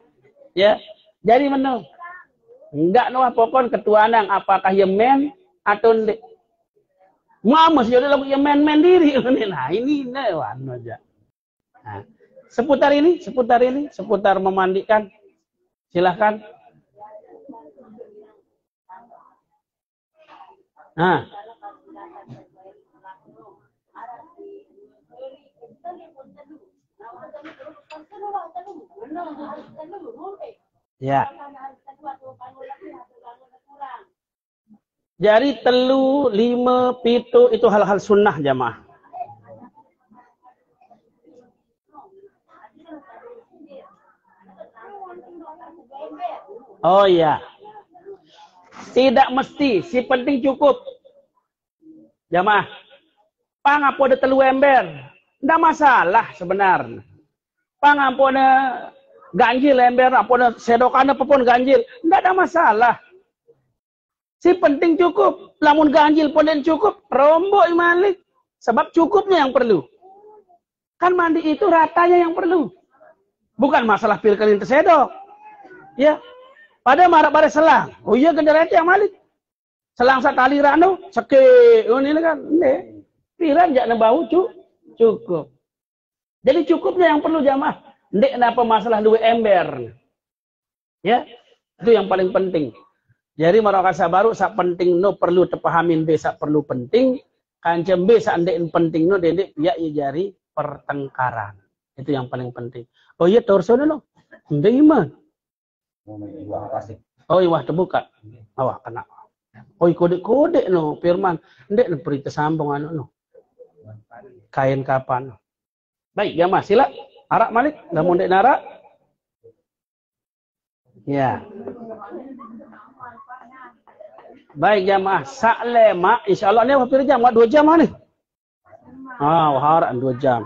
Ya. Jadi mana? Enggak noh pokon ketuanan apakah yemen atau ndek. Mama sih udah yemen diri. Nah, ini wan aja. Nah, seputar memandikan. Silahkan. Nah. Ya. Jadi telu, 5, 7 itu hal-hal sunnah jamaah. Oh iya. Tidak mesti, si penting cukup. Jamaah. Pangampun telu ember. Tidak masalah sebenarnya. Pangampun ganjil ember, apun sedokan apapun ganjil. Tidak ada masalah. Si penting cukup. Lamun ganjil pun dan cukup. Rombok Malik. Sebab cukupnya yang perlu. Kan mandi itu ratanya yang perlu. Bukan masalah pilkelin tersedok. Ya. Pada marah-marah selang. Oh iya genderete yang Malik. Selang satali rano. Seke. Oh ini kan. Ini. Piran jangan bau cukup. Jadi cukupnya yang perlu jamaah. Ndek kenapa masalah 2 ember. Ya. Itu yang paling penting. Jadi marakasa baru sak penting no perlu tepahamin B sak perlu penting. Kancem B sak ndek penting no dendek pihak jari pertengkaran. Itu yang paling penting. Oh iya torso no. Ndek iman. Oh iya terbuka. Awak kena. Oh kode-kode no firman. Ndek perita sambung anu no. Kain kapan. Baik jamaah sila. Arak Malik, dah mondek narak. Ya. Baik jamaah, sak lema, insyaallah ni berapa jam? 2 jam ni. Harak 2 jam.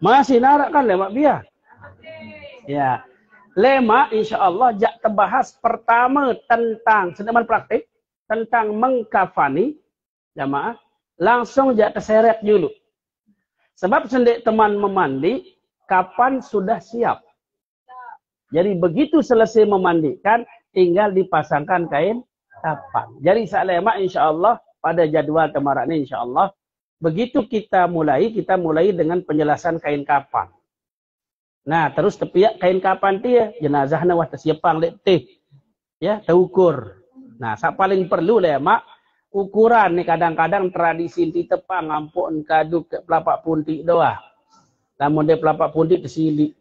Masih narak kan lema biar. Ya. Lema insyaallah jak terbahas pertama tentang sedeman praktik tentang mengkafani jamaah, langsung jak terseret dulu. Sebab sendek teman memandi kapan sudah siap. Jadi begitu selesai memandikan, tinggal dipasangkan kain kapan. Jadi saklema insyaallah pada jadwal temarak ini insyaallah. Begitu kita mulai dengan penjelasan kain kapan. Nah, terus tepiak kain kapan dia, jenazahna wah tersiapang lek teh. Ya, terukur. Nah, sak paling perlu lema ukuran nih kadang-kadang tradisi di tepang ampun kadu ke pelapak puntik doa. Lamun dia pelapak puntik tersilik.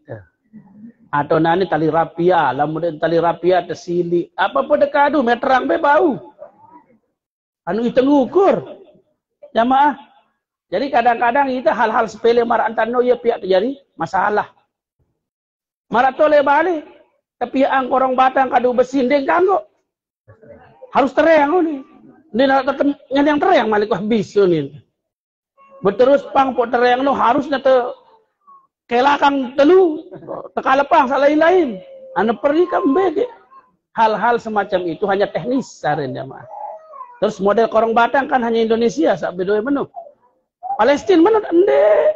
Atau nani tali rapia, lamun dia tali rapia tersilik. Apa pun dekadu meterang be bau. anu itu ngukur. Jamaah. Jadi kadang-kadang itu hal-hal sepele marah antano ya pihak terjadi masalah. Marah tole balik. Tapi ang korong batang kadu besindeng kanggo. Harus terang nih. Ini tetap yang terang malik habis nih. Berterus pang po terang no harusnya kelakang telu tekalepang lain-lain. Anu pergi kembali. Hal-hal semacam itu hanya teknis sarin jamaah. Terus model korong batang kan hanya Indonesia sak bedoe menu. Palestina mana ende.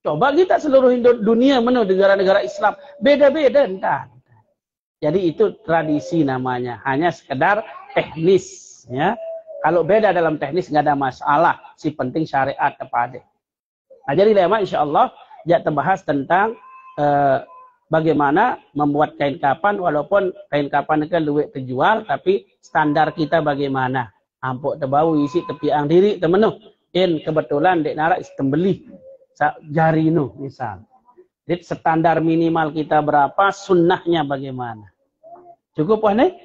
Coba kita seluruh dunia mana negara-negara Islam beda-beda entar. Jadi itu tradisi namanya, hanya sekedar teknis ya. Kalau beda dalam teknis nggak ada masalah, si penting syariat kepada. Nah, jadi lema insyaallah ya terbahas tentang bagaimana membuat kain kapan walaupun kain kapan itu luwek terjual tapi standar kita bagaimana. Ampuk terbau isi tepi ang diri temenuh. Kebetulan dek nara istembeli jari nu misal. Jadi standar minimal kita berapa, sunnahnya bagaimana. Cukup wah nih?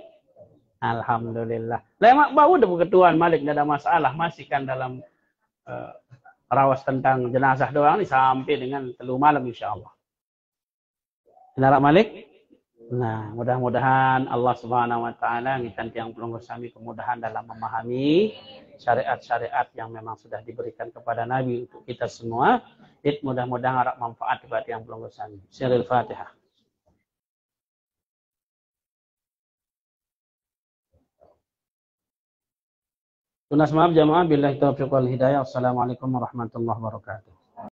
Alhamdulillah. Lemak bau udah ketuan Malik tidak ada masalah, masih kan dalam rawas tentang jenazah doang nih sampai dengan 3 malam insyaallah. Nara Malik. Nah, mudah-mudahan Allah Subhanahu wa taala ngitan tiang pelungguh sami kemudahan dalam memahami syariat-syariat yang memang sudah diberikan kepada Nabi untuk kita semua. Mudah-mudahan harap manfaat buat tiang pelungguh sami. Siril Fatihah. Tunas maaf jamaah billahi taufiq wal hidayah. Assalamualaikum warahmatullahi wabarakatuh.